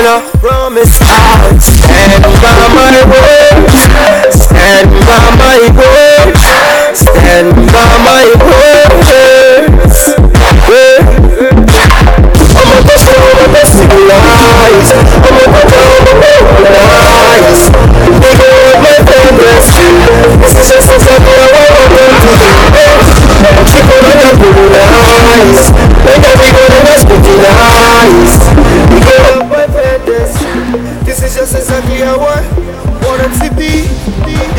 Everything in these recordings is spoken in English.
and I promise I'll stand by my word. Stand by my word. Stand by my words. I'm a person of the civilized. I'm a person of the lies. Nigga with my fingers. This is just exactly how I want them to do. Keep on the blue lies. When I be going to scrutinize. Nigga with my fingers. This is just exactly how I want it to be.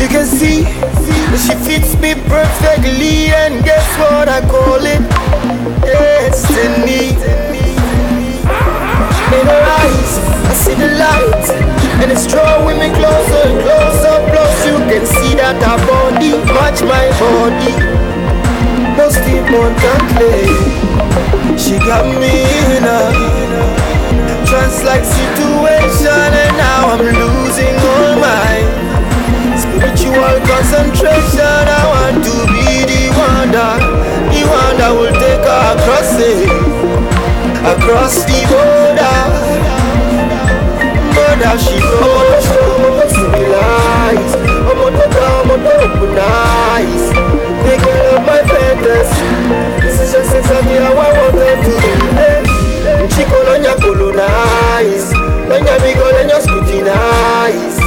You can see that she fits me perfectly. And guess what I call it? Destiny. In her eyes, I see the light, and it's drawing me closer and closer. Plus you can see that her body match my body. No steam on clay. She got me in a trance-like situation, and now I'm losing all my spiritual concentration. I want to be the one that will take her across the border. Murder she goes, civilized. I'm on the open eyes. They girl of my fantasy. This is just exactly how I want them to be. Chico Lonya colonize. Lonya Bigo Lonya scrutinize.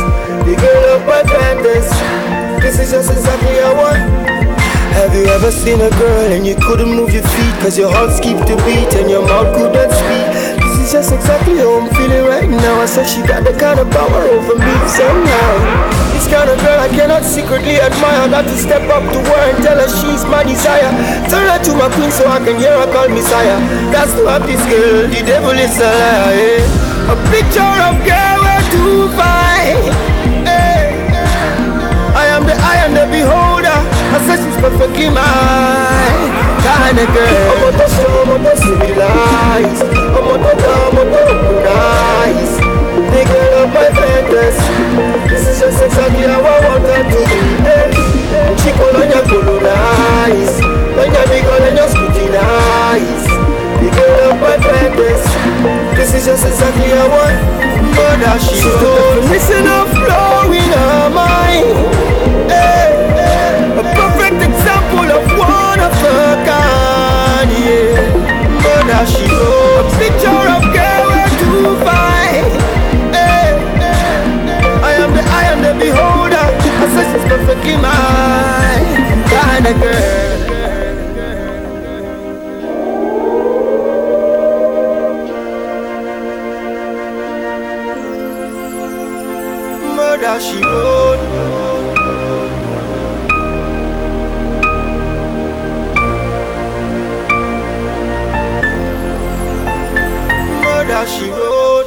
The girl of my fantasy. This is just exactly how I want. Have you ever seen a girl and you couldn't move your feet cause your heart skipped a beat and your mouth couldn't speak? This is just exactly how I'm feeling right now. I said she got the kind of power over me somehow. This kind of girl I cannot secretly admire. Got to step up to her and tell her she's my desire. Turn her to my queen so I can hear her call me sire. That's to have this girl, the devil is a liar, yeah. A picture of girl where to find, hey. I am the beholder. I said she's perfectly mine, kind of girl. I'm on the civilized. I'm on the open eyes. The girl of my fantasy. This is just exactly how I want her to be. Chico Lonya colonize. Lonya Bigo Lonya scrutinize. The girl of my fantasy. This is just exactly how I want her. She's the definition of flow in her mind. A perfect example of one of a kind, yeah. Mother she goes, a picture of girl where to find, hey. I am the beholder. I said she's perfectly mine, kind of girl. Mother she wrote. She wrote.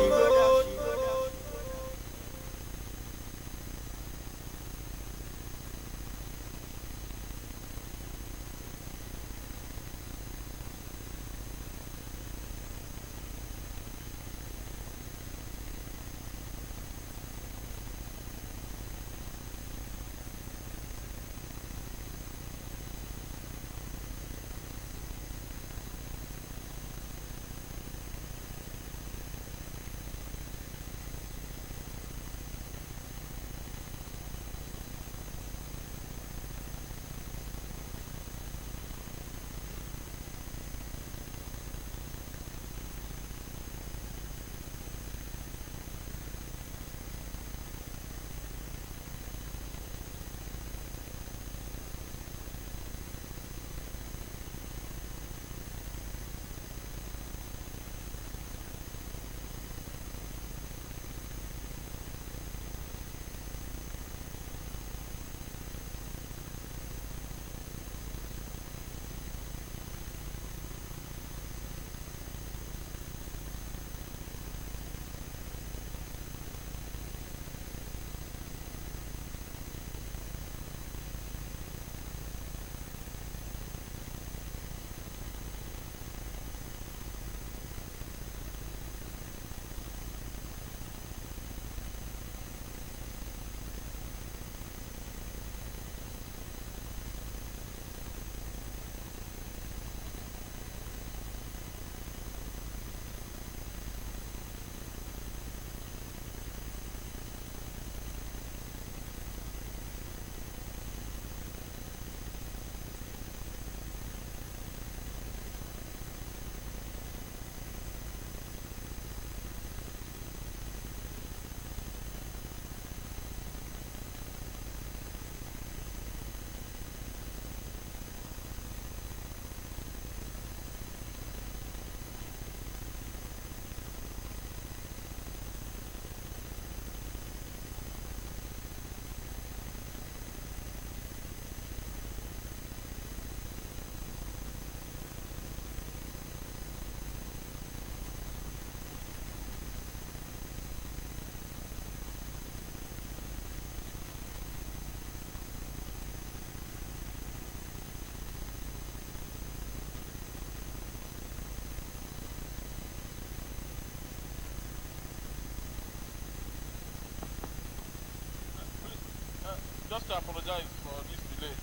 Just to apologize for this delay.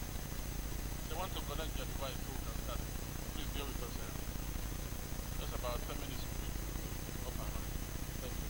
They want to connect your device so we can start. Please deal with us. Just about 10 minutes to be up and running. Thank you.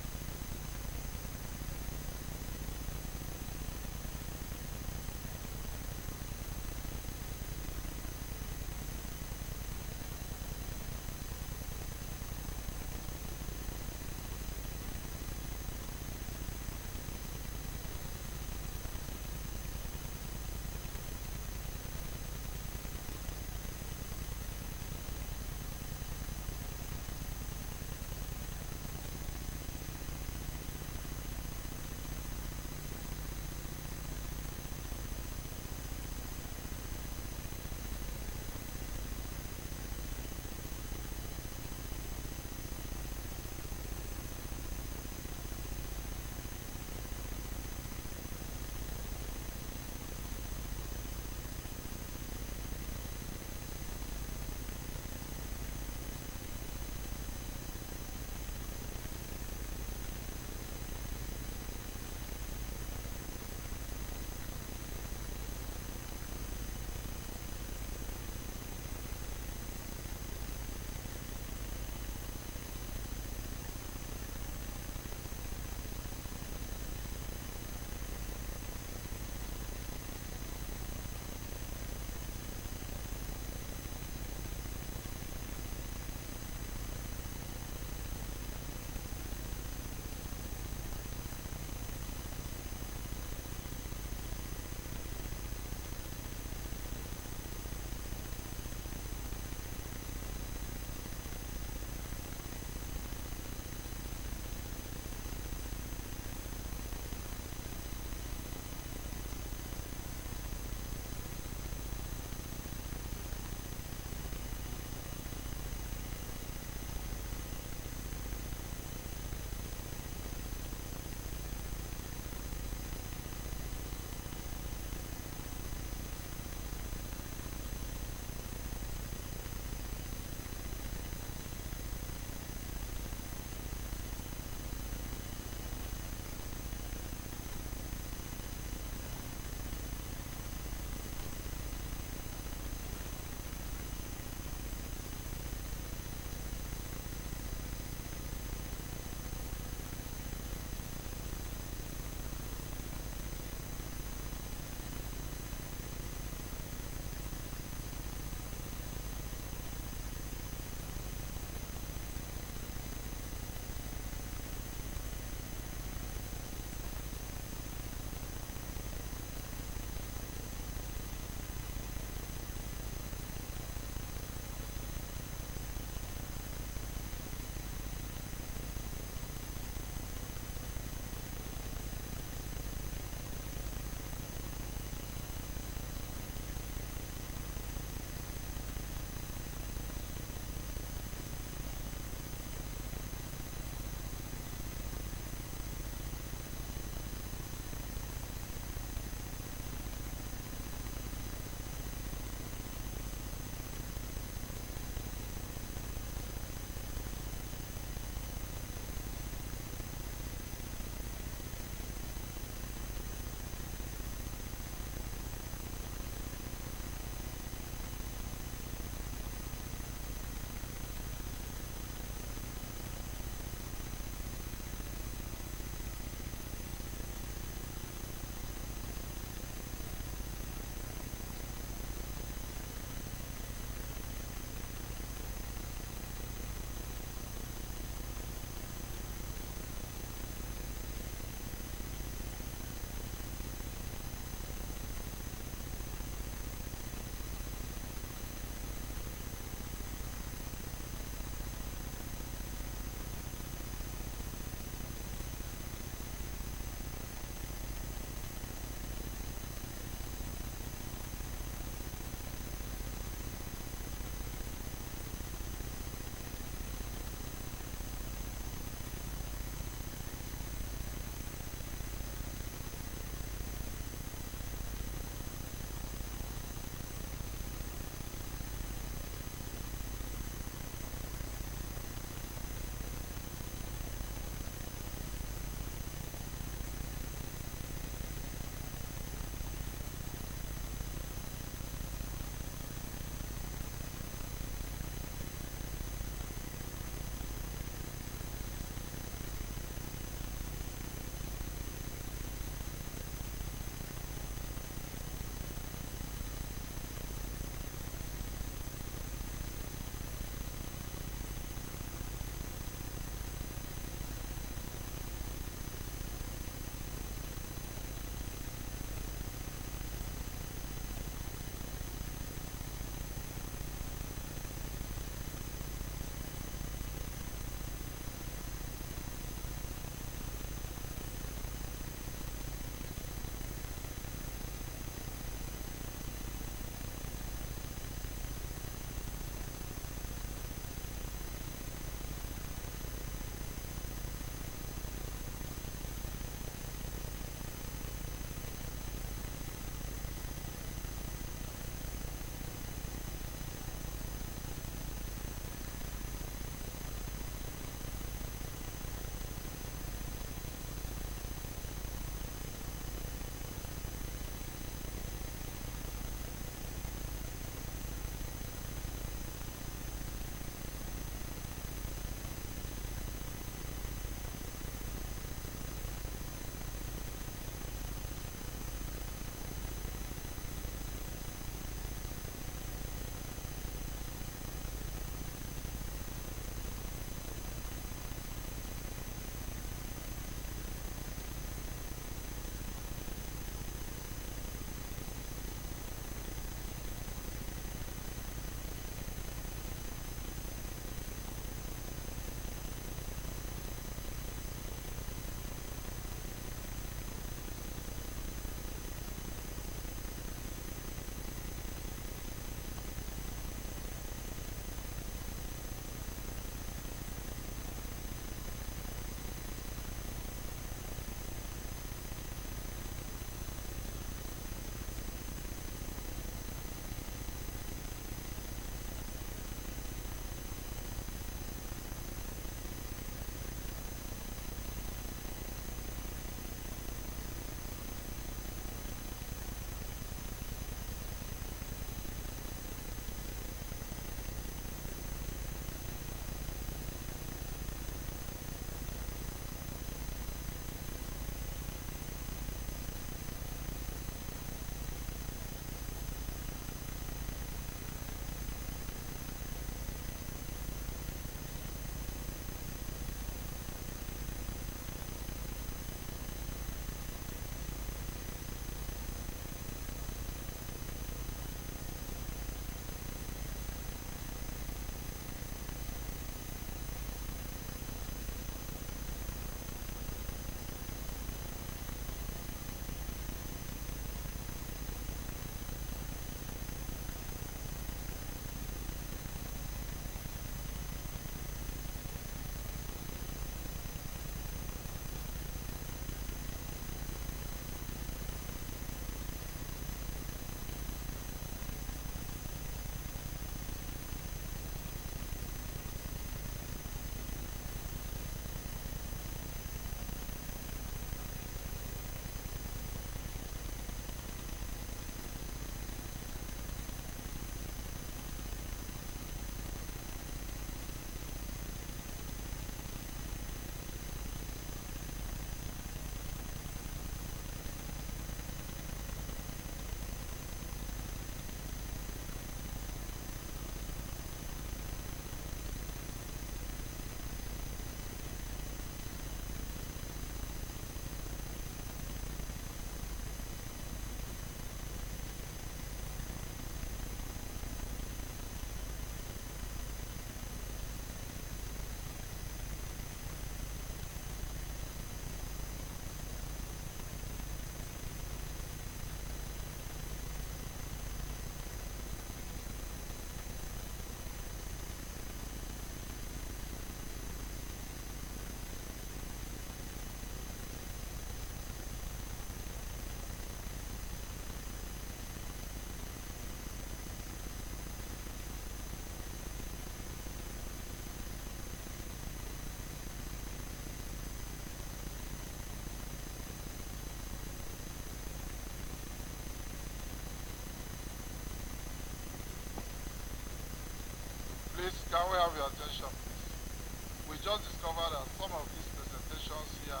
just discovered that some of these presentations here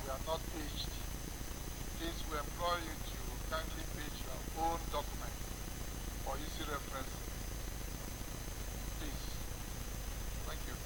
we are not paged. Please, we employ you to kindly page your own document for easy reference. Please. Thank you.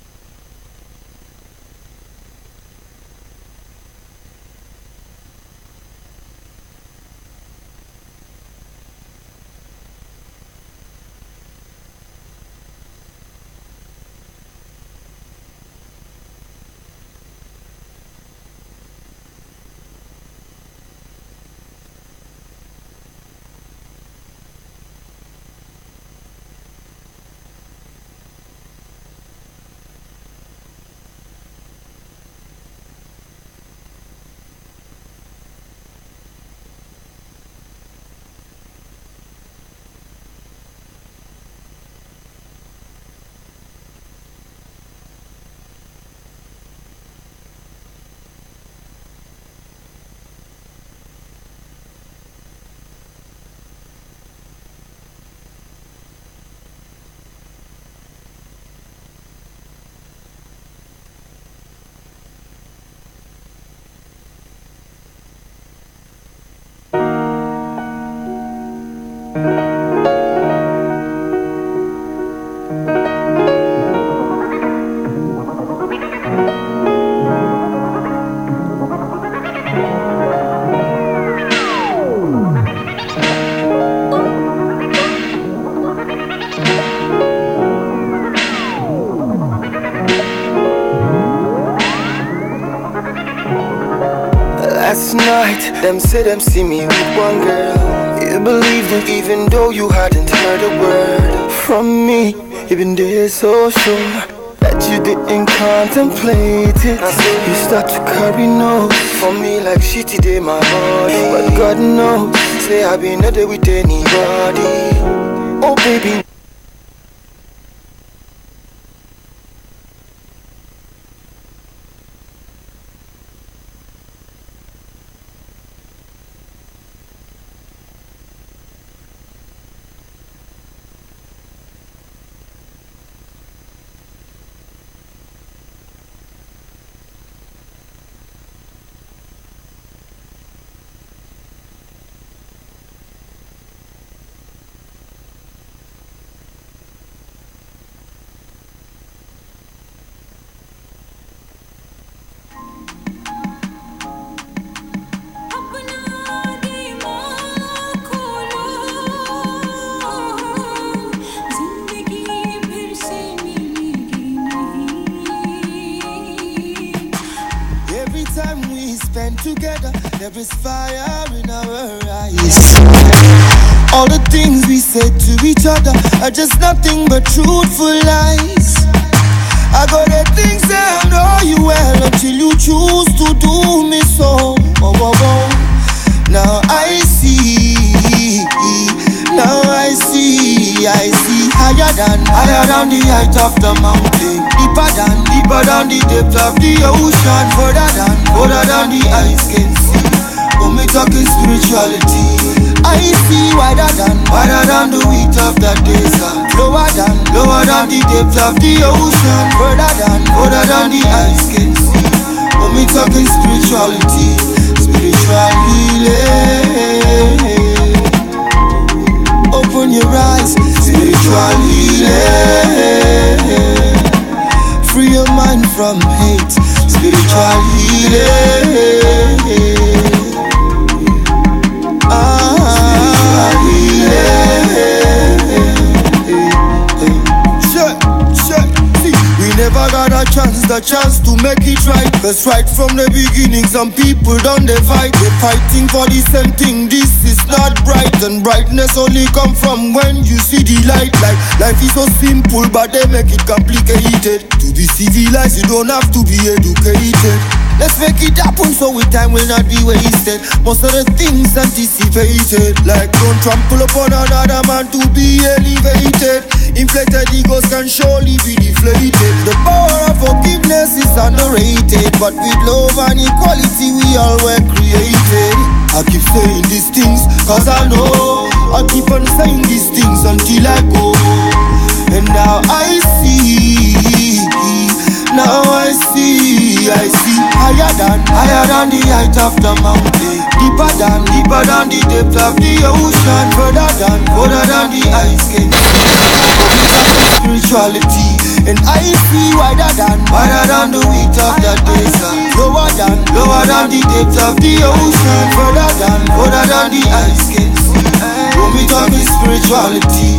Last night, them say them see me with one girl. You believed it even though you hadn't heard a word from me. Even there so sure that you didn't contemplate it. You start to carry notes for me like shitty day my body. But God knows, say I be not there with anybody. Oh baby. Together, there is fire in our eyes. All the things we said to each other are just nothing but truthful lies. I got the things that I know you well until you choose to do me so. Oh, oh, oh. Now I see, I see higher than the height of the mountain, deeper than the depth of the ocean, further than the eyes can see. When we talking spirituality, I see wider than the width of the desert, lower than the depth of the ocean, further than the eyes can see. When we talking spirituality, spiritual healing. Open your eyes, spiritual healing. Free your mind from hate, spiritual healing. Spiritual healing. See, we never got a chance to make it right. Cause right from the beginning, some people done they fight. They're fighting for the same thing, this is not bright. And brightness only come from when you see the light. Like life is so simple but they make it complicated. To be civilized you don't have to be educated. Let's make it happen so with time will not be wasted. Most of the things anticipated, like don't trample upon another man to be elevated. Inflated egos can surely be deflated. The power of forgiveness is underrated, but with love and equality we all were created. I keep saying these things cause I know I keep on saying these things until I go. And now I see Now I see higher than the height of the mountain, deeper than the depth of the ocean, further than the eyes can see. Spirituality, and I see wider than the width of the desert, lower than the depth of the ocean, further than the eyes can see. When we talk spirituality,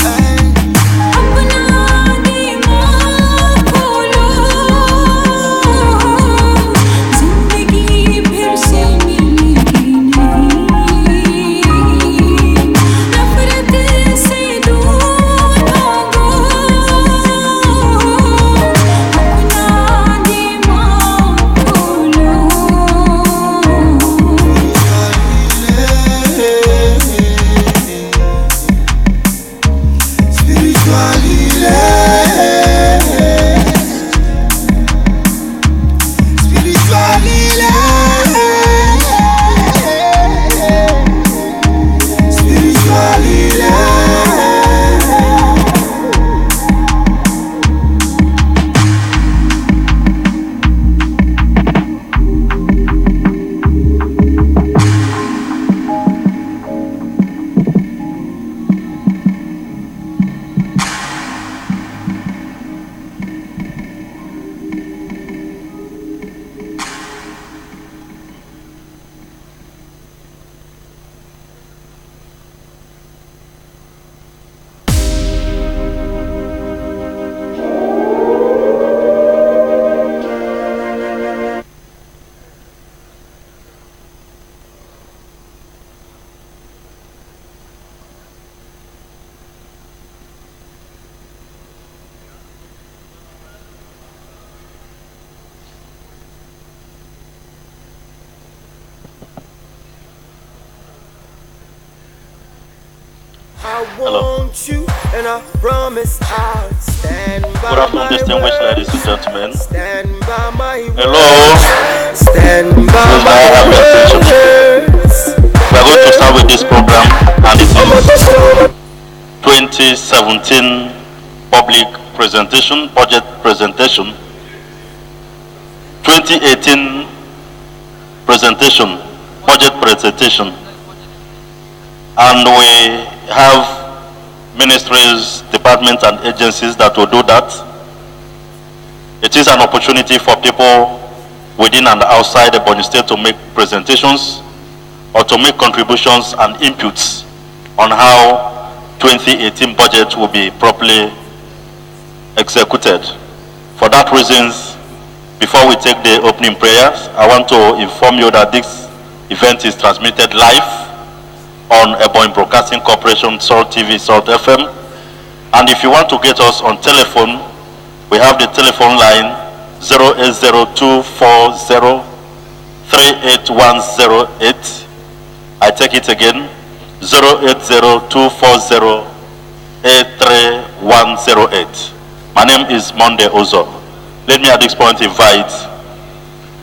I want you, and I promise I'll stand by. Good afternoon, distinguished ladies and gentlemen. Stand by my Hello. Stand by Please my have your attention. We are going to start with this program, and it is 2017 public presentation, budget presentation, 2018 presentation, budget presentation, and we have ministries, departments, and agencies that will do that. It is an opportunity for people within and outside the Ebonyi State to make presentations or to make contributions and inputs on how 2018 budget will be properly executed. For that reasons, before we take the opening prayers, I want to inform you that this event is transmitted live on Ebonyi Broadcasting Corporation, Salt TV, Salt FM. And if you want to get us on telephone, we have the telephone line 08024038108. I take it again, 08024083108. My name is Monday Ozo. Let me at this point invite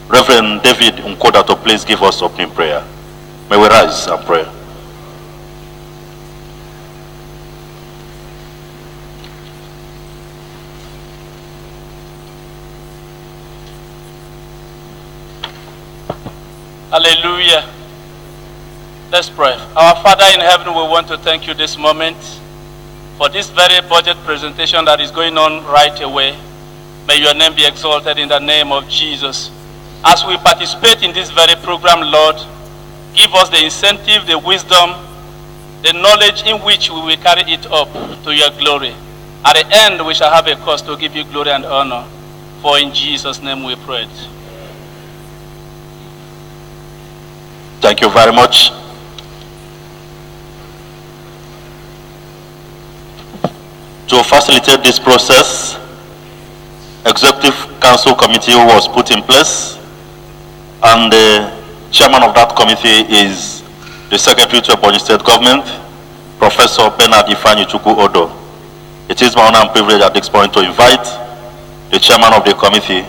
Reverend David Nkoda to please give us opening prayer. May we rise and pray. Hallelujah. Let's pray. Our Father in heaven, we want to thank you this moment for this very budget presentation that is going on right away. May your name be exalted in the name of Jesus. As we participate in this very program, Lord, give us the incentive, the wisdom, the knowledge in which we will carry it up to your glory. At the end, we shall have a cause to give you glory and honor. For in Jesus' name we pray. Thank you very much. To facilitate this process, Executive Council Committee was put in place, and the chairman of that committee is the Secretary to Ebonyi State Government, Professor Bernard Ifeanyi Odo. It is my honor and privilege at this point to invite the chairman of the committee,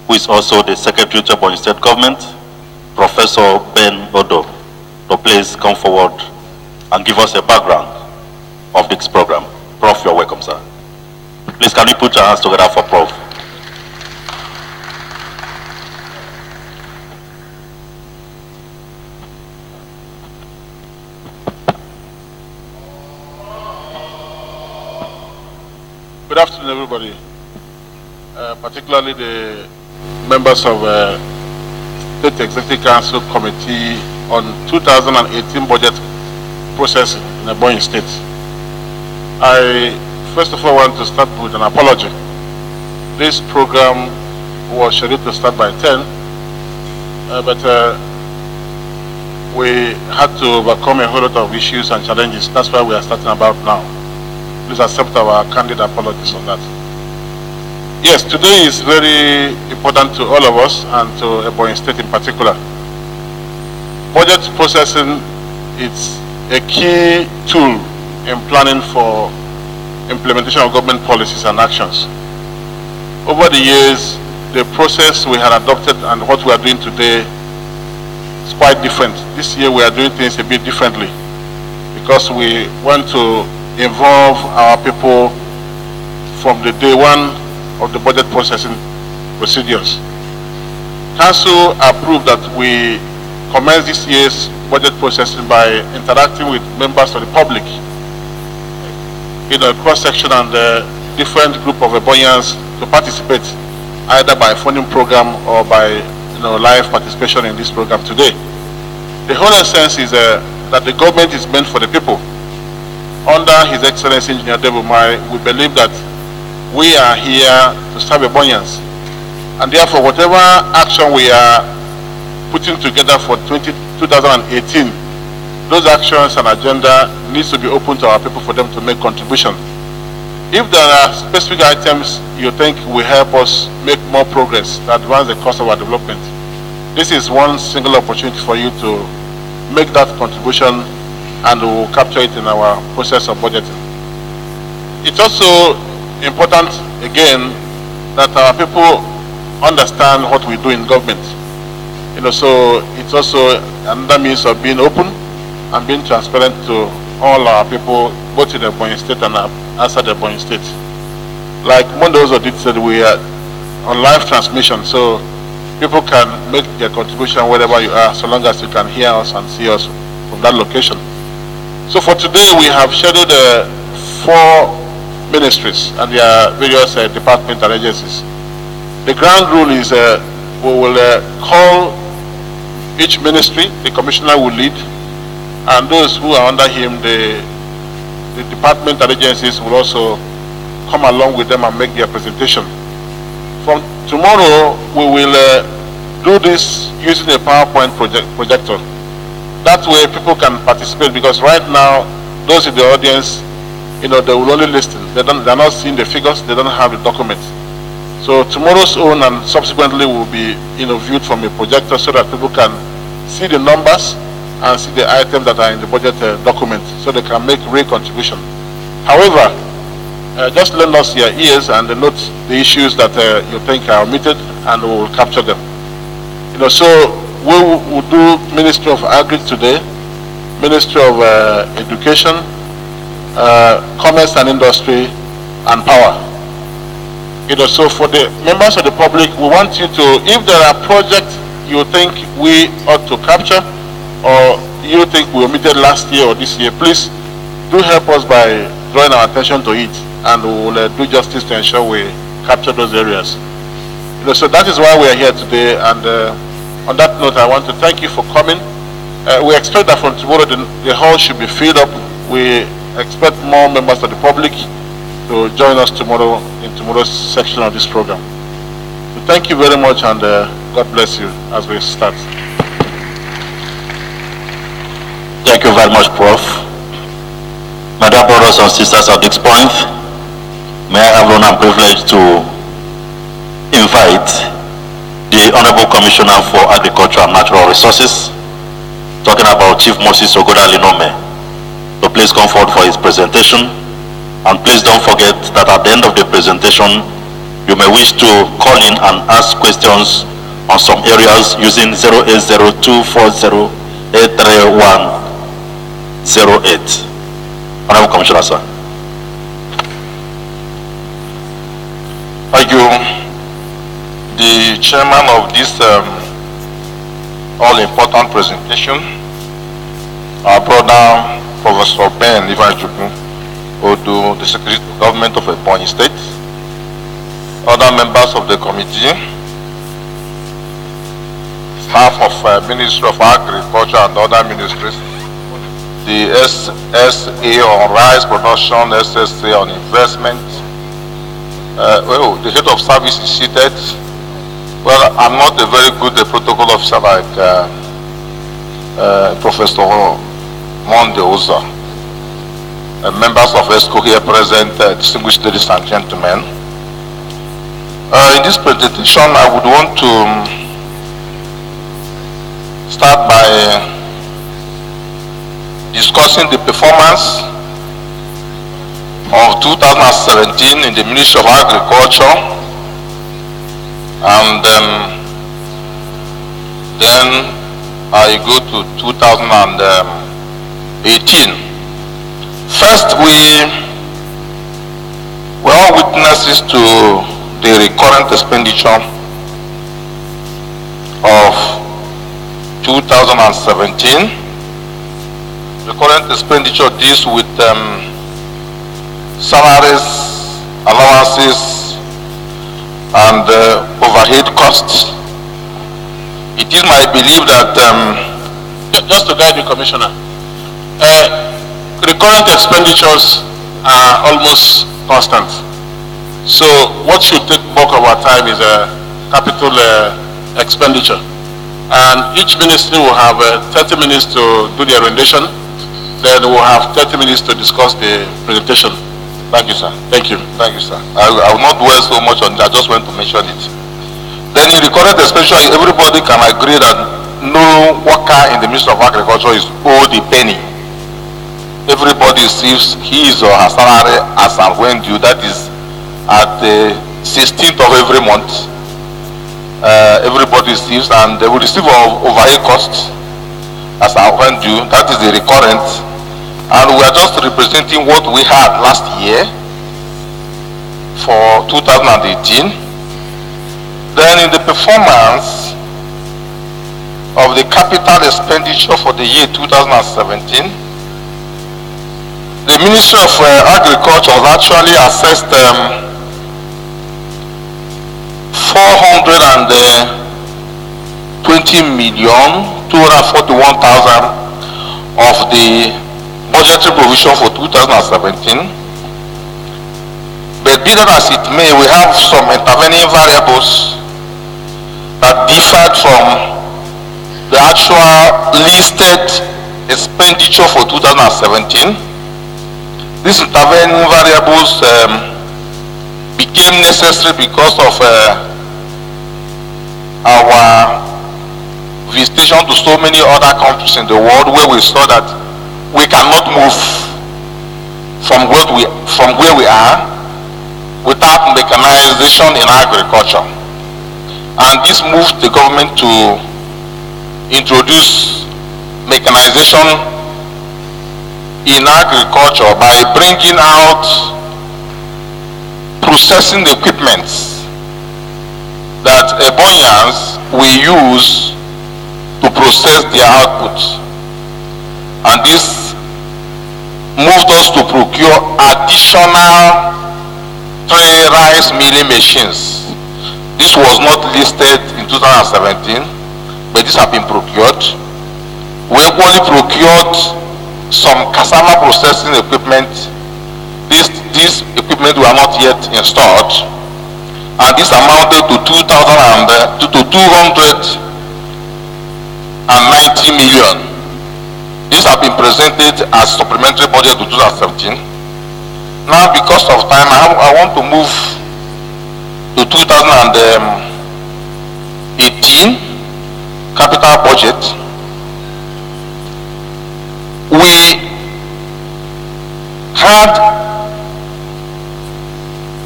who is also the Secretary to Ebonyi State Government, Professor Ben Odo, to please come forward and give us a background of this program. Prof, you're welcome, sir. Please, can we put your hands together for Prof? Good afternoon, everybody, particularly the members of State Executive Council Committee on 2018 budget processing in Ebonyi State. I first of all want to start with an apology. This program was scheduled to start by 10, but we had to overcome a whole lot of issues and challenges. That's why we are starting about now. Please accept our candid apologies on that. Yes, today is very important to all of us and to Ebonyi State in particular. Budget processing is a key tool in planning for implementation of government policies and actions. Over the years, the process we had adopted and what we are doing today is quite different. This year we are doing things a bit differently because we want to involve our people from the day one of the budget processing procedures. Council approved that we commence this year's budget processing by interacting with members of the public in a cross-section and a different group of Ebonyans to participate either by funding program or by live participation in this program today. The whole essence is that the government is meant for the people. Under His Excellency Engineer Ebonyi, we believe that we are here to serve Ebonyans, and therefore whatever action we are putting together for 2018, those actions and agenda needs to be open to our people for them to make contribution. If there are specific items you think will help us make more progress to advance the course of our development, this is one single opportunity for you to make that contribution, and we will capture it in our process of budgeting. It's also important, again, that our people understand what we do in government. So it's also another means of being open and being transparent to all our people, both in the Ebonyi State and outside the Ebonyi State. Like Monday also did said, we are on live transmission, so people can make their contribution wherever you are, so long as you can hear us and see us from that location. So for today, we have scheduled 4 ministries and their various departments and agencies. The ground rule is we will call each ministry, the commissioner will lead, and those who are under him, the department and agencies will also come along with them and make their presentation. From tomorrow, we will do this using a PowerPoint projector. That way people can participate, because right now, those in the audience, they will only listen. They're not seeing the figures, they don't have the documents. So tomorrow's own and subsequently will be viewed from a projector so that people can see the numbers and see the items that are in the budget document, so they can make real contribution. However, just lend us your ears and note the issues that you think are omitted, and we will capture them. So we will do Ministry of Agri today, Ministry of Education, Commerce and Industry, and Power. So for the members of the public, we want you to, if there are projects you think we ought to capture, or you think we omitted last year or this year, please do help us by drawing our attention to it, and we will do justice to ensure we capture those areas. So that is why we are here today, and on that note, I want to thank you for coming. We expect that from tomorrow the hall should be filled up. We expect more members of the public to join us tomorrow in tomorrow's section of this program. So thank you very much, and God bless you as we start. Thank you very much, Prof. My dear brothers and sisters, at this point, may I have the honor and privilege to invite the Honorable Commissioner for Agriculture and Natural Resources, talking about Chief Moses Ogoda Linome, to please come forward for his presentation. And please don't forget that at the end of the presentation, you may wish to call in and ask questions on some areas using 08024083108. Honorable Commissioner, sir. Thank you. The chairman of this all-important presentation, our brother Professor Ben Ivanjuku, Odu, the Secretary of Government of Ebonyi State, other members of the committee, staff of Ministry of Agriculture and other ministries, the SSA on rice production, SSA on investment. Well, the head of service is seated. Well, I'm not a very good protocol officer like Professor Monde Oza. Members of ESCO here present, distinguished ladies and gentlemen. In this presentation, I would want to start by discussing the performance of 2017 in the Ministry of Agriculture, and then I go to 2018. First, we were all witnesses to the recurrent expenditure of 2017. Recurrent expenditure deals with salaries, allowances, and overhead costs. It is my belief that just to guide the Commissioner, recurrent expenditures are almost constant. So what should take bulk of our time is a capital expenditure. And each ministry will have 30 minutes to do the orientation. Then we'll have 30 minutes to discuss the presentation. Thank you, sir. Thank you. Thank you, sir. I will not dwell so much on that. I just want to mention it. Then in the current expenditure, everybody can agree that no worker in the Ministry of Agriculture is owed a penny. Everybody receives his or her salary as and when due. That is at the 16th of every month. Everybody receives, and they will receive overhead costs as and when due. That is the recurrent. And we are just representing what we had last year for 2018. Then in the performance of the capital expenditure for the year 2017, the Ministry of Agriculture has actually assessed 420,241,000 of the budgetary provision for 2017. But be that as it may, we have some intervening variables that differed from the actual listed expenditure for 2017. These intervening variables became necessary because of our visitation to so many other countries in the world, where we saw that we cannot move from where we are without mechanization in agriculture. And this moved the government to introduce mechanization in agriculture by bringing out processing equipment that Ebonyans will use to process their output. And this moved us to procure additional 3 rice milling machines. This was not listed in 2017, but this have been procured. We equally procured some cassava processing equipment. These equipment were not yet installed, and this amounted to 290 million. These have been presented as supplementary budget to 2017. Now, because of time, I want to move to 2018 capital budget. We had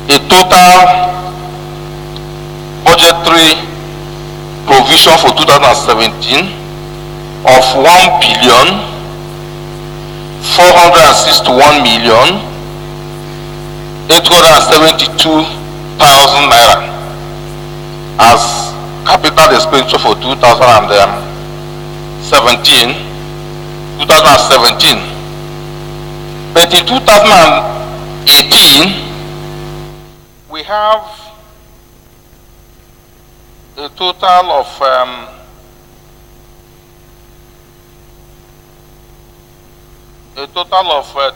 a total budgetary provision for 2017 of 1,461,872,000 naira as capital expenditure for 2017. But in 2018, 2018, we have a total of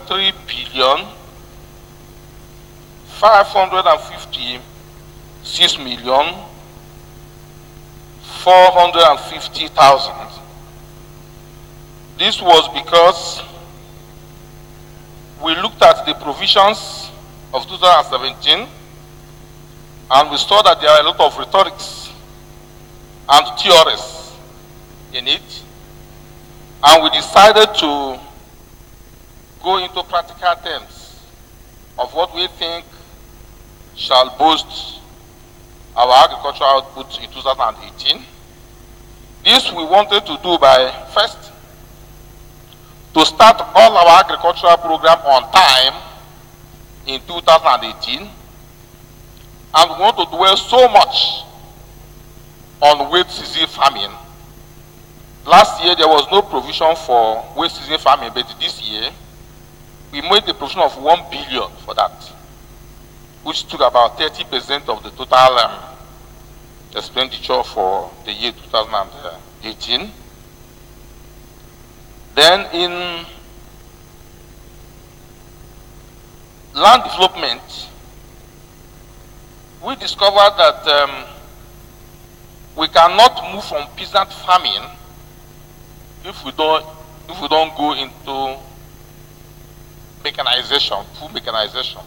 3 billion 556 million 450,000. This was because we looked at the provisions of 2017 and we saw that there are a lot of rhetorics and theories in it, and we decided to go into practical terms of what we think shall boost our agricultural output in 2018. This we wanted to do by first to start all our agricultural program on time in 2018, and we want to dwell so much on wet season farming. Last year there was no provision for wet season farming, but this year we made the provision of 1 billion for that, which took about 30% of the total expenditure for the year 2018. Then in land development, we discovered that we cannot move from peasant farming if we don't go into mechanization, full mechanization.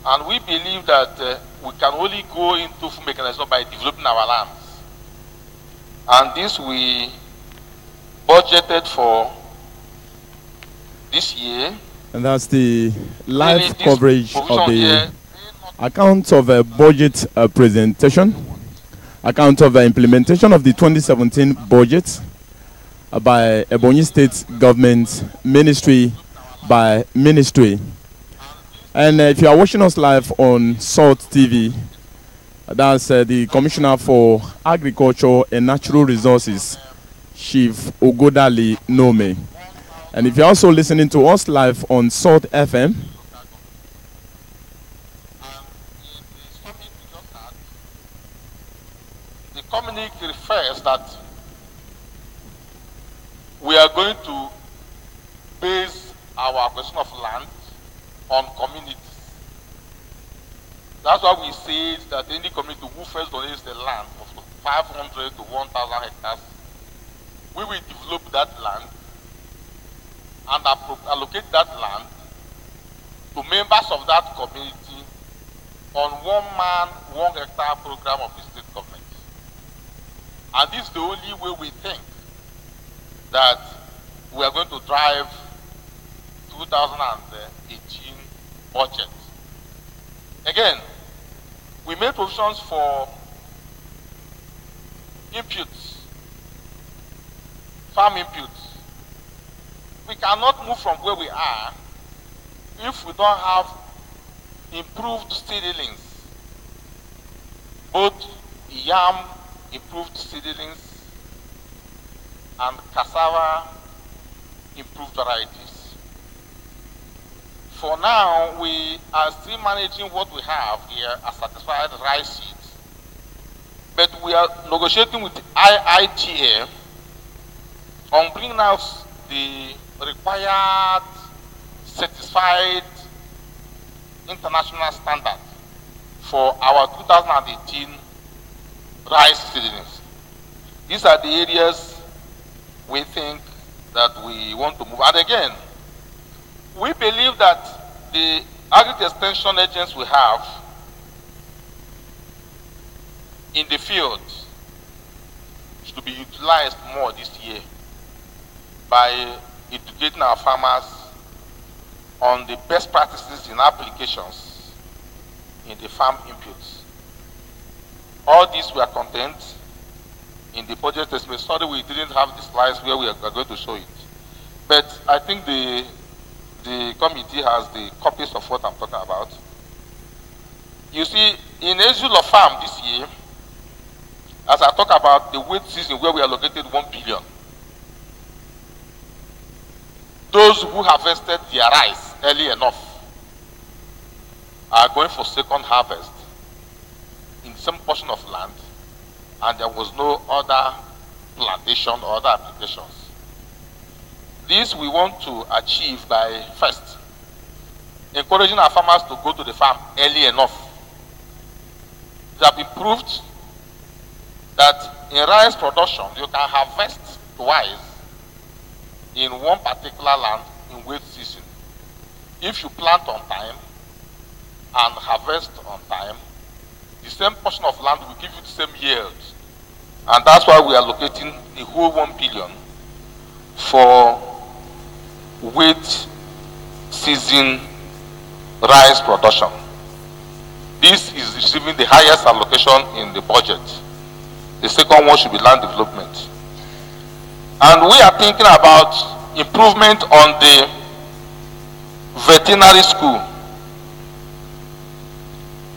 And we believe that we can only go into full mechanization by developing our lands. And this we budgeted for this year. And that's the live coverage of the account of a budget presentation, account of implementation of the 2017 budget by Ebonyi State Government, ministry by ministry. And if you are watching us live on SALT TV, that's the Commissioner for Agriculture and Natural Resources, Chief Ogodali Nome. And if you're also listening to us live on SALT FM, the communique refers that we are going to base our acquisition of land on communities. That's why we said that any community who first donates the land of 500 to 1,000 hectares, we will develop that land and allocate that land to members of that community on 1 man, 1 hectare program of the state government. And this is the only way we think that we are going to drive 2018 budget. Again, we made provisions for inputs, farm inputs. We cannot move from where we are if we don't have improved seedlings, both yam improved seedlings and cassava improved varieties. For now, we are still managing what we have here as certified rice seeds, but we are negotiating with IITA on bringing out the required certified international standard for our 2018 rice seedlings. These are the areas we think that we want to move. And again, we believe that the agri-extension agents we have in the field should be utilized more this year by educating our farmers on the best practices in applications in the farm inputs. All these were contained in the budget estimate. Sorry, we didn't have the slides where we are going to show it. But I think the committee has the copies of what I'm talking about. You see, in Ezula Farm this year, as I talk about the wheat season where we allocated 1 billion, those who harvested their rice early enough are going for second harvest in the same portion of land, and there was no other plantation or other applications. This we want to achieve by first encouraging our farmers to go to the farm early enough. It has been proved that in rice production you can harvest twice in one particular land in wet season. If you plant on time and harvest on time, the same portion of land will give you the same yield. And that's why we are allocating the whole 1 billion for wet season rice production. This is receiving the highest allocation in the budget. The second one should be land development. And we are thinking about improvement on the veterinary school.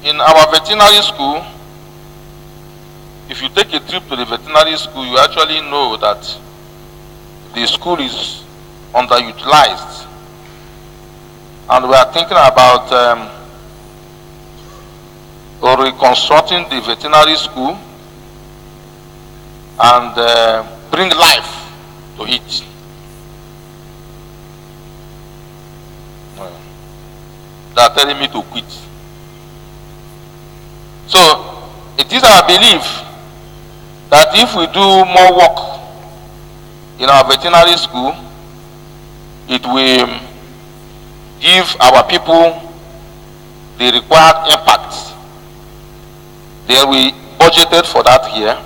In our veterinary school, if you take a trip to the veterinary school, you actually know that the school is underutilized. And we are thinking about reconstructing the veterinary school and bring life to it. They are telling me to quit. So it is our belief that if we do more work in our veterinary school, it will give our people the required impact. Then we budgeted for that here.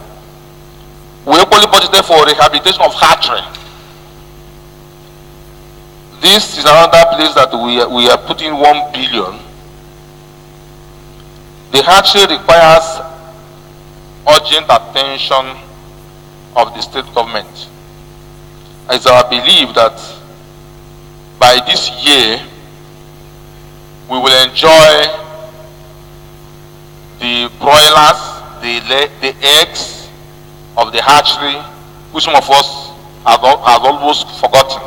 We equally budgeted for rehabilitation of hatchery. This is another place that we are putting 1 billion. The hatchery requires urgent attention of the state government. It's our belief that by this year we will enjoy the broilers, the eggs of the hatchery, which some of us have almost forgotten.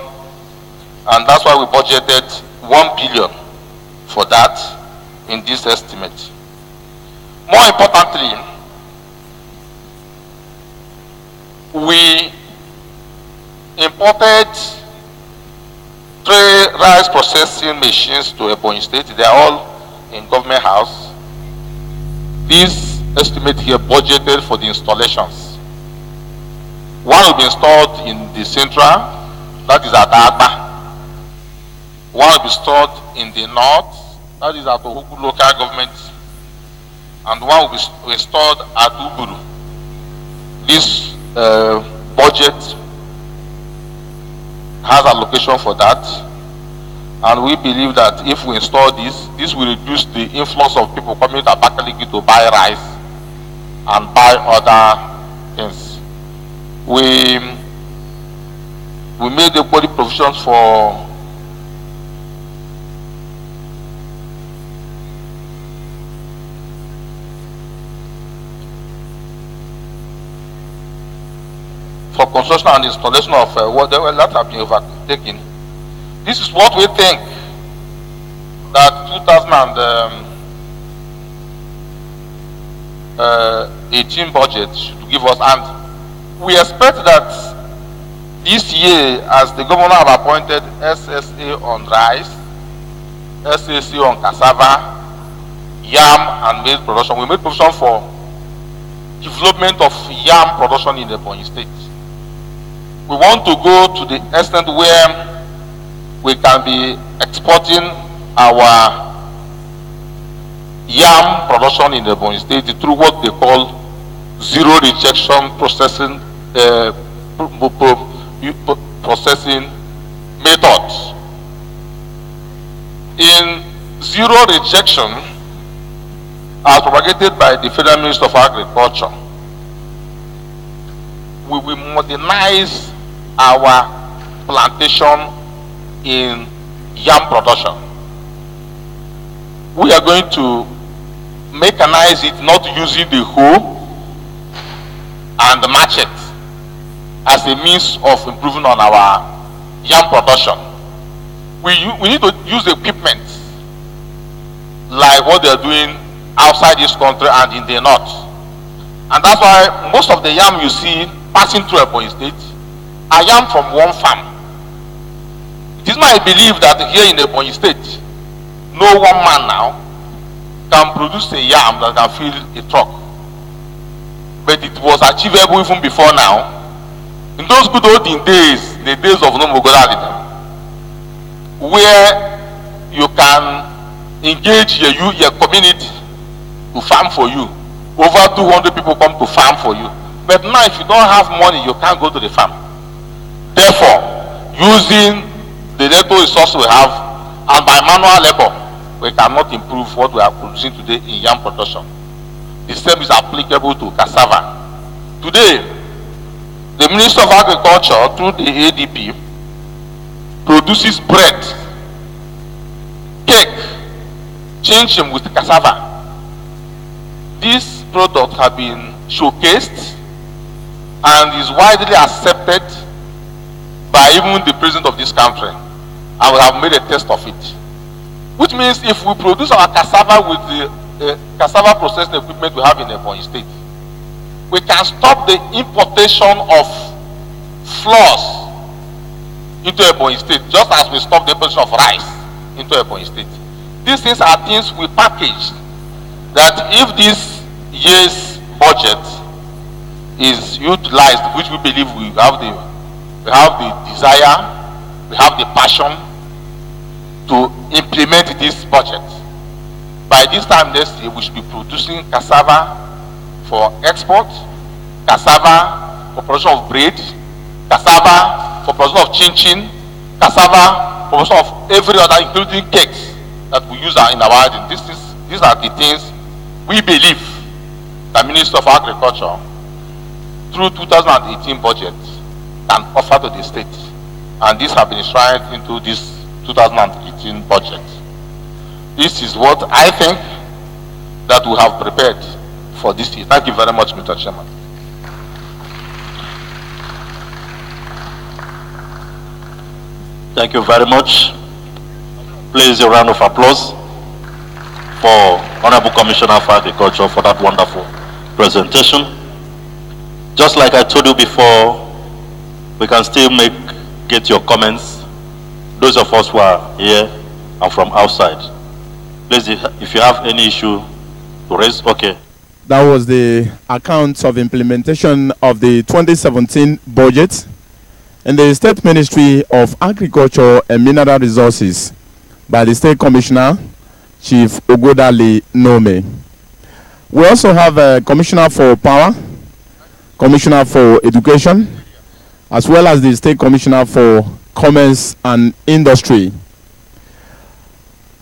And that's why we budgeted 1 billion for that in this estimate. More importantly, we imported 3 rice processing machines to Ebonyi State. They are all in government house. This estimate here budgeted for the installations. One will be installed in the central, that is at Agba. One will be installed in the north, that is at Ohuku local government. And one will be installed at Uburu. This budget has allocation for that, and we believe that if we install this will reduce the influx of people coming to Abakaliki to buy rice and buy other things. We made equally provisions for construction and installation of whatever that have been overtaken. This is what we think that 2018 budget should give us, and we expect that this year, as the governor have appointed SSA on rice, SSA on cassava, yam and maize production, we made provision for development of yam production in the Ebonyi State. We want to go to the extent where we can be exporting our yam production in the Ebonyi State through what they call zero rejection processing processing methods. In zero rejection, as propagated by the Federal Minister of Agriculture, we will modernize our plantation in yam production. We are going to mechanize it, not using the hoe and the machete as a means of improving on our yam production. We need to use equipment like what they're doing outside this country and in the north. And that's why most of the yam you see passing through Ebonyi State are yam from one farm. It is my belief that here in Ebonyi State, no one man now can produce a yam that can fill a truck. But it was achievable even before now. In those good olden days, the days of Nomogodavita, where you can engage your community to farm for you. Over 200 people come to farm for you. But now if you don't have money, you can't go to the farm. Therefore, using the little resources we have and by manual labor, we cannot improve what we are producing today in yam production. The same is applicable to cassava. Today, the Minister of Agriculture, through the ADP, produces bread, cake, change them with cassava. These products have been showcased and is widely accepted by even the president of this country, and we have made a test of it. Which means if we produce our cassava with the cassava processing equipment we have in Ebonyi State, we can stop the importation of flours into Ebonyi State, just as we stop the importation of rice into Ebonyi State. These things are things we package that if this year's budget is utilized, which we believe we have the desire, we have the passion to implement this budget. By this time next year, we should be producing cassava for export, cassava for production of bread, cassava for production of chin-chin, cassava for production of every other, including cakes that we use in our garden. These are the things we believe the Minister of Agriculture, through 2018 budget, can offer to the state. And these have been enshrined into this 2018 budget. This is what I think that we have prepared for this year. Thank you very much, Mr. Chairman. Thank you very much. Please a round of applause for Honorable Commissioner for Agriculture for that wonderful presentation. Just like I told you before, we can still get your comments, those of us who are here and from outside. Please, if you have any issue to raise, okay. That was the accounts of implementation of the 2017 budget in the State Ministry of Agriculture and Mineral Resources by the State Commissioner, Chief Ogodale Nome. We also have a Commissioner for Power, Commissioner for Education, as well as the State Commissioner for Commerce and Industry,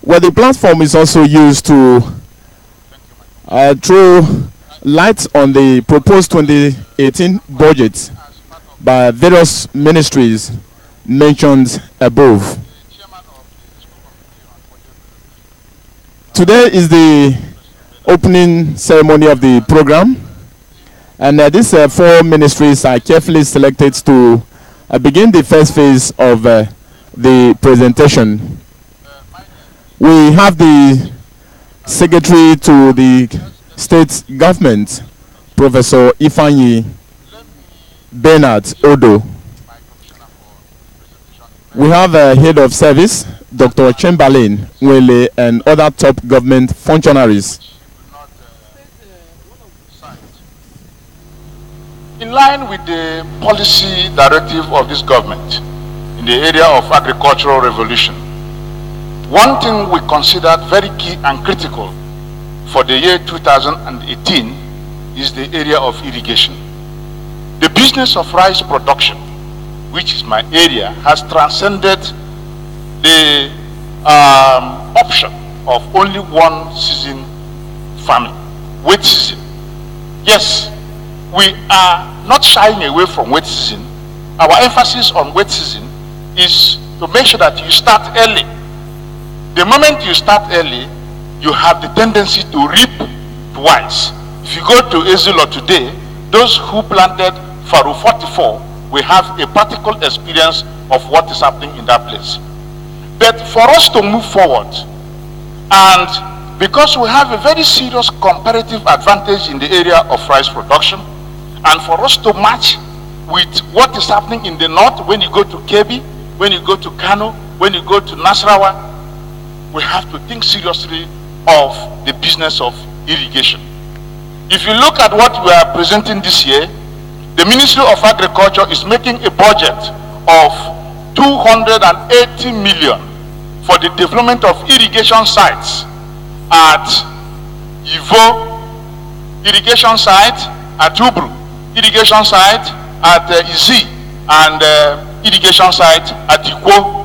where the platform is also used to throw light on the proposed 2018 budget by various ministries mentioned above. Today is the opening ceremony of the program, and these 4 ministries are carefully selected to begin the first phase of the presentation. We have the Secretary to the State Government, Professor Ebonyi Bernard Odo. We have a Head of Service, Dr. Chamberlain Nwele, and other top government functionaries. In line with the policy directive of this government in the area of agricultural revolution, one thing we considered very key and critical for the year 2018 is the area of irrigation. The business of rice production, which is my area, has transcended the option of only one season farming, wet season. Yes, we are not shying away from wet season. Our emphasis on wet season is to make sure that you start early. The moment you start early, you have the tendency to reap twice. If you go to Ezilo today, those who planted Faru 44 will have a practical experience of what is happening in that place. But for us to move forward and because we have a very serious comparative advantage in the area of rice production, and for us to match with what is happening in the north, when you go to Kebbi, when you go to Kano, when you go to Nasarawa, we have to think seriously of the business of irrigation. If you look at what we are presenting this year, the Ministry of Agriculture is making a budget of 280 million for the development of irrigation sites at Ivo, irrigation site at Ubru, irrigation site at Izi, and irrigation site at Ikwo.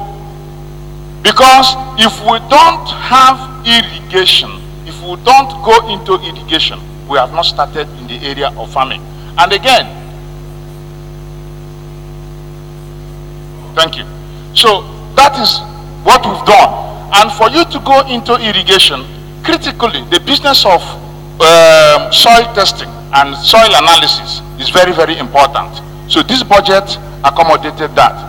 Because if we don't have irrigation, if we don't go into irrigation, we have not started in the area of farming. And again, thank you. So that is what we've done. And for you to go into irrigation, critically, the business of soil testing and soil analysis is very, very important. So this budget accommodated that.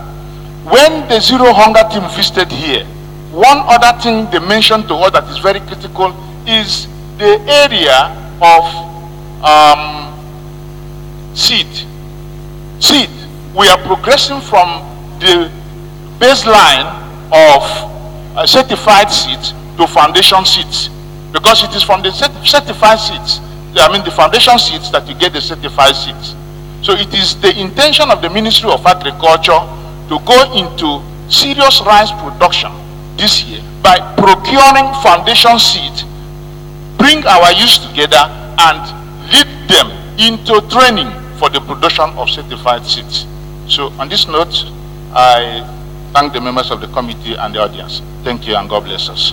When the Zero Hunger team visited here, one other thing they mentioned to us that is very critical is the area of seed. Seed. We are progressing from the baseline of certified seeds to foundation seeds, because it is from the certified seeds, I mean the foundation seeds, that you get the certified seeds. So it is the intention of the Ministry of Agriculture to go into serious rice production this year by procuring foundation seeds, bring our youth together and lead them into training for the production of certified seeds. So on this note, I thank the members of the committee and the audience. Thank you and God bless us.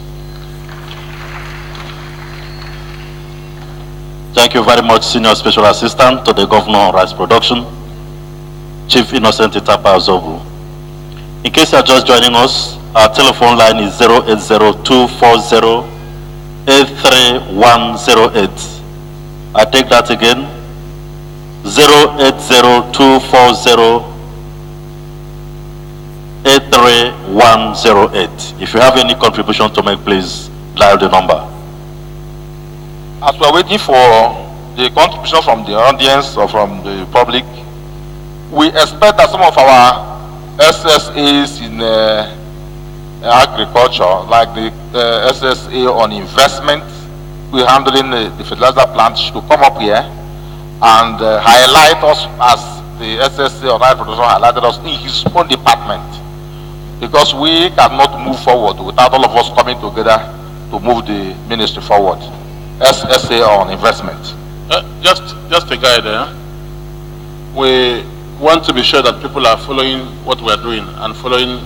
Thank you very much, Senior Special Assistant to the Governor on Rice Production, Chief Innocent Itapa Azobu. In case you are just joining us, our telephone line is 080-240-83108. I take that again, 080-240-83108. If you have any contribution to make, please dial the number. As we are waiting for the contribution from the audience or from the public, we expect that some of our SSAs in agriculture, like the SSA on investment, we're handling the fertilizer plant, should come up here and highlight us as the SSA on rice production highlighted us in his own department, because we cannot move forward without all of us coming together to move the ministry forward. SSA on investment. Just a guide there. We want to be sure that people are following what we are doing and following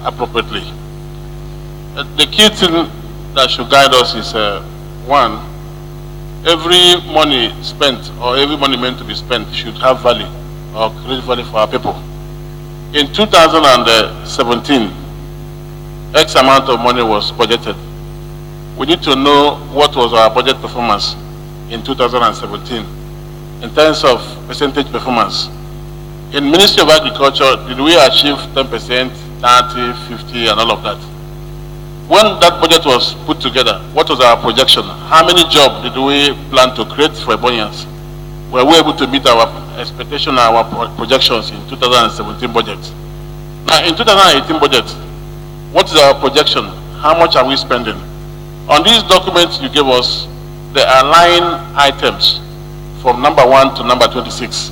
appropriately. The key thing that should guide us is one, every money spent or every money meant to be spent should have value or create value for our people. In 2017, X amount of money was budgeted. We need to know what was our budget performance in 2017 in terms of percentage performance. In Ministry of Agriculture, did we achieve 10%, 30, 50, and all of that? When that budget was put together, what was our projection? How many jobs did we plan to create for Ebonyans? Were we able to meet our expectation, our projections in 2017 budget? Now, in 2018 budget, what is our projection? How much are we spending? On these documents you gave us, there are line items from number 1 to number 26.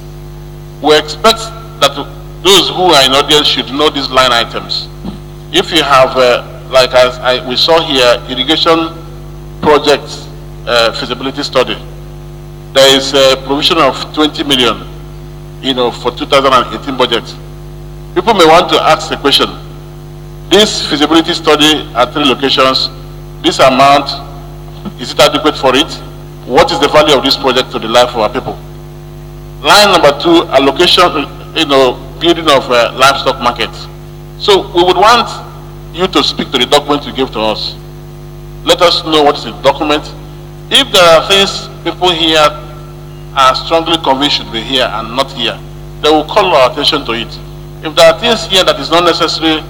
We expect that those who are in audience should know these line items. If you have, like we saw here, irrigation project feasibility study, there is a provision of 20 million, for 2018 budget. People may want to ask the question, this feasibility study at 3 locations, this amount, is it adequate for it? What is the value of this project to the life of our people? Line number 2, allocation, building of livestock markets. So we would want you to speak to the document you gave to us. Let us know what is the document. If there are things people here are strongly convinced should be here and not here, they will call our attention to it. If there are things here that is not necessary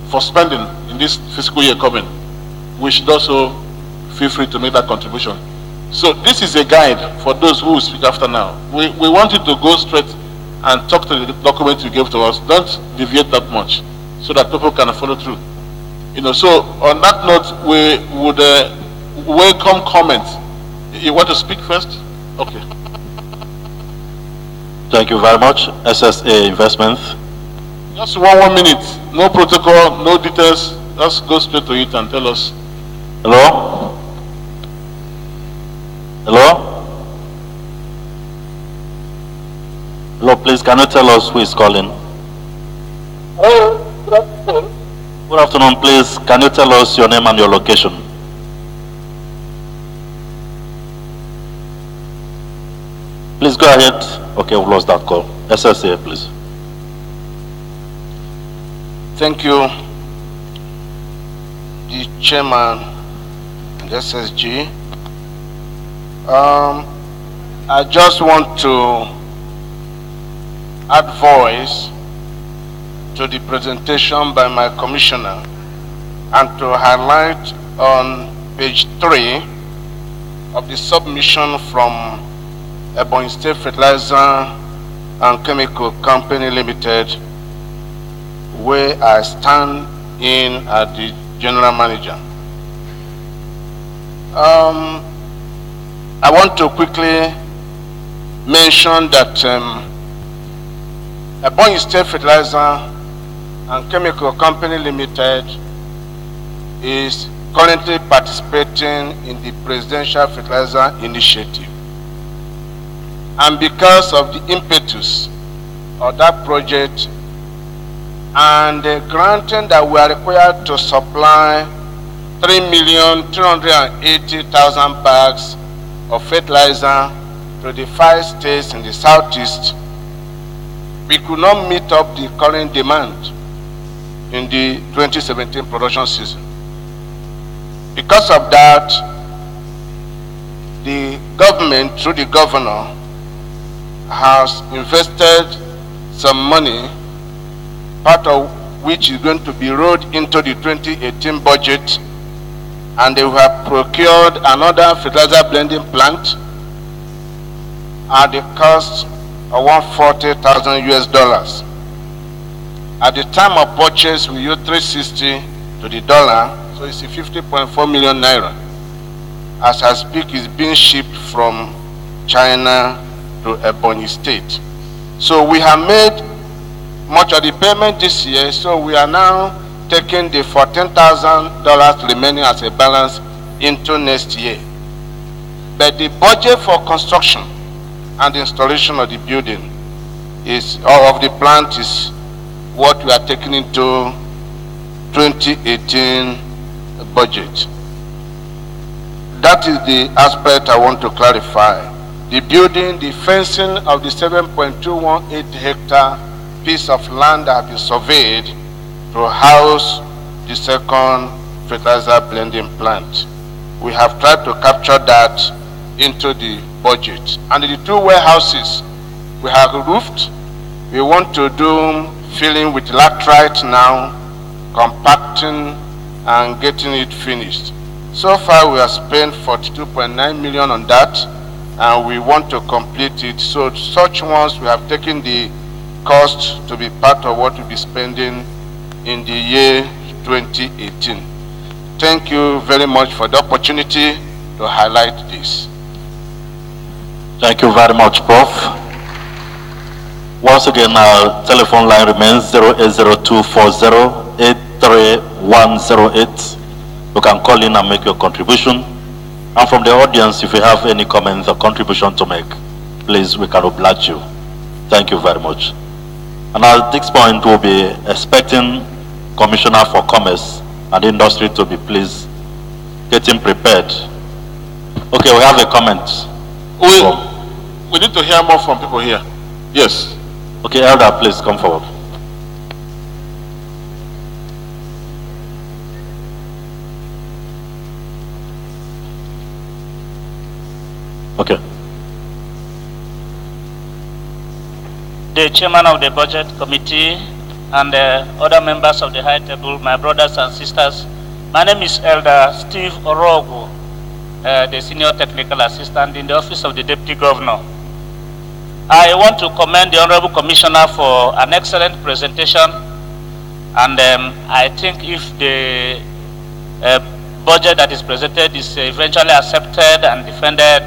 for spending in this fiscal year coming, we should also feel free to make that contribution. So this is a guide for those who will speak after now. We want you to go straight and talk to the document you gave to us. Don't deviate that much so that people can follow through. You know, so on that note, we would welcome comments. You want to speak first? Okay. Thank you very much. SSA Investment. Just one minute. No protocol, no details. Just go straight to it and tell us. Hello? Hello? Hello, please, can you tell us who is calling? Hello, good afternoon. Good afternoon, please. Can you tell us your name and your location? Please go ahead. Okay, we've lost that call. SSA, please. Thank you, the chairman and SSG. I just want to add voice to the presentation by my commissioner and to highlight on page 3 of the submission from Ebonyi State Fertilizer and Chemical Company Limited, where I stand in as the general manager. I want to quickly mention that Ebonyi State Fertilizer and Chemical Company Limited is currently participating in the Presidential Fertilizer Initiative. And because of the impetus of that project and the granting that we are required to supply 3,380,000 bags of fertilizer to the 5 states in the southeast, we could not meet up the current demand in the 2017 production season. Because of that, the government, through the governor, has invested some money, part of which is going to be rolled into the 2018 budget, and they have procured another fertilizer blending plant at the cost of $140,000 US. At the time of purchase, we used 360 to the dollar, so it's 50.4 million naira. As I speak, it's being shipped from China to Ebonyi State. So we have made much of the payment this year, so we are now taking the $14,000 remaining as a balance into next year. But the budget for construction and the installation of the building is, or of the plant, is what we are taking into 2018 budget. That is the aspect I want to clarify. The building, the fencing of the 7.218 hectare piece of land that has been surveyed to house the second fertilizer blending plant. We have tried to capture that into the budget. And the 2 warehouses we have roofed. We want to do filling with laterite now, compacting and getting it finished. So far we have spent 42.9 million on that, and we want to complete it. So such ones we have taken the cost to be part of what we'll be spending in the year 2018. Thank you very much for the opportunity to highlight this. Thank you very much, Prof. Once again, our telephone line remains 08024083108. You can call in and make your contribution. And from the audience, if you have any comments or contribution to make, please, we can oblige you. Thank you very much. And at this point, we'll be expecting Commissioner for Commerce and Industry to be please getting prepared. Okay, we have a comment. We need to hear more from people here. Yes. Okay, Elder, please come forward. Okay. The chairman of the budget committee and other members of the high table, my brothers and sisters, my name is Elder Steve Orogo the Senior Technical Assistant in the Office of the Deputy Governor. I want to commend the Honorable Commissioner for an excellent presentation, and I think if the budget that is presented is eventually accepted and defended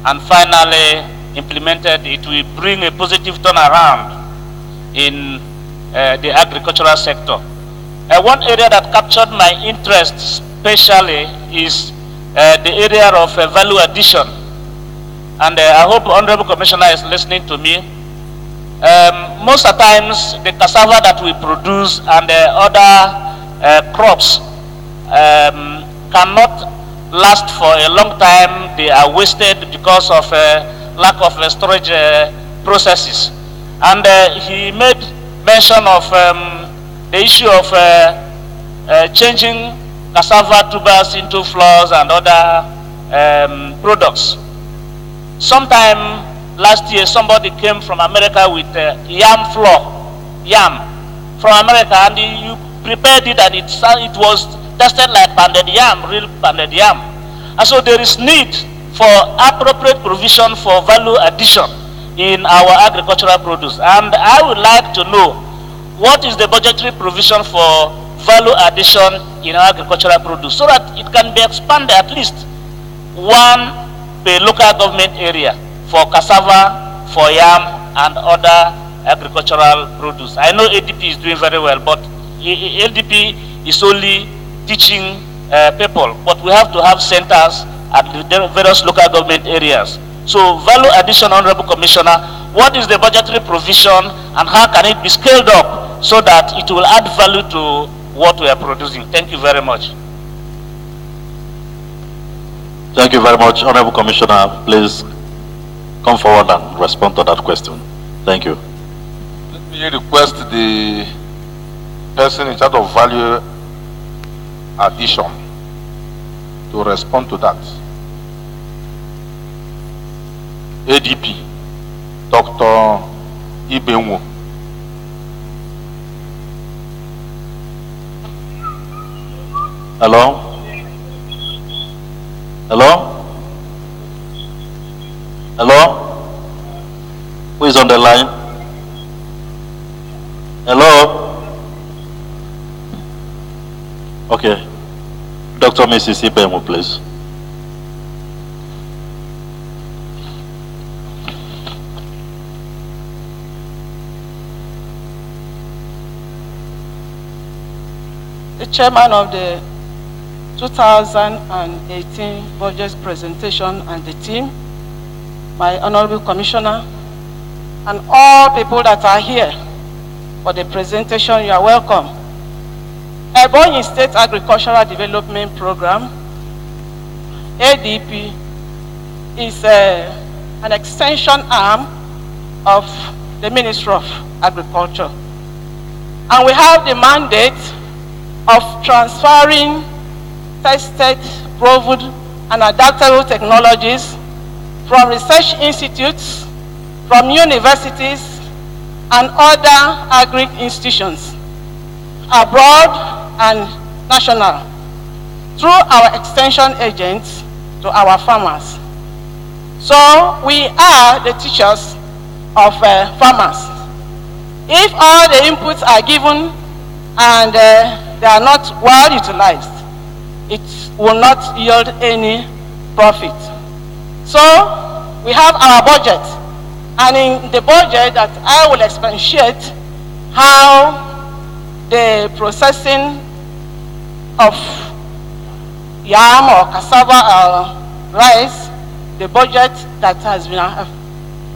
and finally implemented, it will bring a positive turnaround in the agricultural sector. One area that captured my interest especially is the area of value addition. And I hope Honorable Commissioner is listening to me. Most of the times, the cassava that we produce and other crops cannot last for a long time. They are wasted because of lack of storage processes. And he made mention of the issue of changing cassava tubers into flours and other products. Sometime last year, somebody came from America with yam flour, yam from America, and you prepared it, and it was tested like pounded yam, real pounded yam. And so there is need for appropriate provision for value addition in our agricultural produce. And I would like to know what is the budgetary provision for value addition in our agricultural produce so that it can be expanded at least one per local government area for cassava, for yam, and other agricultural produce. I know ADP is doing very well, but ADP is only teaching people, but we have to have centers at the various local government areas. So value addition, Honorable Commissioner, what is the budgetary provision and how can it be scaled up so that it will add value to what we are producing? Thank you very much. Thank you very much, Honorable Commissioner. Please come forward and respond to that question. Thank you. Let me request the person in charge of value addition to respond to that. ADP, Dr. Ebonyi. Hello? Hello? Hello? Who is on the line? Hello? Okay. Dr. Mrs. Ebonyi, please. The chairman of the 2018 budget presentation and the team, my honorable commissioner, and all people that are here for the presentation, you are welcome. Ebonyi State Agricultural Development Program, ADP, is an extension arm of the Ministry of Agriculture. And we have the mandate of transferring tested, proven, and adaptable technologies from research institutes, from universities, and other agri institutions, abroad and national, through our extension agents to our farmers. So we are the teachers of farmers. If all the inputs are given and they are not well utilized, it will not yield any profit. So we have our budget, and in the budget that I will expatiate how the processing of yam or cassava or rice, the budget that has been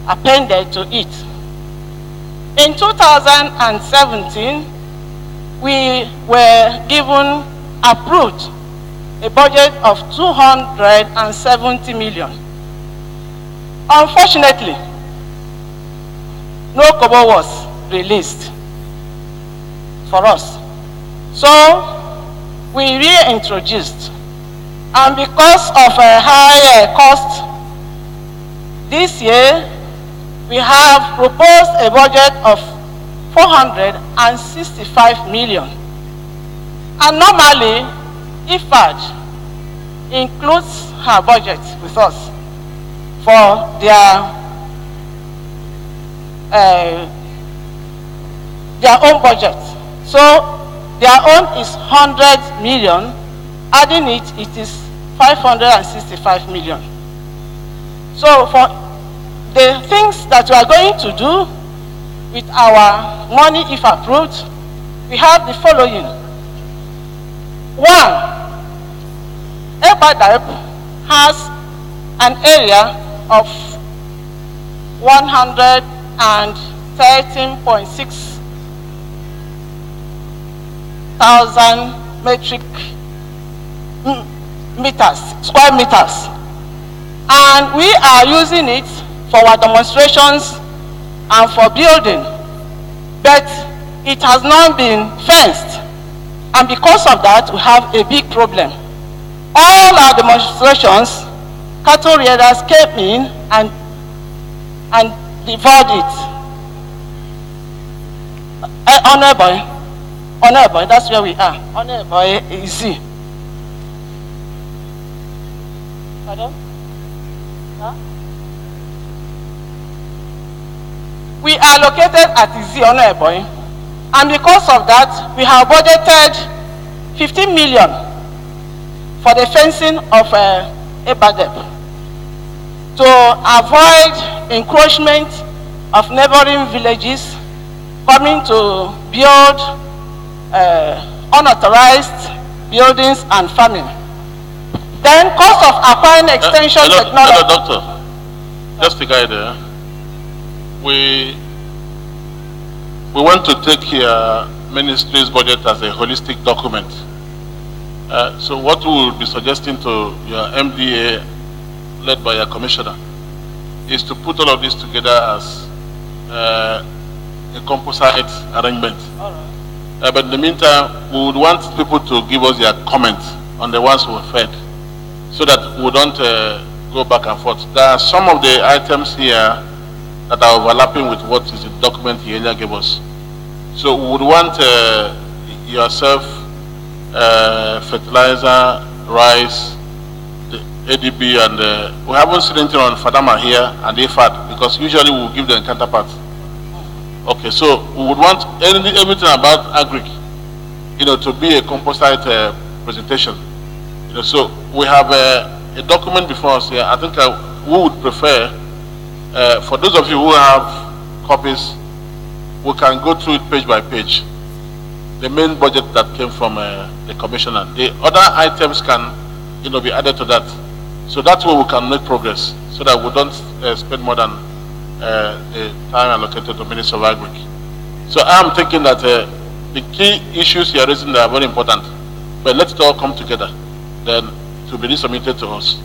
appended to it. In 2017, we were given approved a budget of 270 million. Unfortunately, no kobo was released for us. So we reintroduced, and because of a high cost, this year we have proposed a budget of 465 million. And normally, IFAD includes her budget with us for their own budget. So their own is 100 million. Adding it, it is 565 million. So for the things that we are going to do with our money, if approved, we have the following. One, Ebonyi has an area of 113.6 thousand metric meters, square meters. And we are using it for our demonstrations and for building. But it has not been fenced. And because of that, we have a big problem. All our demonstrations, cattle rearers came in and devoured it. Honorable, that's where we are. Honorable is he. Pardon? Huh? We are located at Izi, Honorable, and because of that, we have budgeted 15 million for the fencing of Ebonyi to avoid encroachment of neighboring villages coming to build unauthorized buildings and farming. Then cost of acquiring extension technology. Hello, doctor. Just a guide there. We want to take your ministry's budget as a holistic document. So what we will be suggesting to your MDA, led by your commissioner, is to put all of this together as a composite arrangement. All right. But in the meantime, we would want people to give us their comments on the ones who fed, so that we don't go back and forth. There are some of the items here that are overlapping with what is the document he earlier gave us. So we would want yourself, fertilizer, rice, the ADB, and we haven't seen anything on Fadama here and AFAD, because usually we will give them counterparts. Okay, so we would want everything about agric, to be a composite presentation. So we have a document before us here. I think we would prefer, for those of you who have copies, we can go through it page by page. The main budget that came from the commissioner. The other items can, be added to that. So that way we can make progress, so that we don't spend more than the time allocated to Minister of Agric. So I am thinking that the key issues you are raising are very important, but let it all come together, then to be resubmitted to us.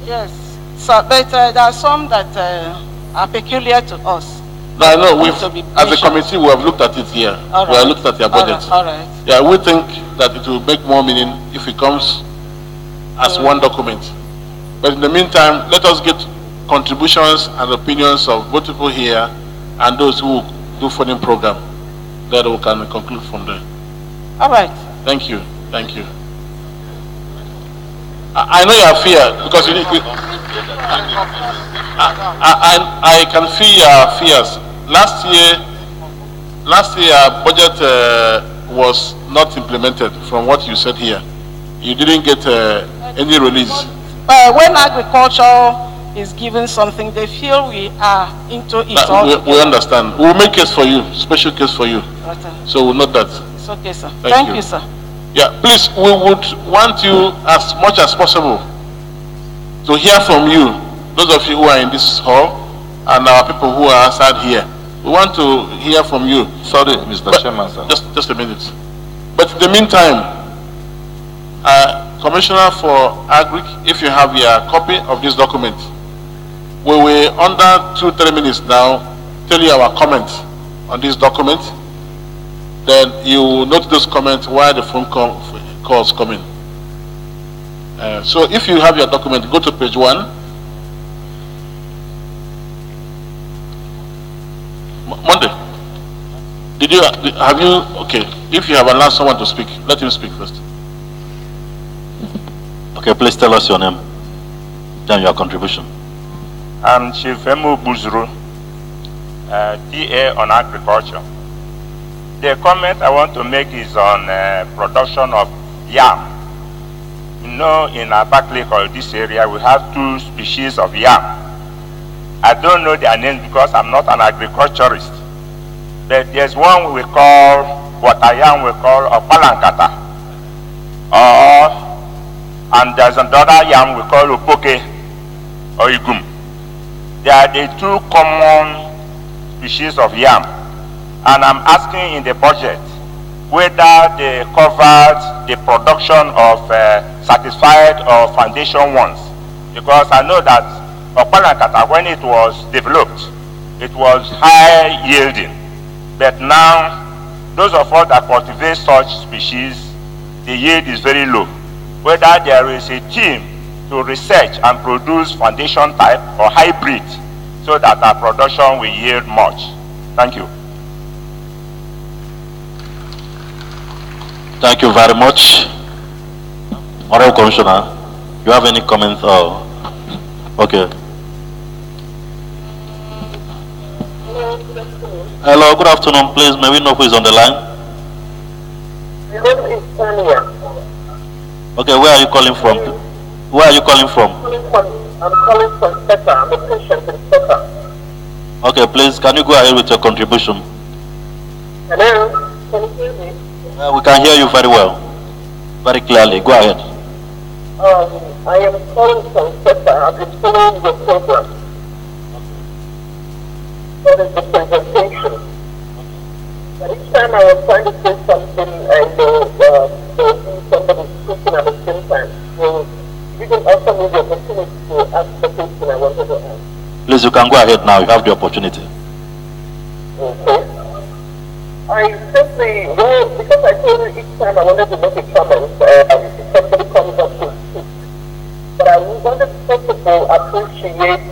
Yes, so, but there are some that are peculiar to us. No, I know. As a committee, we have looked at it here. Right. We have looked at your budget. All right. Yeah, we think that it will make more meaning if it comes as one document. But in the meantime, let us get contributions and opinions of both people here and those who do funding program. Then we can conclude from there. All right. Thank you. Thank you. I know your fear, because I can feel your fears. Last year budget was not implemented from what you said here. You didn't get any release. When agriculture is given something, they feel we are into it all. We understand. We'll make case for you, special case for you. Okay. So we'll note that. It's okay, sir. Thank you, sir. Yeah, please, we would want you as much as possible to hear from you, those of you who are in this hall and our people who are outside here. We want to hear from you. Sorry, Mr. Chairman, sir. Just a minute. But in the meantime, Commissioner for Agric, if you have your copy of this document, we will, under 2-3 minutes now, tell you our comments on this document. Then you note those comments while the phone calls come in. So if you have your document, go to page 1. Monday, have you, okay, if you have allowed someone to speak, let him speak first. Okay. Okay, please tell us your name, then your contribution. I'm Chief Emu Buzuru, DA on agriculture. The comment I want to make is on production of yam. You know, in Abakaliki or this area, we have 2 species of yam. I don't know their names because I'm not an agriculturist. But there's one we call, water yam we call Opalankata. And there's another yam we call Upoke or Igum. They are the 2 common species of yam. And I'm asking in the budget whether they covered the production of certified or foundation ones. Because I know that Opalankata, when it was developed, it was high yielding. But now, those of us that cultivate such species, the yield is very low. Whether there is a team to research and produce foundation type or hybrid so that our production will yield much. Thank you. Thank you very much. Honorable Commissioner, you have any comments? Okay. Hello, good afternoon. Please, may we know who is on the line? My name is Tanya. Okay, where are you calling from? Where are you calling from? I'm calling from Peta. I'm a patient in Peta. Okay, please, can you go ahead with your contribution? Hello, can you hear me? We can hear you very well, very clearly. Go ahead. I am calling from Peta. I've been following your program. That is the presentation. But each time I was trying to say something, I know somebody speaking at the same time. So you can also need the opportunity to ask the question I wanted to ask. Please, you can go ahead now. You have the opportunity. Okay. I simply, because I told you each time I wanted to make a comment, somebody comes up to speak. But I wanted to first of all appreciate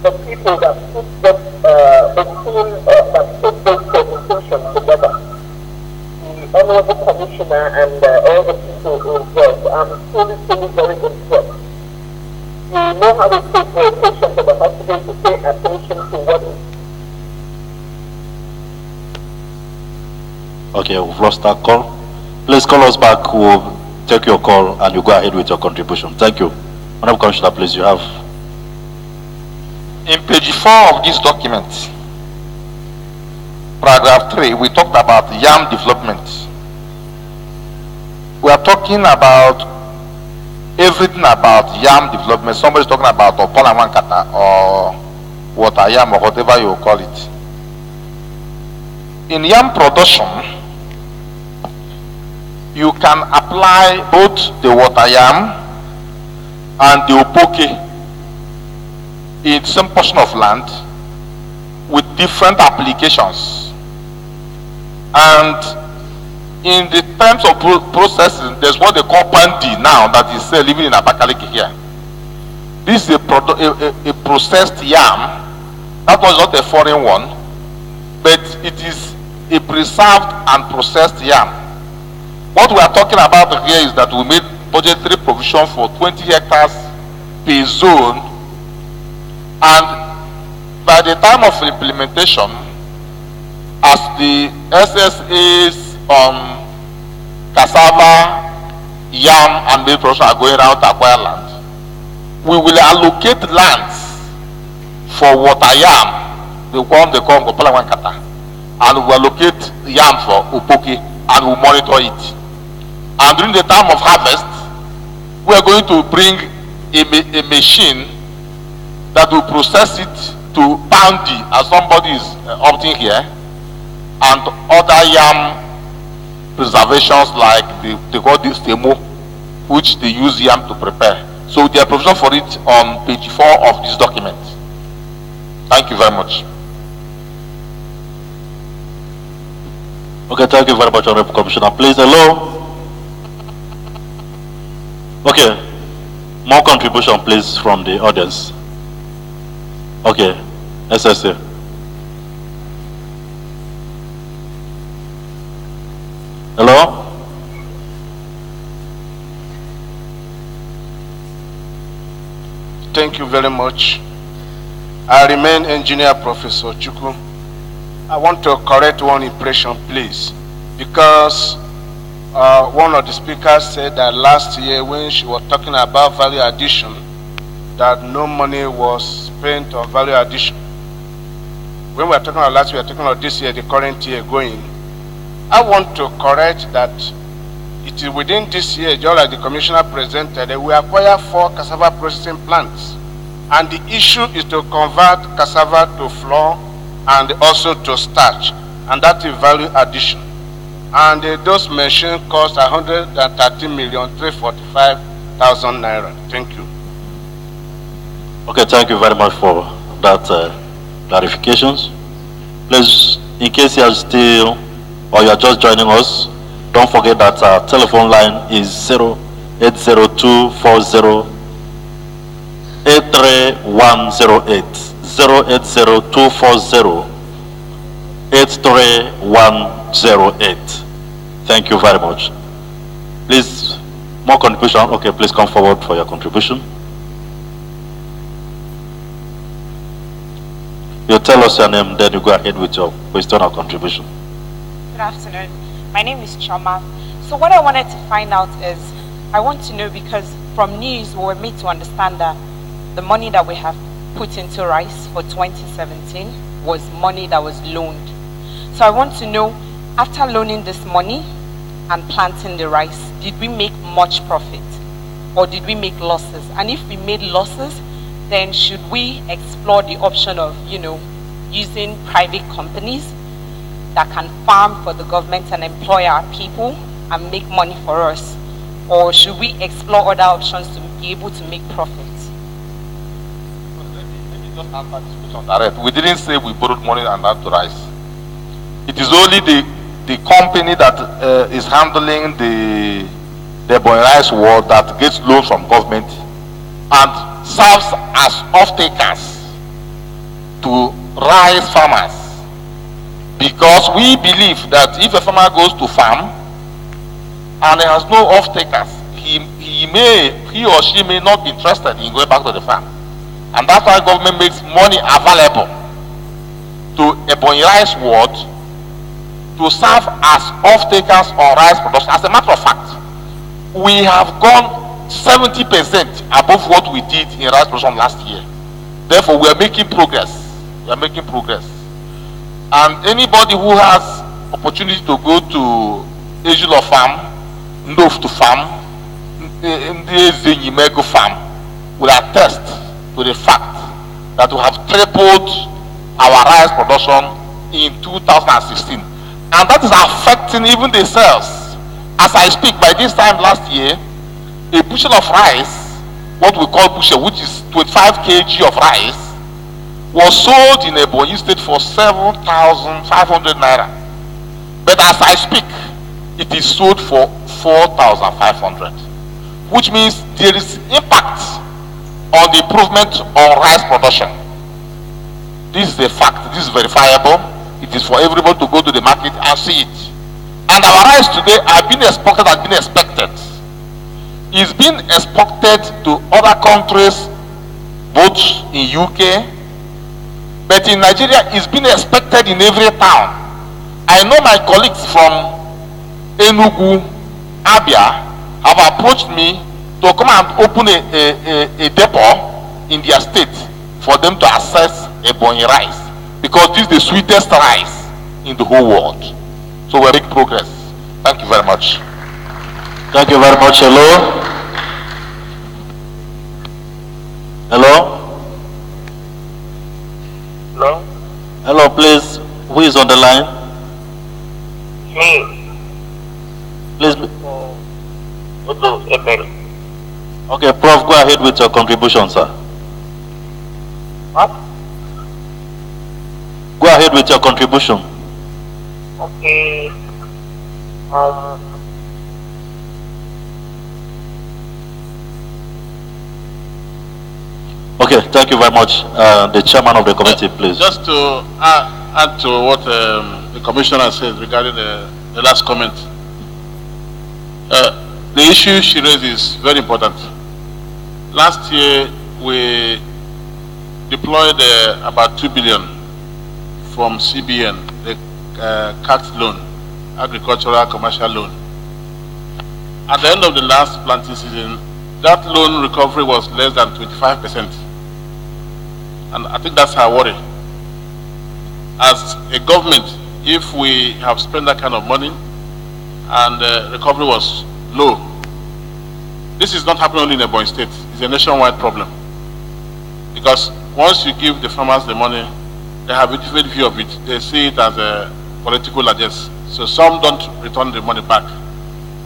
the people that put the team that put this presentation together. The Honorable Commissioner and all the people involved. I'm truly very impressed. You know how to take the attention to the hospital to pay attention to what is. Okay, we've lost that call. Please call us back. We'll take your call and you go ahead with your contribution. Thank you. Honorable Commissioner, please, you have. In page 4 of this document, paragraph 3, we talked about yam development. We are talking about everything about yam development. Somebody's talking about Opalankata or water yam or whatever you call it. In yam production, you can apply both the water yam and the Upoke in some portion of land with different applications. And in the terms of processing, there's what they call pandi now that is living in Abakaliki here. This is a processed yam. That was not a foreign one, but it is a preserved and processed yam. What we are talking about here is that we made budgetary provision for 20 hectares per zone. And by the time of implementation, as the SSAs on cassava, yam, and milk production are going around to acquire land, we will allocate lands for water yam, the one they call Opalankata, and we will allocate yam for Upoke, and we will monitor it. And during the time of harvest, we are going to bring a machine that will process it to pandi, as somebody is opting here, and other yam preservations like they call this temo, which they use yam to prepare. So there are provision for it on page 4 of this document. Thank you very much. Okay, thank you very much, Honorable Commissioner. Please, hello. Okay, more contribution, please, from the audience. Okay, SSA. Hello? Thank you very much. I remain Engineer Professor Chukwu. I want to correct one impression, please, because one of the speakers said that last year when she was talking about value addition, that no money was spent on value addition. When we are talking about last year, we are talking about this year, the current year going. I want to correct that it is within this year, just like the commissioner presented, we acquire 4 cassava processing plants. And the issue is to convert cassava to flour and also to starch. And that is value addition. And those machines cost 113,345,000 naira. Thank you. Okay, thank you very much for that clarifications. Please, in case you are still or you are just joining us, don't forget that our telephone line is 080240 83108. 080240 83108. Thank you very much. Please, more contribution. Okay, please come forward for your contribution. You tell us your name, then you go ahead with your question or contribution. Good afternoon. My name is Choma. So what I wanted to find out is, I want to know, because from news we were made to understand that the money that we have put into rice for 2017 was money that was loaned. So I want to know, after loaning this money and planting the rice, did we make much profit or did we make losses? And if we made losses, then should we explore the option of, using private companies that can farm for the government and employ our people and make money for us? Or should we explore other options to be able to make profits? Let me just answer this question direct. We didn't say we borrowed money and that to rice. It is only the company that is handling the Ebonyi rice war that gets loans from government and serves as off-takers to rice farmers. Because we believe that if a farmer goes to farm and he has no off-takers, he or she may not be interested in going back to the farm. And that's why government makes money available to Ebonyi rice ward to serve as off-takers on rice production. As a matter of fact, we have gone 70% above what we did in rice production last year. Therefore, we are making progress. We are making progress. And anybody who has opportunity to go to Ejula farm, Ndof to farm, Ndezimego farm, will attest to the fact that we have tripled our rice production in 2016. And that is affecting even the sales. As I speak, by this time last year, a bushel of rice, what we call bushel, which is 25 kg of rice, was sold in Ebonyi State for 7,500 naira. But as I speak, it is sold for 4,500, which means there is impact on the improvement on rice production. This is a fact. This is verifiable. It is for everybody to go to the market and see it. And our rice today are being exported and being expected. It's been exported to other countries, both in UK, but in Nigeria, it's been expected in every town. I know my colleagues from Enugu, Abia, have approached me to come and open a depot in their state for them to access Ebonyi rice, because this is the sweetest rice in the whole world. So we're making progress. Thank you very much. Thank you very much. Hello? Hello? Hello? Hello, please. Who is on the line? Me. Please. Okay, Prof, go ahead with your contribution, sir. What? Go ahead with your contribution. Okay. Okay, thank you very much. The chairman of the committee, please. Just to add to what the commissioner said regarding the last comment. The issue she raised is very important. Last year, we deployed about 2 billion from CBN, the CAT loan, agricultural commercial loan. At the end of the last planting season, that loan recovery was less than 25%. And I think that's our worry. As a government, if we have spent that kind of money and recovery was low, this is not happening only in Ebonyi State, it's a nationwide problem. Because once you give the farmers the money, they have a different view of it. They see it as a political agenda. So some don't return the money back.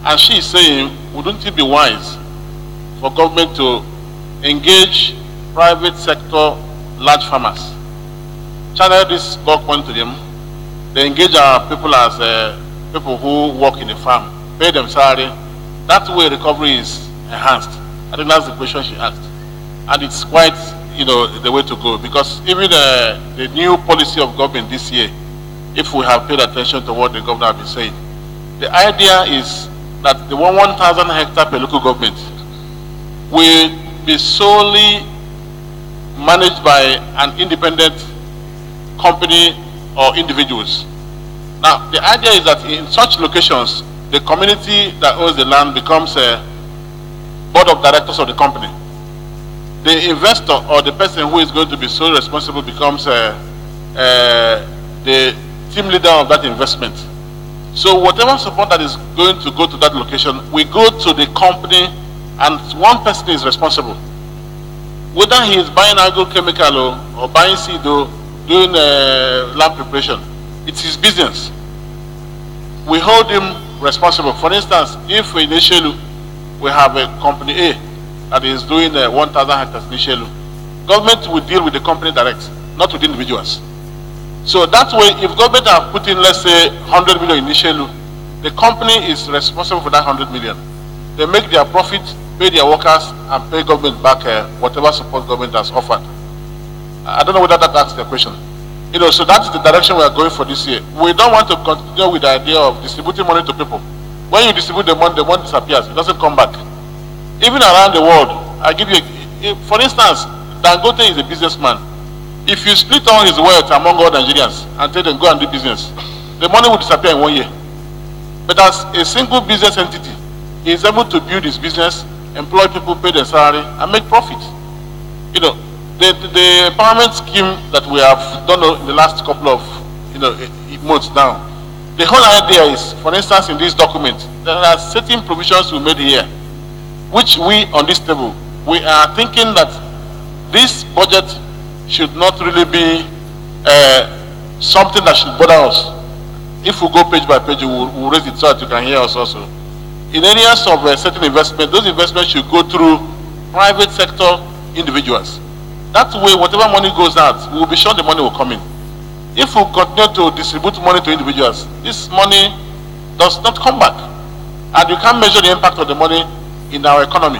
And she is saying, wouldn't it be wise for government to engage private sector large farmers, channel this bulk money to them, they engage our people as people who work in the farm, pay them salary. That way recovery is enhanced. I think that's the question she asked. And it's quite, the way to go, because even the new policy of government this year, if we have paid attention to what the governor has been saying, the idea is that the 1,000 hectare per local government will be solely managed by an independent company or individuals. Now, the idea is that in such locations, the community that owns the land becomes a board of directors of the company. The investor or the person who is going to be solely responsible becomes the team leader of that investment. So whatever support that is going to go to that location, we go to the company and one person is responsible. Whether he is buying agrochemical or buying seed or doing land preparation, it's his business. We hold him responsible. For instance, if initially we have a company A that is doing 1,000 hectares initially, government will deal with the company direct, not with individuals. So that way, if government have put in, let's say, 100 million initially, the company is responsible for that 100 million. They make their profit, pay their workers, and pay government back whatever support government has offered. I don't know whether that answers the question. So that's the direction we are going for this year. We don't want to continue with the idea of distributing money to people. When you distribute the money disappears. It doesn't come back. Even around the world, I give you, for instance, Dangote is a businessman. If you split all his wealth among all Nigerians and tell them go and do business, the money will disappear in 1 year. But as a single business entity, he is able to build his business, employ people, pay their salary, and make profit. The empowerment scheme that we have done in the last couple of months now, the whole idea is, for instance, in this document, there are certain provisions we made here, which we on this table, we are thinking that this budget should not really be something that should bother us. If we go page by page, we'll raise it so that you can hear us also. In areas of certain investment, those investments should go through private sector individuals. That way, whatever money goes out, we will be sure the money will come in. If we continue to distribute money to individuals, this money does not come back. And you can't measure the impact of the money in our economy.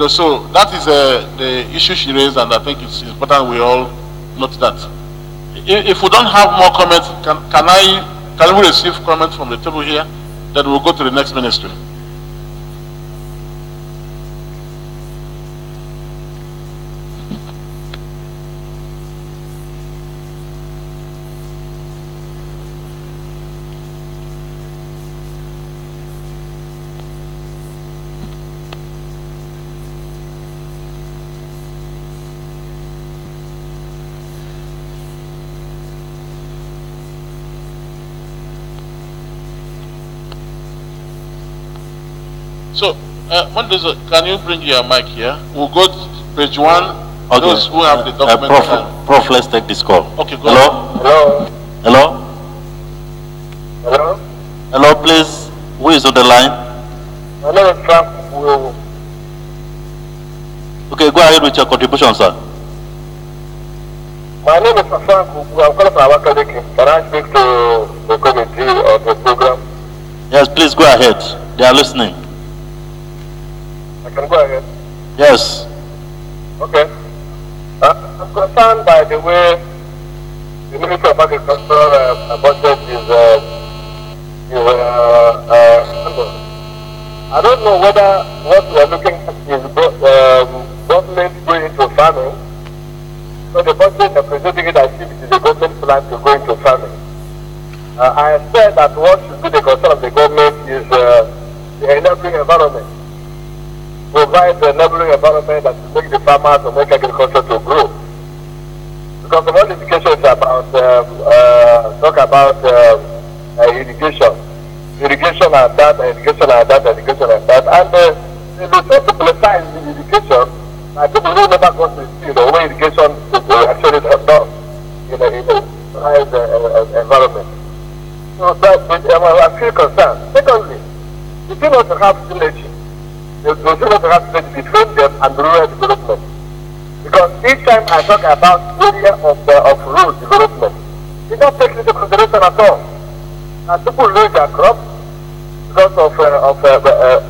So that is the issue she raised, and I think it's important we all note that. If we don't have more comments, can we receive comments from the table here? Then we'll go to the next ministry. So, can you bring your mic here? We'll go to page 1. Okay. Those who have the document. Prof, let's take this call. Okay, go Hello? ahead. Hello? Hello? Hello? Hello, please. Who is on the line? My name is Frank. Okay, go ahead with your contribution, sir. My name is Frank. I'm calling from our colleague. Can I speak to the committee or the program? Yes, please go ahead. They are listening. I can go ahead. Yes. Okay. I'm concerned by the way the Ministry of Agriculture budget is handled. I don't know whether what we are looking at is government going to farming. So the budget are presenting it as if it is a government plan to go into farming. I said that what should be the concern of the government is the enabling environment. Provide the enabling environment that will make the farmers or make agriculture to grow. Because the one education is about talk about irrigation. Irrigation and that, irrigation and that, irrigation and that. And they try to politicize the irrigation. People who never got to see the way irrigation actually done in a environment. So that I feel concerned. Secondly, you do not have synergy. You do not have synergy between them and rural development. Because each time I talk about area of rural development, it don't take into consideration at all. And people lose their crops because of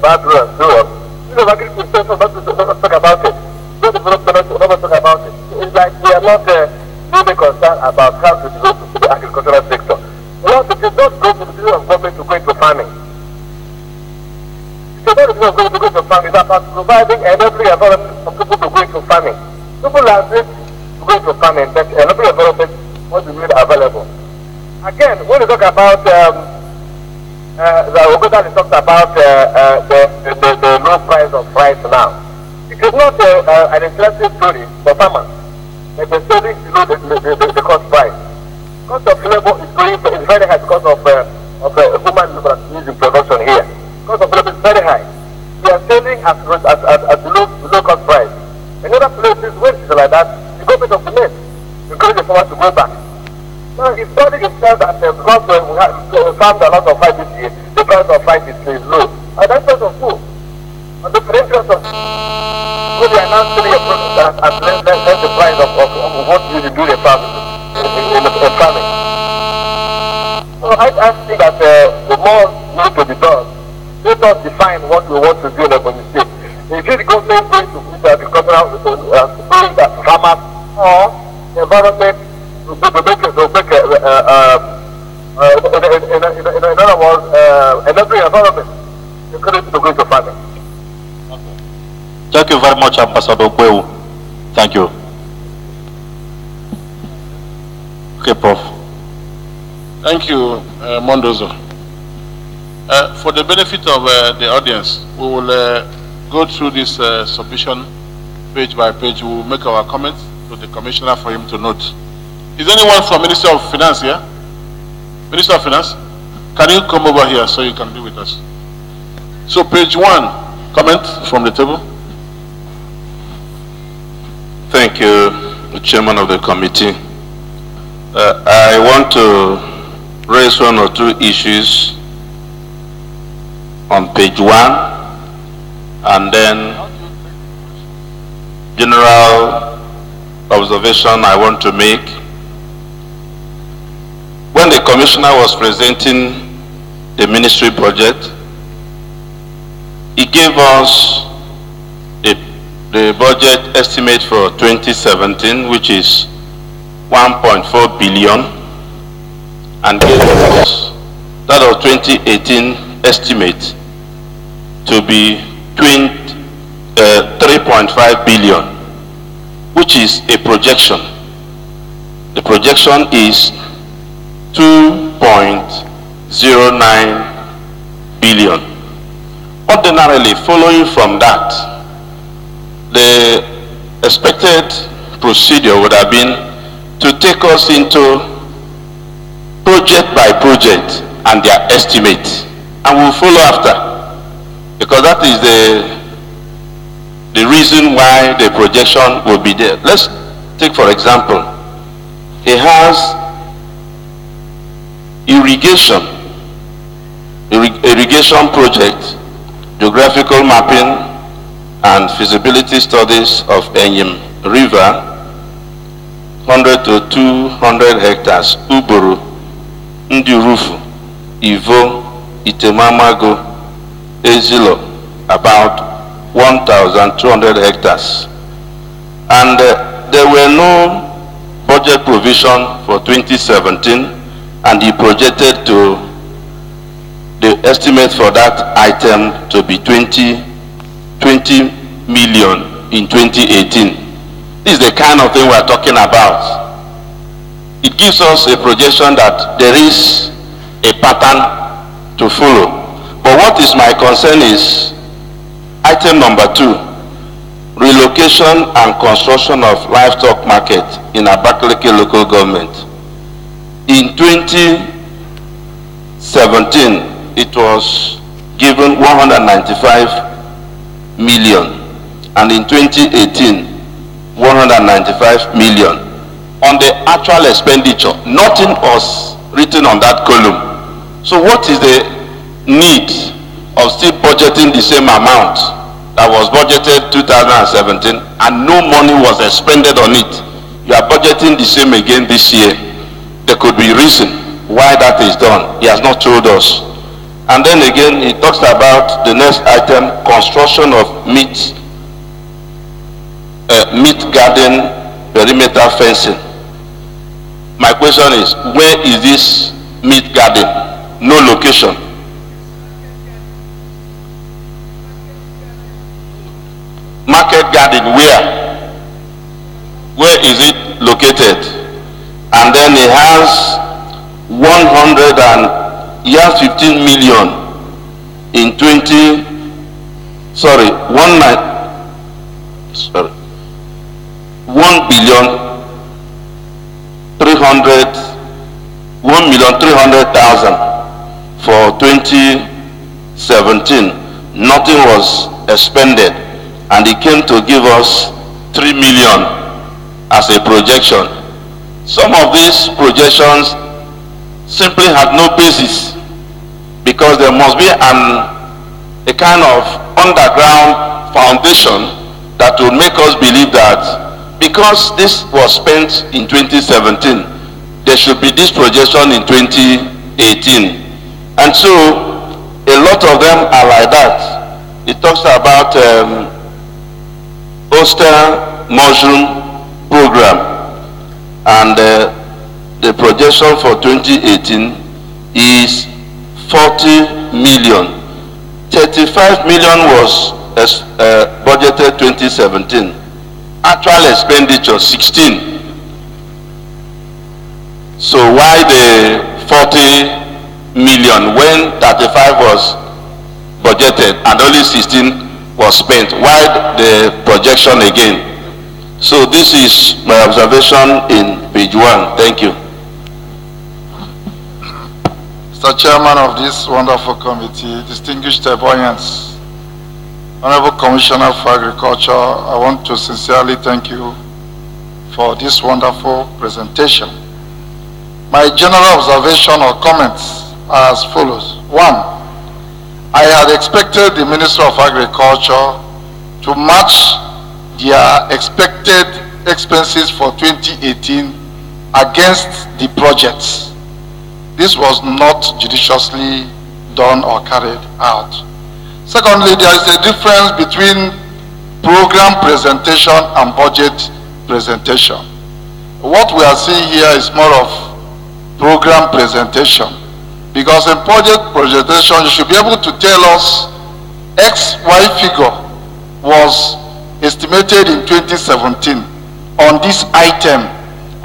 bad road and so on. You know, agriculture don't talk about it. Rural development don't talk about it. It's like we are not really concerned about how to develop the agricultural sector. Well, it is not going to the decision of government to go into farming. It is not the decision of government to go into farming. It's about providing enabling environment for people to go into farming. People are ready to go into farming, but enabling environment must be made available. Again, when we talk about the Ogoda talked about the low price of rice now. It is not an interesting story for farmers. But the story is below the cost price. Cost of labor is very high because of human labor used in production here. Cost of labor is very high. We are selling at below cost price. In other places where it is like that, the government of the net encourage the farmers to go back. Now, if study itself that because we found a lot of rice this year, the price of rice is low. And that's not of food. And the interest of when they are now selling a product at less the price of what you do the farming in farming. So I think that the more need to be done, let us define what we want to do in Ebonyi State. If the government going to put agricultural bring that farmers or the environment to make in other words, enabling environment encourage to go into farming. Thank you very much, Ambassador Beu. Thank you. Okay, Prof. Thank you, Mondozo. For the benefit of the audience, we will go through this submission page by page. We will make our comments to the Commissioner for him to note. Is anyone from Ministry of Finance here? Minister of Finance, can you come over here so you can be with us? So page 1, comment from the table. Thank you, the Chairman of the committee. I want to raise one or two issues on page 1, and then general observation I want to make. When the Commissioner was presenting the ministry budget, he gave us the budget estimate for 2017, which is 1.4 billion, and gave us that of 2018 estimate to be 3.5 billion, which is a projection. The projection is 2.09 billion. Ordinarily, following from that, the expected procedure would have been to take us into project by project and their estimate, and we'll follow after, because that is the reason why the projection will be there. Let's take, for example, it has irrigation project, geographical mapping and feasibility studies of Enyim River, 100 to 200 hectares, Uburu, Ndirufu, Ivo, Itemamago, Ezilo, about 1,200 hectares. And there were no budget provision for 2017, and he projected to the estimate for that item to be 20 million in 2018. This is the kind of thing we are talking about. It gives us a projection that there is a pattern to follow. But what is my concern is item number 2, relocation and construction of livestock market in Abakaliki local government. In 2017, it was given 195 million, and in 2018, 195 million. On the actual expenditure, nothing was written on that column. So what is the need of still budgeting the same amount that was budgeted 2017 and no money was expended on it? You are budgeting the same again this year. There could be reason why that is done. He has not told us. And then again, he talks about the next item, construction of meat garden perimeter fencing. My question is, where is this meat garden? No location. Market garden, where? Where is it located? And then he has 15 million in 1,300,000 for 2017. Nothing was expended, and he came to give us 3 million as a projection. Some of these projections simply had no basis, because there must be a kind of underground foundation that will make us believe that because this was spent in 2017, there should be this projection in 2018. And so a lot of them are like that. It talks about oyster mushroom program, and the projection for 2018 is 40 million. 35 million was budgeted 2017. Actual expenditure 16. So why the 40 million when 35 was budgeted and only 16 was spent? Why the projection again? So this is my observation in page 1. Thank you. Mr. Chairman of this wonderful committee, distinguished Ebonyans, Honorable Commissioner for Agriculture, I want to sincerely thank you for this wonderful presentation. My general observation or comments are as follows. 1, I had expected the Minister of Agriculture to match their expected expenses for 2018 against the projects. This was not judiciously done or carried out. Secondly, there is a difference between program presentation and budget presentation. What we are seeing here is more of program presentation, because in budget presentation you should be able to tell us XY figure was estimated in 2017 on this item,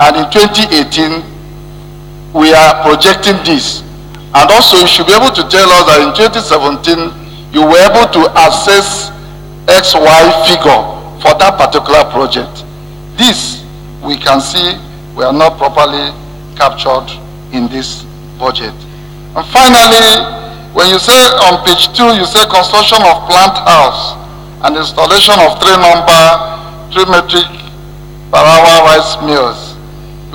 and in 2018 we are projecting this. And also you should be able to tell us that in 2017 you were able to assess XY figure for that particular project. This we can see we are not properly captured in this budget. And finally, when you say on page 2, you say construction of plant house and installation of 3 metric per hour rice mills.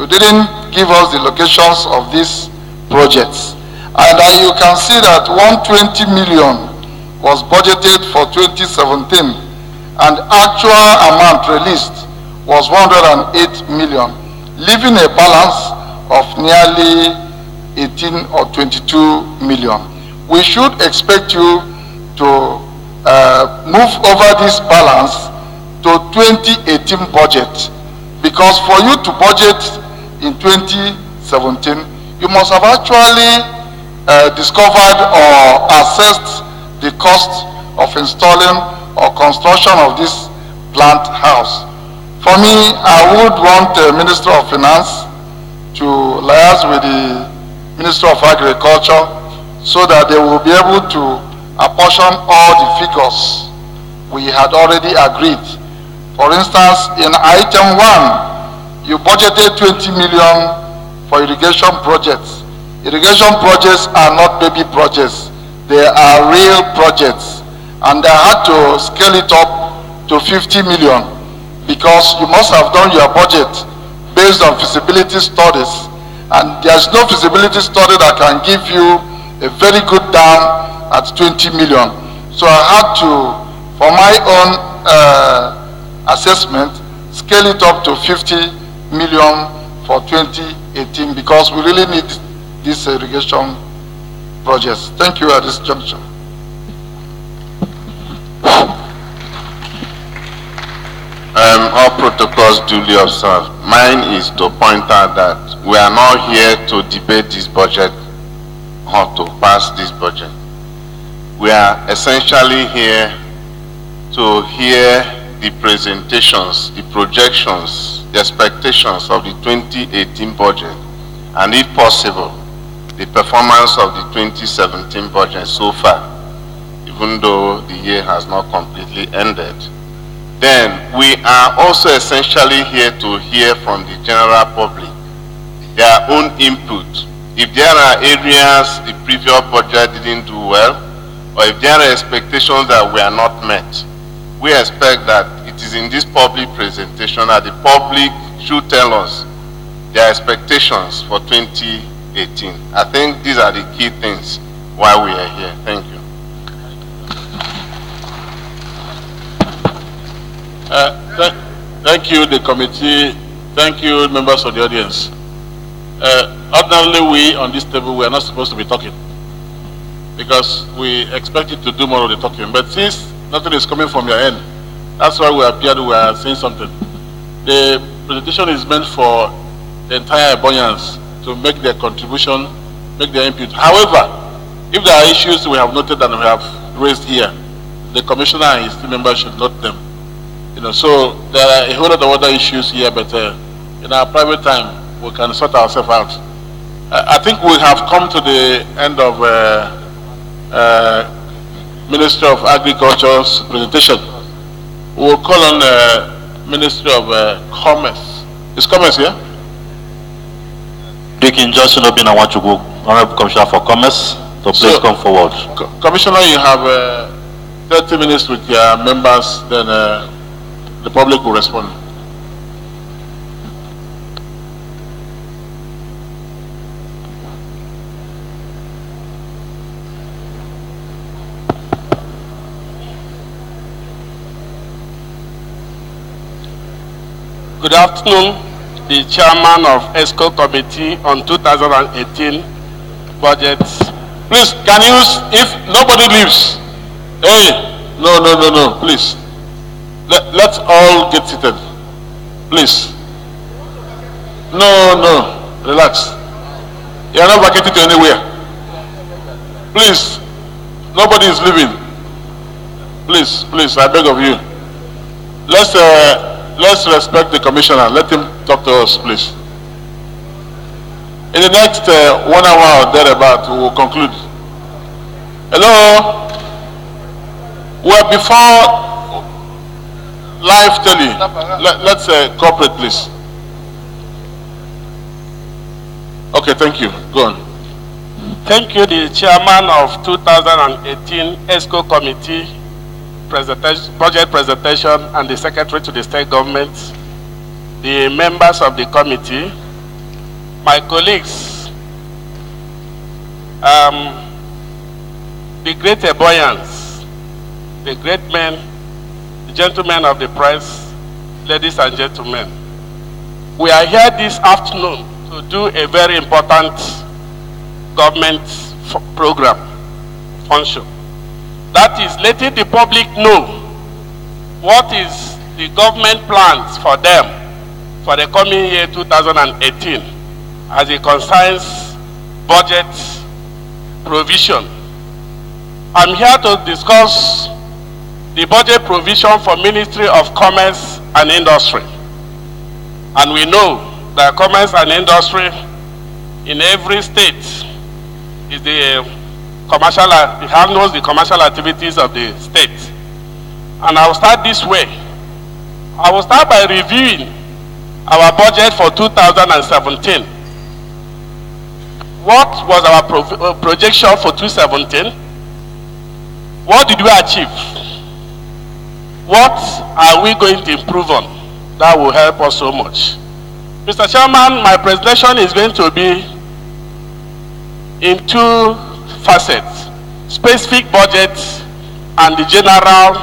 You didn't give us the locations of these projects. And you can see that 120 million was budgeted for 2017, and actual amount released was 108 million, leaving a balance of nearly 18 or 22 million. We should expect you to move over this balance to 2018 budget, because for you to budget in 2017, you must have actually discovered or assessed the cost of installing or construction of this plant house. For me, I would want the Minister of Finance to liaise with the Minister of Agriculture so that they will be able to apportion all the figures we had already agreed. For instance, in item 1, you budgeted 20 million for irrigation projects. Irrigation projects are not baby projects. They are real projects. And I had to scale it up to 50 million because you must have done your budget based on feasibility studies. And there's no feasibility study that can give you a very good dam at 20 million. So I had to, for my own assessment, scale it up to 50 million for 2018 because we really need these irrigation projects. Thank you at this juncture. All protocols duly observed. Mine is to point out that we are not here to debate this budget or to pass this budget. We are essentially here to hear the presentations, the projections, the expectations of the 2018 budget, and if possible, the performance of the 2017 budget so far, even though the year has not completely ended. Then we are also essentially here to hear from the general public their own input. If there are areas the previous budget didn't do well, or if there are expectations that were not met, we expect that it is in this public presentation that the public should tell us their expectations for 2018. I think these are the key things why we are here. Thank you. Thank you, the committee. Thank you, members of the audience. Ordinarily, we on this table, we are not supposed to be talking because we expect you to do more of the talking. But since nothing is coming from your end, that's why we appeared we are saying something. The presentation is meant for the entire Ebonyans to make their contribution, make their input. However, if there are issues we have noted and we have raised here, the commissioner and his team members should note them. So there are a whole lot of other issues here, but in our private time, we can sort ourselves out. I think we have come to the end of Ministry of Agriculture's presentation. We will call on the Ministry of Commerce. Is Commerce here? Dikin Johnson Obina Wachugu, Honorable Commissioner for Commerce, so please come forward. Commissioner, you have 30 minutes with your members, then the public will respond. Good afternoon, the chairman of ESCO Committee on 2018 budget. Please, can you, if nobody leaves, hey, no, please. Let's all get seated, please. No, relax. You are not vacated to anywhere. Please, nobody is leaving. Please, I beg of you. Let's respect the commissioner. Let him talk to us, please. In the next 1 hour or thereabout, we will conclude. Hello? Well, before live telling, let's cooperate, please. Okay, thank you. Go on. Thank you, the chairman of 2018 ESCO Committee budget presentation and the secretary to the state government, the members of the committee, my colleagues, the great Ebonyans, the great men, the gentlemen of the press, ladies and gentlemen. We are here this afternoon to do a very important government program, function. That is letting the public know what is the government plans for them for the coming year 2018 as it concerns budget provision. I'm here to discuss the budget provision for Ministry of Commerce and Industry. And we know that commerce and industry in every state is the commercial, it handles the commercial activities of the state. And I will start this way. I will start by reviewing our budget for 2017. What was our projection for 2017? What did we achieve? What are we going to improve on? That will help us so much. Mr. Chairman, my presentation is going to be in two facets: specific budget and the general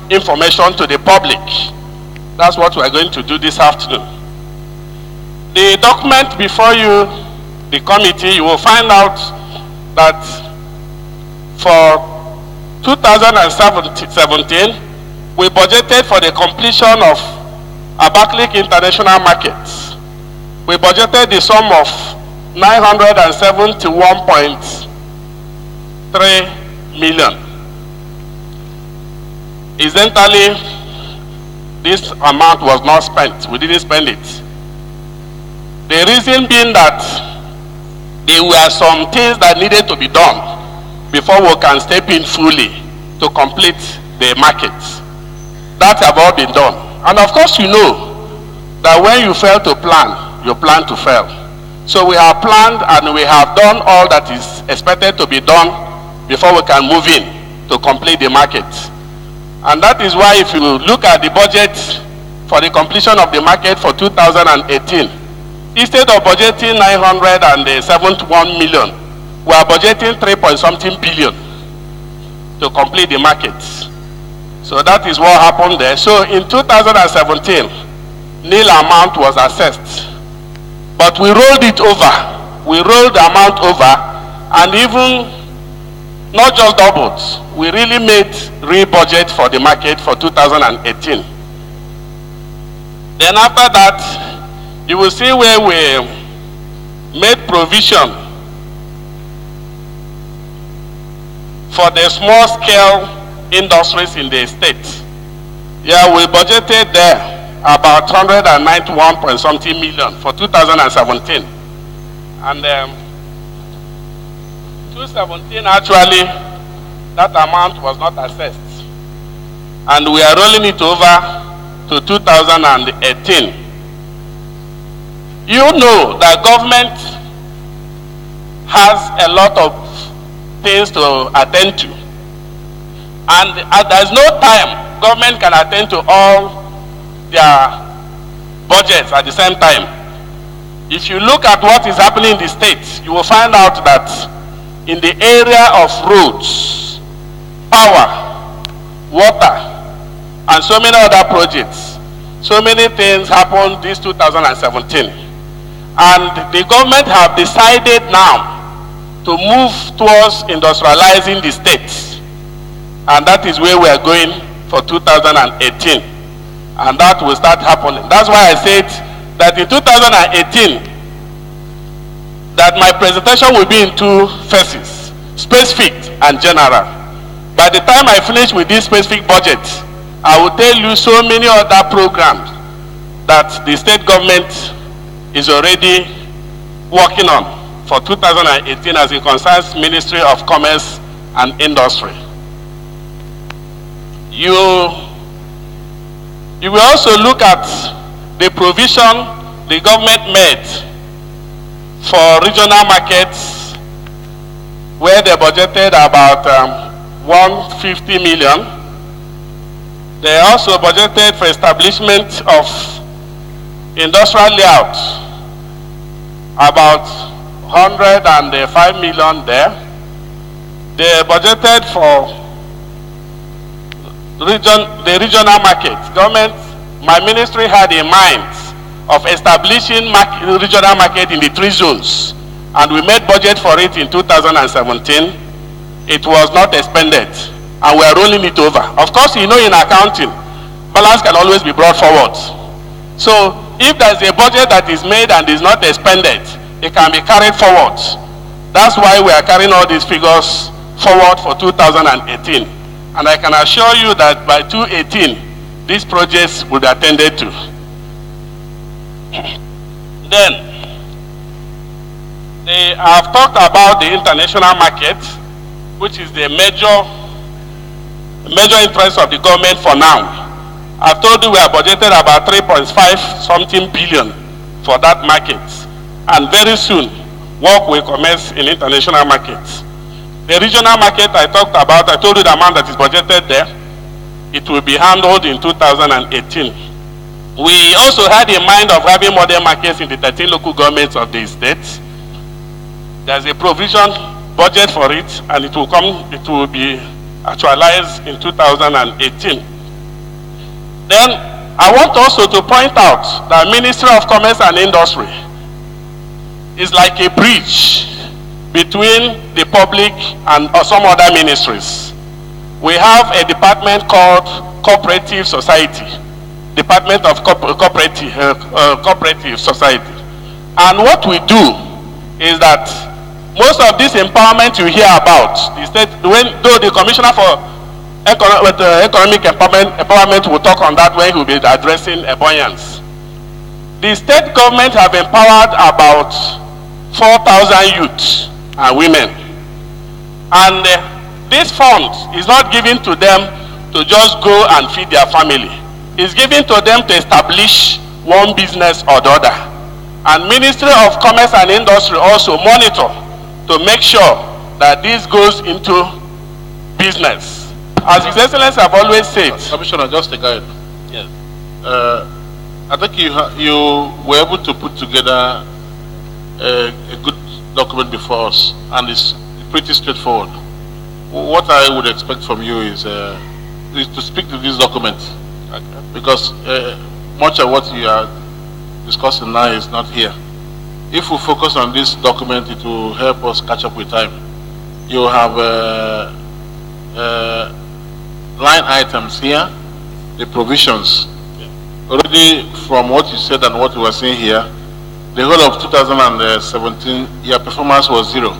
information to the public. That's what we're going to do this afternoon. The document before you, the committee, you will find out that for 2017, we budgeted for the completion of Abakaliki International Market. We budgeted the sum of 971.3 million. Incidentally, this amount was not spent. We didn't spend it. The reason being that there were some things that needed to be done before we can step in fully to complete the market. That have all been done. And of course, you know that when you fail to plan, you plan to fail. So we have planned and we have done all that is expected to be done before we can move in to complete the market. And that is why if you look at the budget for the completion of the market for 2018, instead of budgeting 971 million, we are budgeting 3-point-something billion to complete the market. So that is what happened there. So in 2017, nil amount was assessed. But we rolled it over. We rolled the amount over, and even not just doubled. We really made re-budget for the market for 2018. Then after that, you will see where we made provision for the small scale industries in the state. Yeah, we budgeted there about 191-point-something million for 2017. And 2017 actually, that amount was not assessed. And we are rolling it over to 2018. You know that government has a lot of things to attend to. And there's no time government can attend to all their budgets at the same time. If you look at what is happening in the state, you will find out that in the area of roads, power, water, and so many other projects, so many things happened this 2017. And the government have decided now to move towards industrializing the state. And that is where we are going for 2018. And that will start happening. That's why I said that in 2018, that my presentation will be in two phases, specific and general. By the time I finish with this specific budget, I will tell you so many other programs that the state government is already working on for 2018 as it concerns Ministry of Commerce and Industry. You will also look at the provision the government made for regional markets, where they budgeted about 150 million. They also budgeted for establishment of industrial layout, about 105 million there. They budgeted for the regional market. Government, my ministry had in mind of establishing regional market in the 3 zones, and we made budget for it in 2017. It was not expended, and we are rolling it over. Of course, you know, in accounting, balance can always be brought forward. So if there's a budget that is made and is not expended, it can be carried forward. That's why we are carrying all these figures forward for 2018. And I can assure you that by 2018, these projects will be attended to. Then, I've talked about the international market, which is the major interest of the government for now. I've told you we have budgeted about 3.5 something billion for that market. And very soon, work will commence in international markets. The regional market I talked about, I told you the amount that is budgeted there. It will be handled in 2018. We also had in mind of having modern markets in the 13 local governments of the state. There's a provision budget for it, and it will be actualized in 2018. Then I want also to point out that Ministry of Commerce and Industry is like a bridge between the public and some other ministries. We have a department called Cooperative Society, Department of Cooperative Society. And what we do is that most of this empowerment you hear about, the state, though the Commissioner for Economic Empowerment will talk on that when he will be addressing Ebonyans. The state government have empowered about 4,000 youths and women. And this fund is not given to them to just go and feed their family. It's given to them to establish one business or the other. And Ministry of Commerce and Industry also monitor to make sure that this goes into business. As His Excellency have always said. Commissioner, just a guide. Yes. I think you were able to put together a good document before us, and it's pretty straightforward. What I would expect from you is to speak to this document, because much of what you are discussing now is not here. If we focus on this document, it will help us catch up with time. You have line items here, the provisions. Already from what you said and what we were saying here, the whole of 2017 year performance was 0.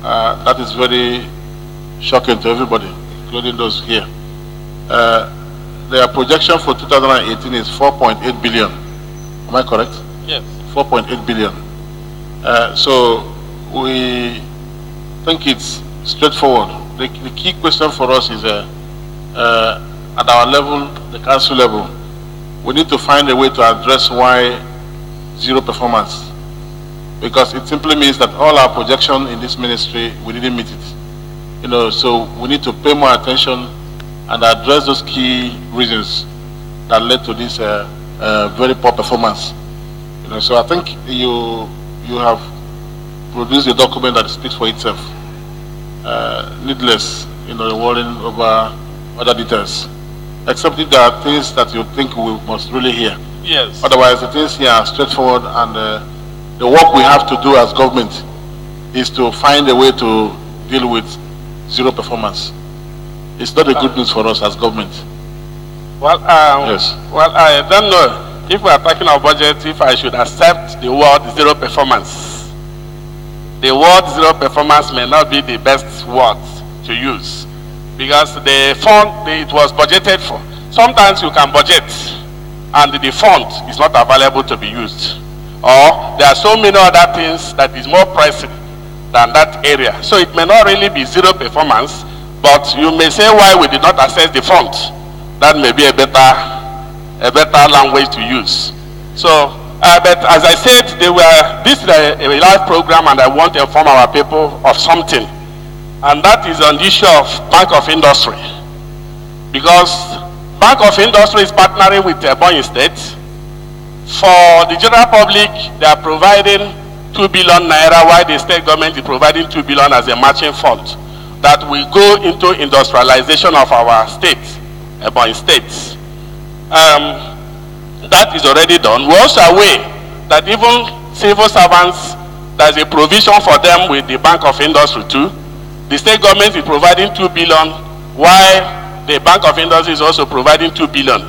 That is very shocking to everybody, including those here. Their projection for 2018 is 4.8 billion. Am I correct? Yes. 4.8 billion. So we think it's straightforward. The key question for us is at our level, the council level, we need to find a way to address why 0 performance. Because it simply means that all our projection in this ministry, we didn't meet it. You know, so we need to pay more attention and address those key reasons that led to this very poor performance. You know, so I think you have produced a document that speaks for itself. Needless, you know, worrying over other details. Except if there are things that you think we must really hear. Yes. Otherwise, the things here are straightforward, and the work we have to do as government is to find a way to deal with 0 performance. It's not a good news for us as government. Well, yes. Well, I don't know if we are talking about budget, if I should accept the word 0 performance. The word 0 performance may not be the best word to use, because the fund it was budgeted for. Sometimes you can budget and the fund is not available to be used, or there are so many other things that is more pressing than that area. So it may not really be 0 performance, but you may say why we did not access the fund. That may be a better language to use. So, but as I said, this is a live program, and I want to inform our people of something. And that is on the issue of Bank of Industry. Because Bank of Industry is partnering with Ebonyi State. For the general public, they are providing 2 billion naira, while the state government is providing 2 billion as a matching fund that will go into industrialization of our state, Ebonyi State. That is already done. We're also aware that even civil servants, there's a provision for them with the Bank of Industry too. The state government is providing 2 billion, while the Bank of Industry is also providing 2 billion.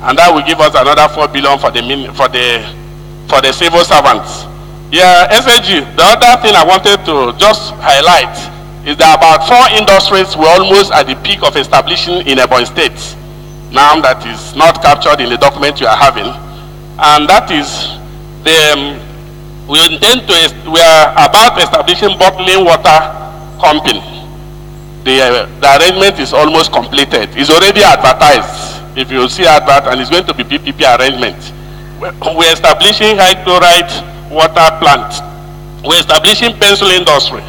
And that will give us another 4 billion for the civil servants. Yeah, SAG, the other thing I wanted to just highlight is that about 4 industries were almost at the peak of establishing in Ebonyi State. Now that is not captured in the document you are having. and that is we are about establishing bottling water company. The arrangement is almost completed. It's already advertised. If you see advert, and it's going to be PPP arrangement. We're establishing high chloride water plant. We're establishing pencil industry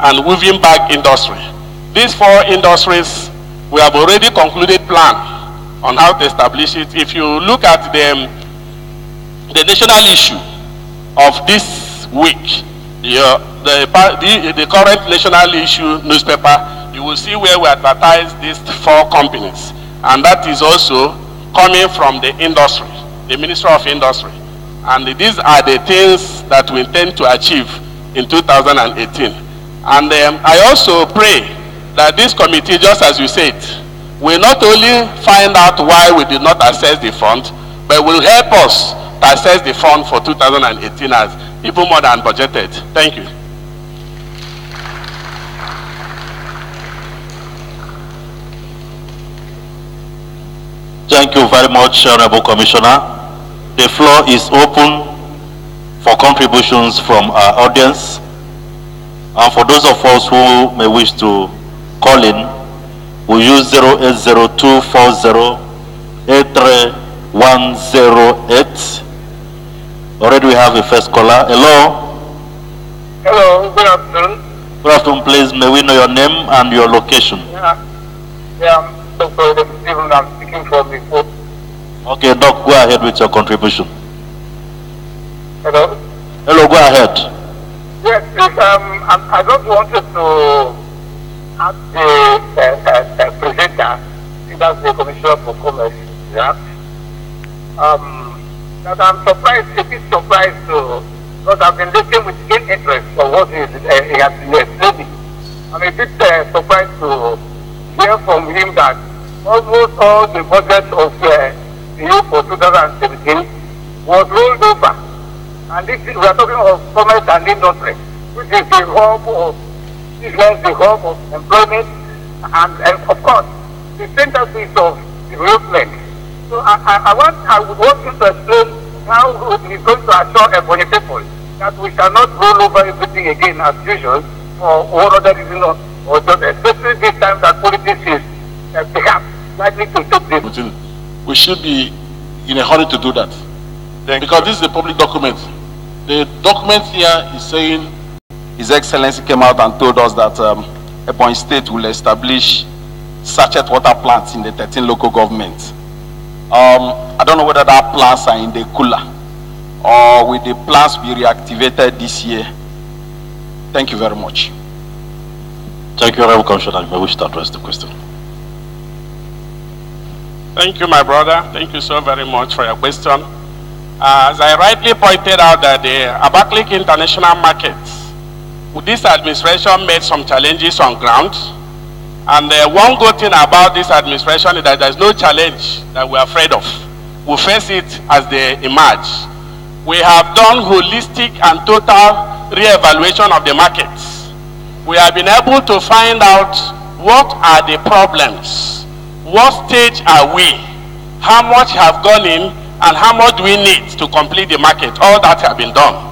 and weaving bag industry. These 4 industries, we have already concluded plan on how to establish it. If you look at the national issue of this week, the current national issue newspaper, you will see where we advertise these 4 companies. And that is also coming from the industry, the Ministry of Industry. And these are the things that we intend to achieve in 2018. And I also pray that this committee, just as you said, will not only find out why we did not access the fund, but will help us to access the fund for 2018 as even more than budgeted. Thank you. Thank you very much, Honorable Commissioner. The floor is open for contributions from our audience. And for those of us who may wish to call in, we use 08024083108. Already we have a first caller. Hello. Hello, good afternoon. Good afternoon, please. May we know your name and your location? Yeah, Dr. Stephen, I'm speaking from the Pope. Okay, Doc, go ahead with your contribution. Hello? Hello, go ahead. Yes, please, I just wanted to ask the presenter, that's the Commissioner for Commerce, that I'm surprised, a bit surprised because I've been listening with keen interest for what he has been explaining. I'm a bit surprised to hear from him that almost all the budget of the year for 2017 was rolled over. And this is, we are talking of commerce and industry, which is the hub of business, the hub of employment, and of course, the centerpiece of development. So I would want you to explain how he's going to assure Ebonyi people that we shall not roll over everything again as usual, or one other reason, or just especially this time that politics is perhaps likely to take this. We should be in a hurry to do that. Because this is a public document. The document here is saying His Excellency came out and told us that Ebonyi State will establish sachet water plants in the 13 local governments. I don't know whether that plants are in the cooler or will the plants be reactivated this year. Thank you very much. Thank you, Honorable Commissioner. I wish to address the question. Thank you, my brother. Thank you so very much for your question. As I rightly pointed out that the Abakaliki International Market, this administration made some challenges on ground. And one good thing about this administration is that there's no challenge that we're afraid of. We face it as they emerge. We have done holistic and total re-evaluation of the markets. We have been able to find out what are the problems, what stage are we, how much have gone in, and how much do we need to complete the market. All that have been done.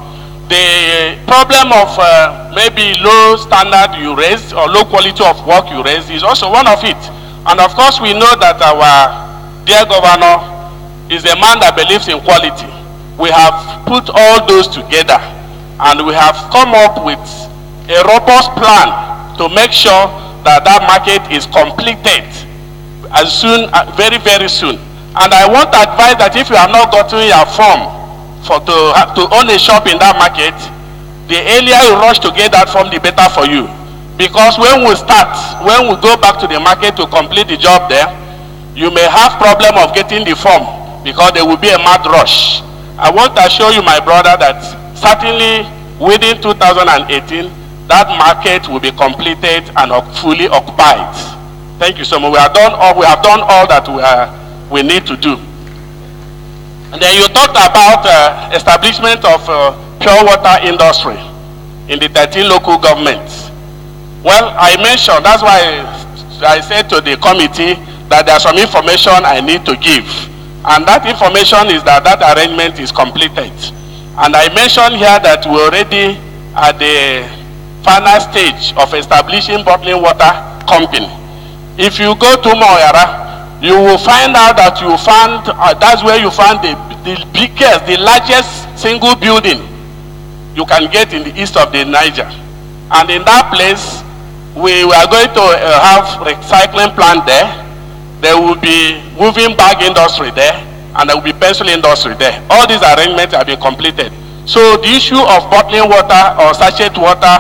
The problem of maybe low standard you raised or low quality of work you raised is also one of it. And of course we know that our dear governor is a man that believes in quality. We have put all those together and we have come up with a robust plan to make sure that that market is completed as soon, very, very soon. And I want to advise that if you have not gotten your form to own a shop in that market, the earlier you rush to get that form, the better for you. Because when we go back to the market to complete the job there, you may have problem of getting the form because there will be a mad rush. I want to assure you, my brother, that certainly within 2018, that market will be completed and fully occupied. Thank you so much. We have done all that we need to do. And then you talked about establishment of pure water industry in the 13 local governments. Well, I mentioned, that's why I said to the committee that there's some information I need to give. And that information is that that arrangement is completed. And I mentioned here that we're already at the final stage of establishing bottling water company. If you go to Moyara, you will find out that you found, that's where you found the biggest, the largest single building you can get in the east of the Niger. And in that place, we are going to have recycling plant there. There will be moving bag industry there, and there will be pencil industry there. All these arrangements have been completed. So the issue of bottling water or sachet water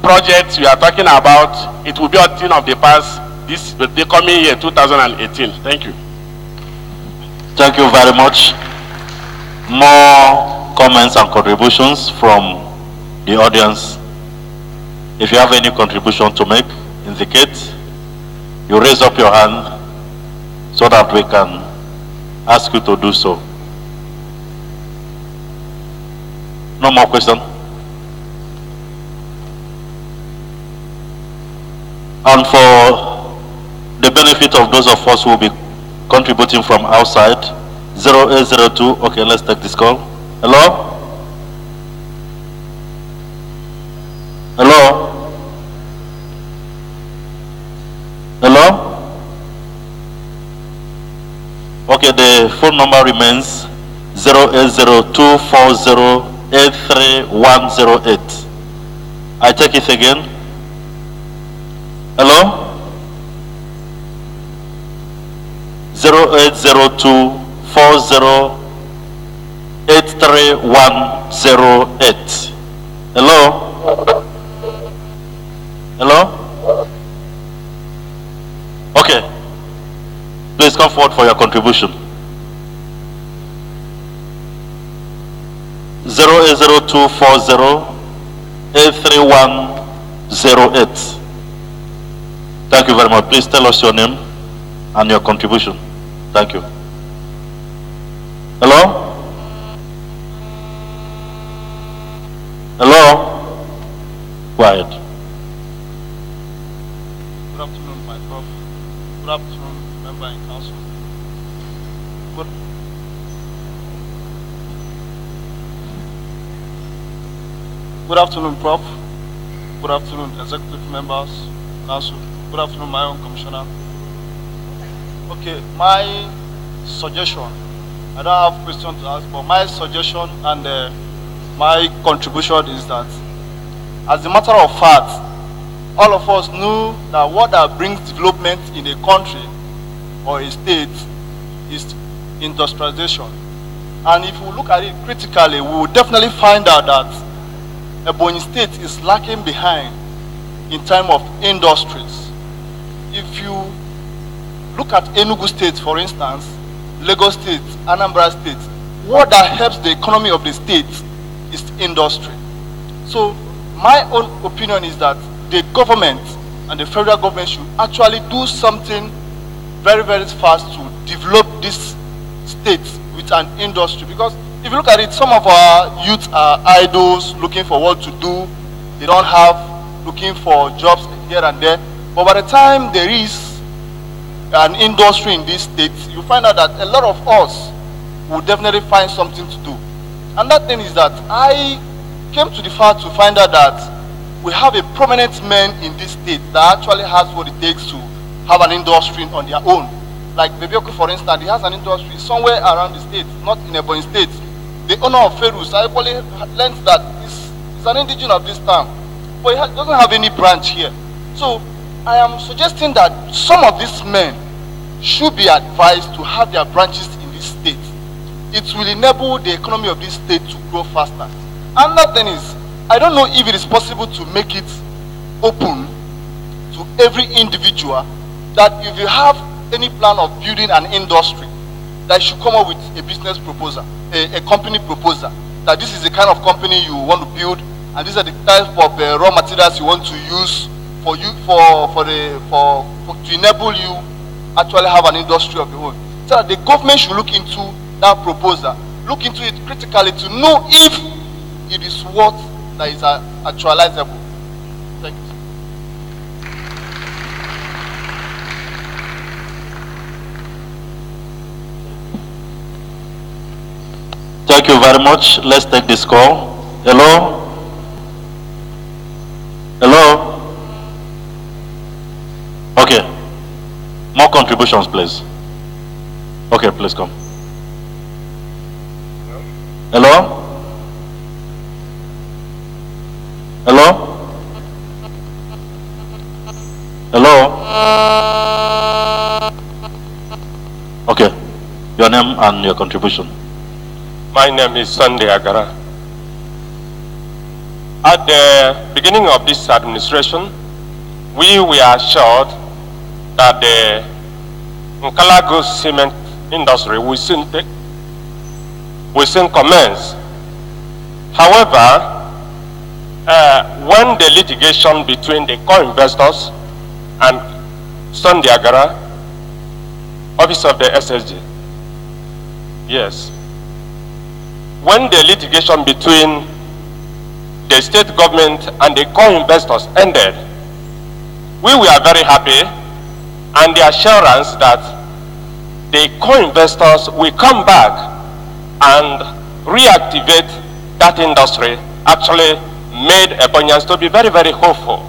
projects we are talking about, it will be a thing of the past this the coming year, 2018. Thank you. Thank you very much. More comments and contributions from the audience. If you have any contribution to make, indicate. You raise up your hand so that we can ask you to do so. No more question? And for the benefit of those of us who will be contributing from outside, 0802, okay, let's take this call. Hello? Hello? Hello? Okay, the phone number remains 080240830108. I take it again. Hello? 080240830108. Hello? Hello? Okay. Please come forward for your contribution. 080240830108. Thank you very much. Please tell us your name and your contribution. Thank you. Hello? Hello? Quiet. Good afternoon, my prof. Good afternoon, member in council. Good afternoon, prof. Good afternoon, executive members, council. Good afternoon, my own commissioner. Okay, my suggestion, I don't have a question to ask, but my suggestion and my contribution is that, as a matter of fact, all of us know that what that brings development in a country or a state is industrialization. And if we look at it critically, we will definitely find out that Ebonyi State is lacking behind in terms of industries. If you look at Enugu State, for instance, Lagos State, Anambra State, what that helps the economy of the state is industry. So my own opinion is that the government and the federal government should actually do something very, very fast to develop this state with an industry. Because if you look at it, some of our youth are idols looking for what to do. They don't have, looking for jobs here and there. But by the time there is an industry in this state, you find out that a lot of us will definitely find something to do. And that thing is that I came to the fact to find out that we have a prominent man in this state that actually has what it takes to have an industry on their own. Like Bebioku, for instance, he has an industry somewhere around the state, not in Ebonyi State. The owner of Ferus, I actually learned that he's an indigenous of this town, but he doesn't have any branch here. So I am suggesting that some of these men should be advised to have their branches in this state. It will enable the economy of this state to grow faster. Another thing is, I don't know if it is possible to make it open to every individual that if you have any plan of building an industry, that you should come up with a business proposal, a company proposal, that this is the kind of company you want to build, and these are the type of raw materials you want to use to enable you actually have an industry of your own. So that the government should look into that proposal, look into it critically to know if it is what that is actualizable. Thank you. Thank you very much. Let's take this call. Hello? Hello? Okay. More contributions, please. Okay, please come. Hello? Hello? Hello? Okay. Your name and your contribution. My name is Sunday Agara. At the beginning of this administration, we were assured that the Nkalago cement industry will soon commence. However, when the litigation between the co-investors and Sunday Agara, office of the SSG, yes, when the litigation between the state government and the co-investors ended, we were very happy, and the assurance that the co-investors will come back and reactivate that industry actually made Ebonyans to be very, very hopeful.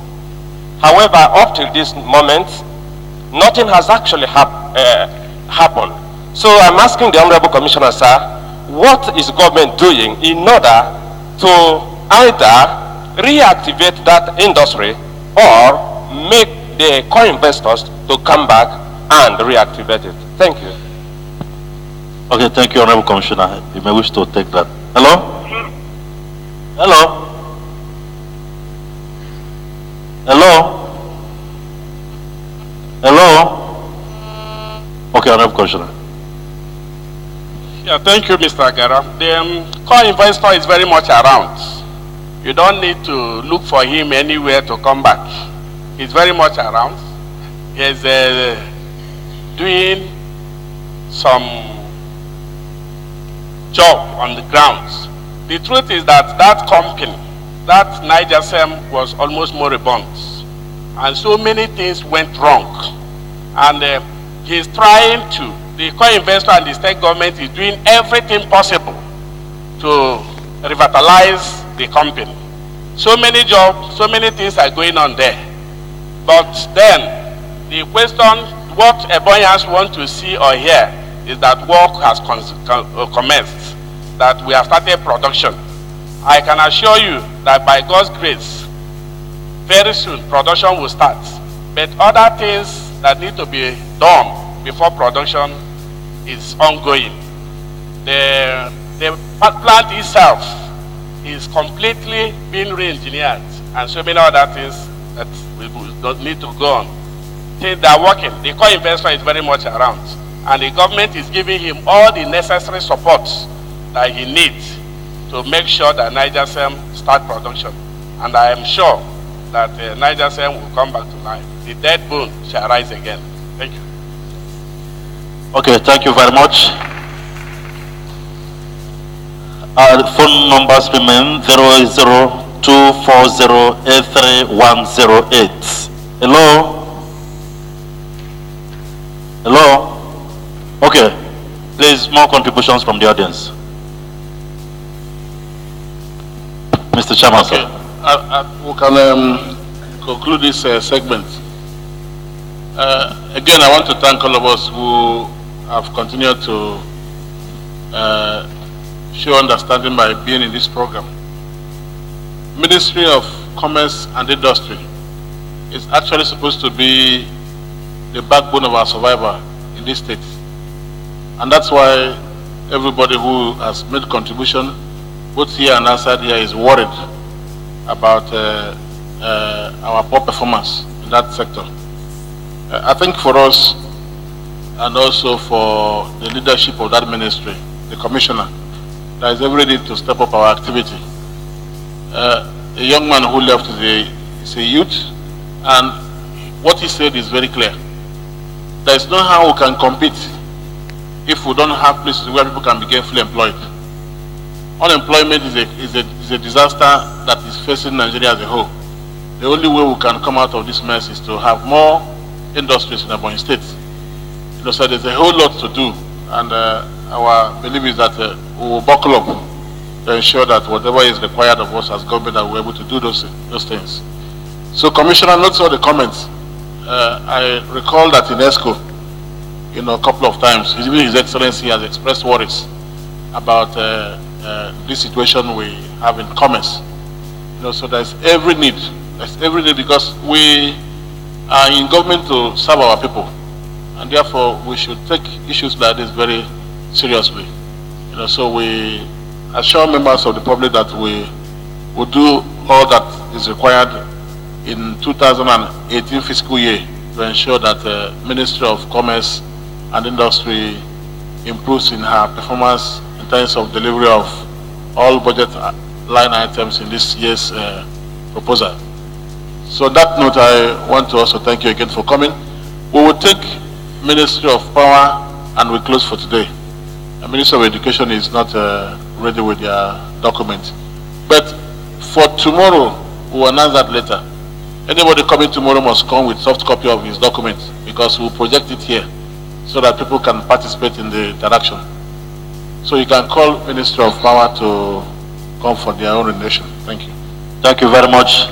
However, up to this moment, nothing has actually happened. So I'm asking the Honorable Commissioner, sir, what is government doing in order to either reactivate that industry or make the co-investors to come back and reactivate it? Thank you. Okay, thank you, Honorable Commissioner. You may wish to take that. Hello? Hello? Hello? Hello? Okay, Honorable Commissioner. Yeah, thank you, Mr. Agara. The co-investor is very much around. You don't need to look for him anywhere to come back. He's very much around. He's doing some job on the grounds. The truth is that that company, that Niger Sem, was almost moribund. And so many things went wrong. And he's trying to, the co-investor and the state government is doing everything possible to revitalize the company. So many jobs, so many things are going on there. But then, the question, what Ebonyans want to see or hear is that work has commenced, that we have started production. I can assure you that by God's grace, very soon production will start. But other things that need to be done before production is ongoing. The plant itself is completely being re-engineered, and so many other things that we don't need to go on. Things that are working. The co-investor is very much around, and the government is giving him all the necessary support that he needs to make sure that Niger Sem start production. And I am sure that Niger Sem will come back to life. The dead bone shall rise again. Thank you. Okay, thank you very much. Phone numbers remain 08024083108. Hello? Hello? Okay, please, more contributions from the audience. Mr. Chairman, okay. sir. We can conclude this segment. Again, I want to thank all of us who have continued to show understanding by being in this program. Ministry of Commerce and Industry is actually supposed to be the backbone of our survival in this state. And that's why everybody who has made contribution, both here and outside here, is worried about our poor performance in that sector. I think for us, and also for the leadership of that ministry, the commissioner, there is every need to step up our activity. A young man who left is a youth, and what he said is very clear. There is no how we can compete if we don't have places where people can be gainfully employed. Unemployment is a disaster that is facing Nigeria as a whole. The only way we can come out of this mess is to have more industries in Ebonyi State. So there's a whole lot to do, and our belief is that we will buckle up to ensure that whatever is required of us as government, that we're able to do those things. So, Commissioner, notes all the comments. I recall that in ESCO, a couple of times, even His Excellency has expressed worries about this situation we have in commerce. So there's every need. There's every need because we are in government to serve our people, and therefore we should take issues like this very seriously. So we assure members of the public that we will do all that is required in 2018 fiscal year to ensure that the Ministry of Commerce and Industry improves in her performance in terms of delivery of all budget line items in this year's proposal. So on that note, I want to also thank you again for coming. We will take Ministry of Power and we close for today. The Ministry of Education is not ready with their document. But for tomorrow, we will announce that later. Anybody coming tomorrow must come with soft copy of his document because we'll project it here so that people can participate in the interaction. So you can call Ministry of Power to come for their own rendition. Thank you. Thank you very much.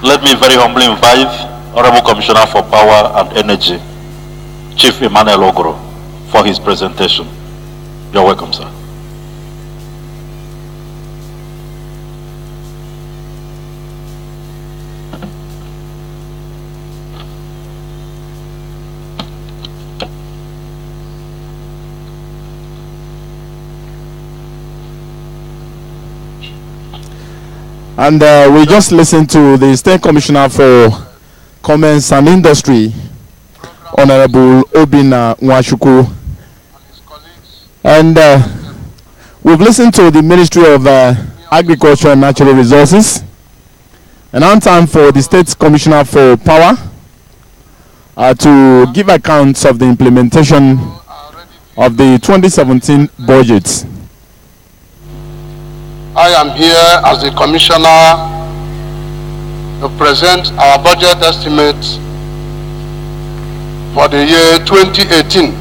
Let me very humbly invite Honorable Commissioner for Power and Energy, Chief Emmanuel Ogro, for his presentation. You're welcome, sir. And we just listened to the State Commissioner for Commerce and Industry, Honorable Obinna Nwachukwu. And we've listened to the Ministry of Agriculture and Natural Resources. And now time for the State Commissioner for Power to give accounts of the implementation of the 2017 budget. I am here as the Commissioner to present our budget estimate for the year 2018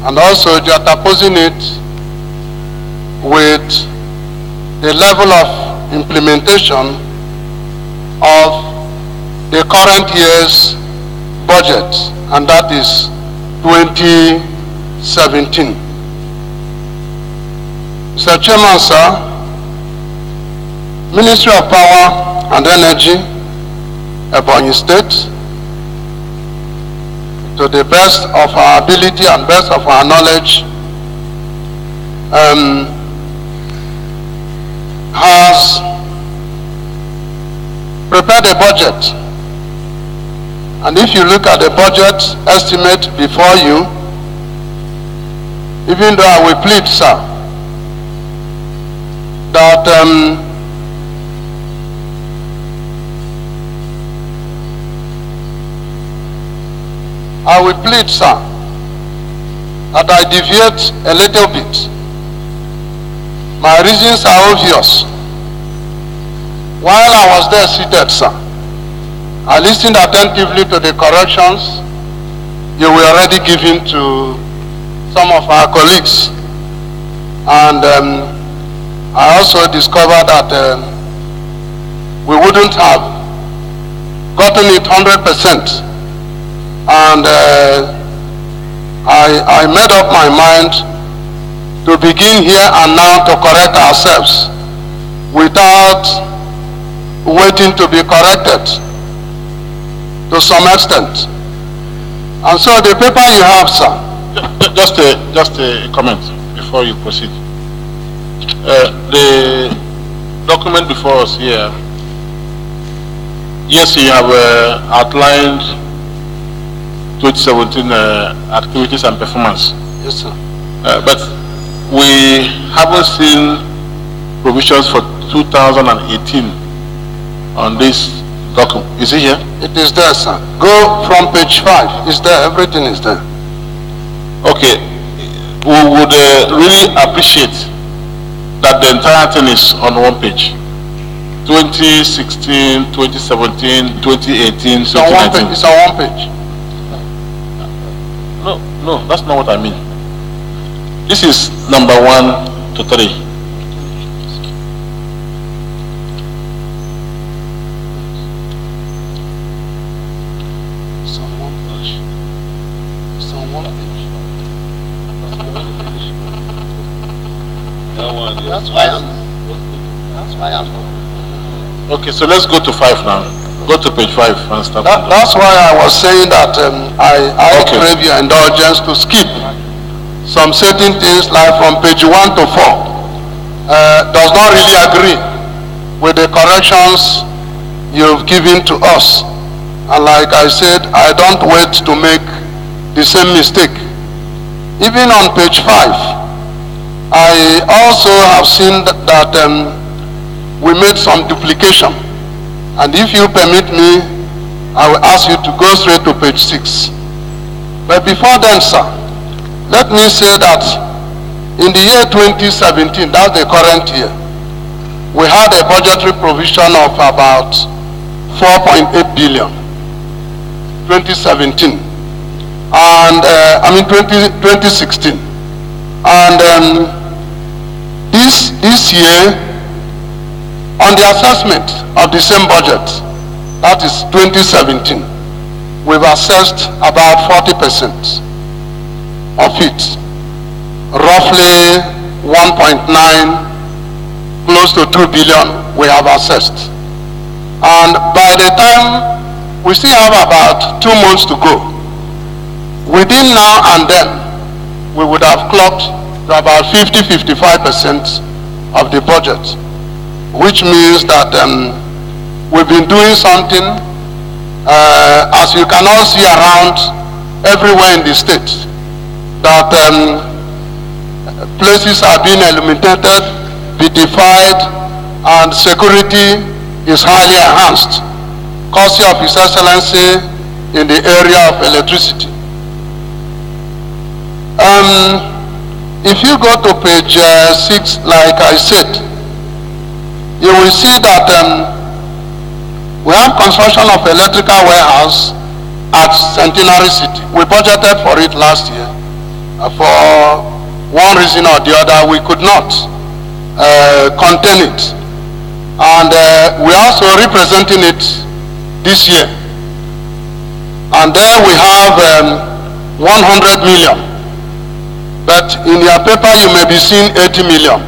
and also juxtaposing it with the level of implementation of the current year's budget, and that is 2017. Mr. Chairman, sir, Ministry of Power and Energy, Ebonyi State, to the best of our ability and best of our knowledge, has prepared a budget. And if you look at the budget estimate before you, even though I will plead, sir, that I will plead, sir, that I deviate a little bit. My reasons are obvious. While I was there seated, sir, I listened attentively to the corrections you were already giving to some of our colleagues. And I also discovered that we wouldn't have gotten it 100%. And I made up my mind to begin here and now to correct ourselves without waiting to be corrected to some extent. And so the paper you have, sir. Just a comment before you proceed. The document before us here, yes, you have outlined 2017 activities and performance. Yes, sir. But we haven't seen provisions for 2018 on this document. Is it here? It is there, sir. Go from page 5. It's there. Everything is there. Okay. We would really appreciate that the entire thing is on one page. 2016, 2017, 2018, it's on one page. It's on one page. No, that's not what I mean. This is number 1 to 3. That's why I'm. Okay, so let's go to 5 now. Go to page 5 and start. That's why I was saying that I crave your indulgence to skip some certain things, like from page 1 to 4. Does not really agree with the corrections you've given to us. And like I said, I don't wait to make the same mistake. Even on page 5, I also have seen that we made some duplication. And if you permit me, I will ask you to go straight to page 6. But before then, sir, let me say that in the year 2017, that's the current year, we had a budgetary provision of about 4.8 billion, 2017, and 2016. And this year, on the assessment of the same budget, that is 2017, we've assessed about 40% of it, roughly 1.9, close to 2 billion we have assessed. And by the time, we still have about 2 months to go. Within now and then, we would have clocked to about 50-55% of the budget, which means that we've been doing something, as you can all see around everywhere in the state, that places are being illuminated, beautified, and security is highly enhanced, courtesy of His Excellency in the area of electricity. If you go to page 6, like I said, you will see that we have construction of electrical warehouse at Centenary City. We budgeted for it last year. For one reason or the other, we could not contain it. And we're also representing it this year. And there we have 100 million. But in your paper, you may be seeing 80 million.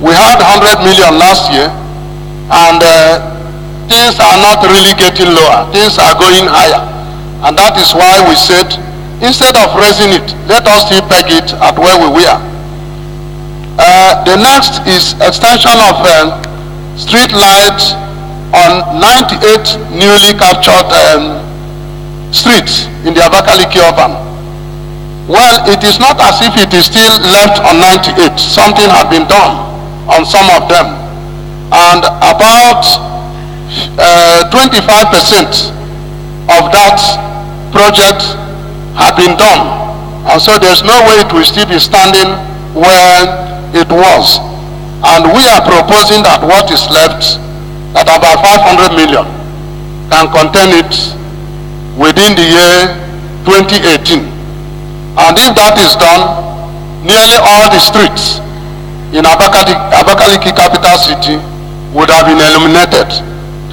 We had 100 million last year, and things are not really getting lower. Things are going higher. And that is why we said, instead of raising it, let us still peg it at where we were. The next is extension of street lights on 98 newly captured streets in the Abakaliki urban. Well, it is not as if it is still left on 98. Something had been done on some of them, and about 25% of that project had been done, and so there's no way it will still be standing where it was. And we are proposing that what is left, at about 500 million, can contain it within the year 2018. And if that is done, nearly all the streets in Abakaliki capital city would have been illuminated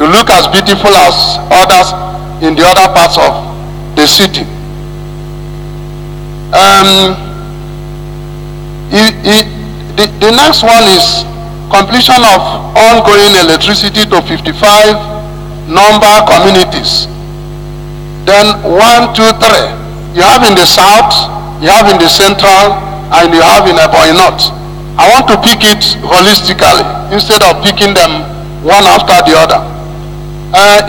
to look as beautiful as others in the other parts of the city. The next one is completion of ongoing electricity to 55 number communities. Then 1, 2, 3. You have in the south, you have in the central, and you have in Ebonyi North. I want to pick it holistically instead of picking them one after the other.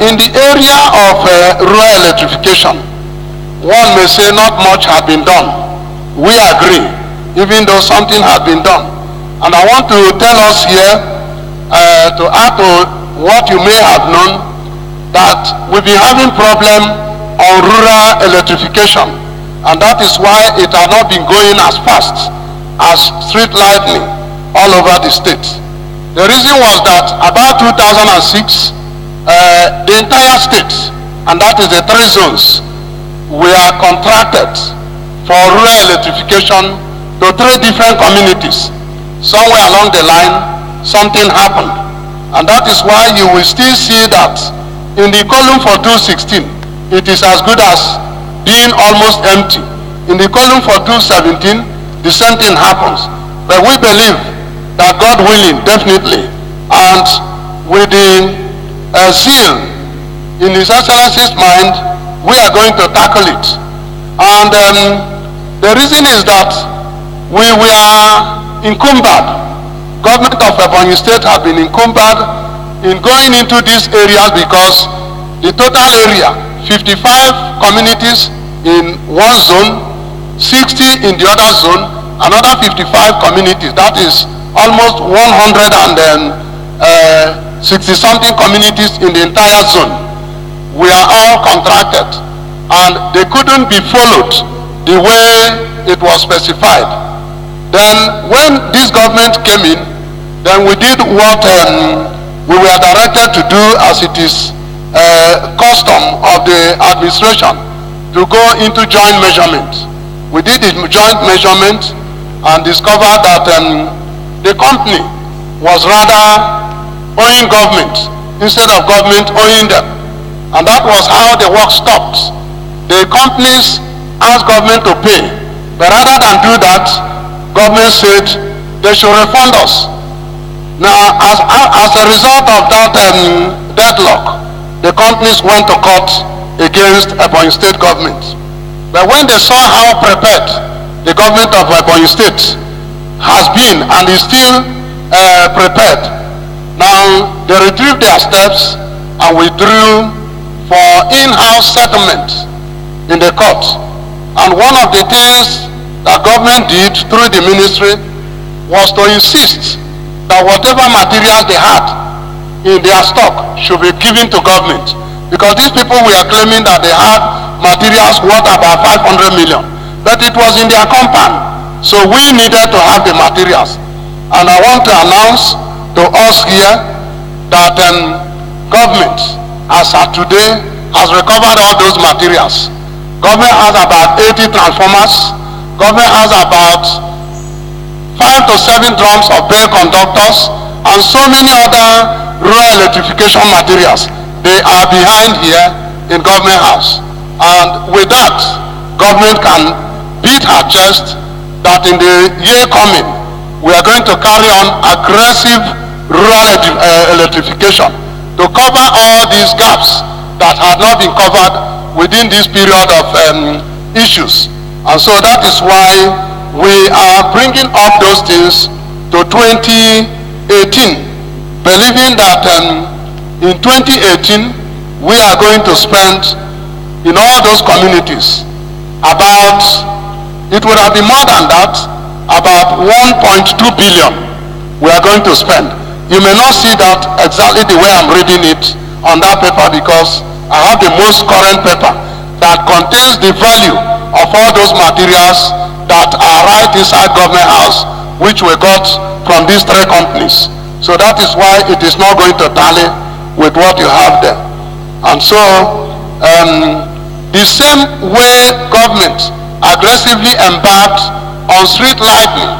In the area of rural electrification, one may say not much had been done. We agree, even though something had been done. And I want to tell us here, to add to what you may have known, that we've been having problem on rural electrification, and that is why it has not been going as fast as street lighting all over the state. The reason was that about 2006, the entire state, and that is the 3 zones, we are contracted for rural electrification to 3 different communities. Somewhere along the line, something happened. And that is why you will still see that in the column for 216, it is as good as being almost empty. In the column for 217, the same thing happens. But we believe that God willing, definitely, and with the zeal in His Excellency's mind, we are going to tackle it. And the reason is that we were encumbered. Government of Ebonyi State have been encumbered in going into these areas because the total area, 55 communities in one zone, 60 in the other zone, another 55 communities. That is almost 160 something communities in the entire zone. We are all contracted and they couldn't be followed the way it was specified. Then when this government came in, then we did what we were directed to do, as it is custom of the administration, to go into joint measurement. We did the joint measurement and discovered that the company was rather owing government instead of government owing them. And that was how the work stopped. The companies asked government to pay, but rather than do that, government said they should refund us. Now, as a result of that deadlock, the companies went to court against Ebonyi State government. But when they saw how prepared the government of Ebonyi State has been and is still prepared, now they retrieved their steps and withdrew for in-house settlement in the court. And one of the things that government did through the ministry was to insist that whatever materials they had in their stock should be given to government, because these people were claiming that they had materials worth about 500 million, but it was in their compound, so we needed to have the materials. And I want to announce to us here that government, as of today, has recovered all those materials. Government has about 80 transformers. Government has about 5 to 7 drums of bell conductors and so many other rural electrification materials. They are behind here in government house. And with that, government can beat her chest that in the year coming, we are going to carry on aggressive rural electrification to cover all these gaps that have not been covered within this period of issues. And so that is why we are bringing up those things to 2018, believing that in 2018 we are going to spend in all those communities about, it would have been more than that, about 1.2 billion we are going to spend. You may not see that exactly the way I'm reading it on that paper, because I have the most current paper that contains the value of all those materials that are right inside government house, which we got from these 3 companies. So that is why it is not going to tally with what you have there. And so the same way government aggressively embarked on street lighting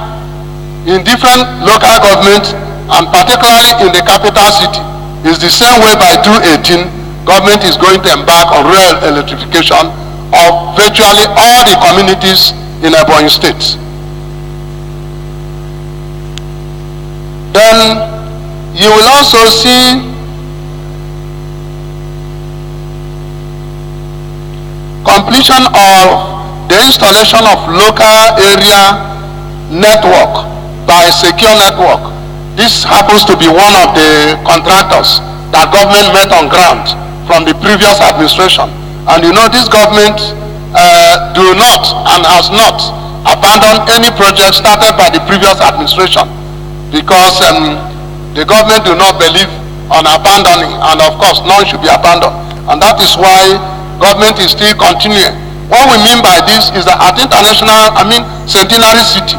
in different local governments, and particularly in the capital city, is the same way by 2018 government is going to embark on rural electrification of virtually all the communities in Ebonyi State. Then you will also see completion of the installation of local area network by Secure Network. This happens to be one of the contractors that government met on ground from the previous administration. And you know, this government do not and has not abandoned any project started by the previous administration, because the government do not believe on abandoning, and of course none should be abandoned. And that is why government is still continuing. What we mean by this is that at Centenary City,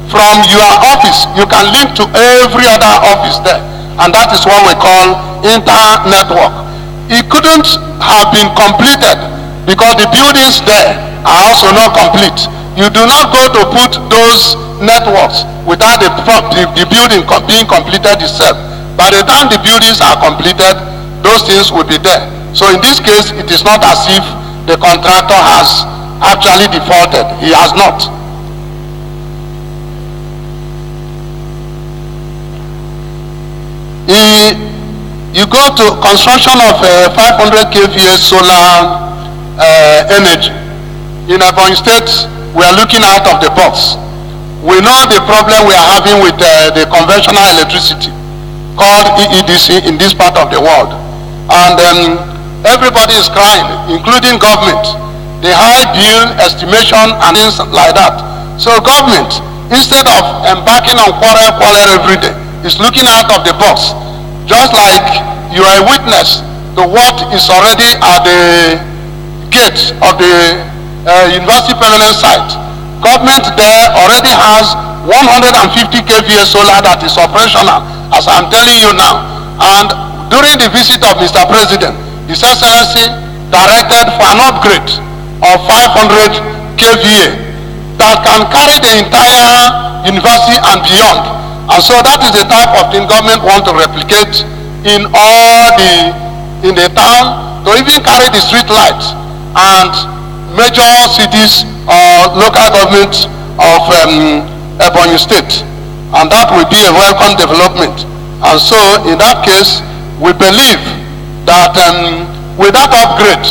from your office, you can link to every other office there. And that is what we call inter-network. It couldn't have been completed because the buildings there are also not complete. You do not go to put those networks without the building being completed itself. By the time the buildings are completed, those things will be there. So in this case, it is not as if the contractor has actually defaulted. He has not. You go to construction of 500 kVA solar energy. In Ebonyi State, we are looking out of the box. We know the problem we are having with the conventional electricity called EEDC in this part of the world. And everybody is crying, including government. The high bill estimation and things like that. So government, instead of embarking on quarrel every day, is looking out of the box. Just like you are a witness to what is already at the gate of the university permanent site. Government there already has 150 kVA solar that is operational, as I'm telling you now. And during the visit of Mr. President, His Excellency directed for an upgrade of 500 kVA that can carry the entire university and beyond. And so that is the type of thing government want to replicate in the town, to even carry the street lights and major cities or local government of Ebonyi State. And that will be a welcome development. And so in that case, we believe that with that upgrade,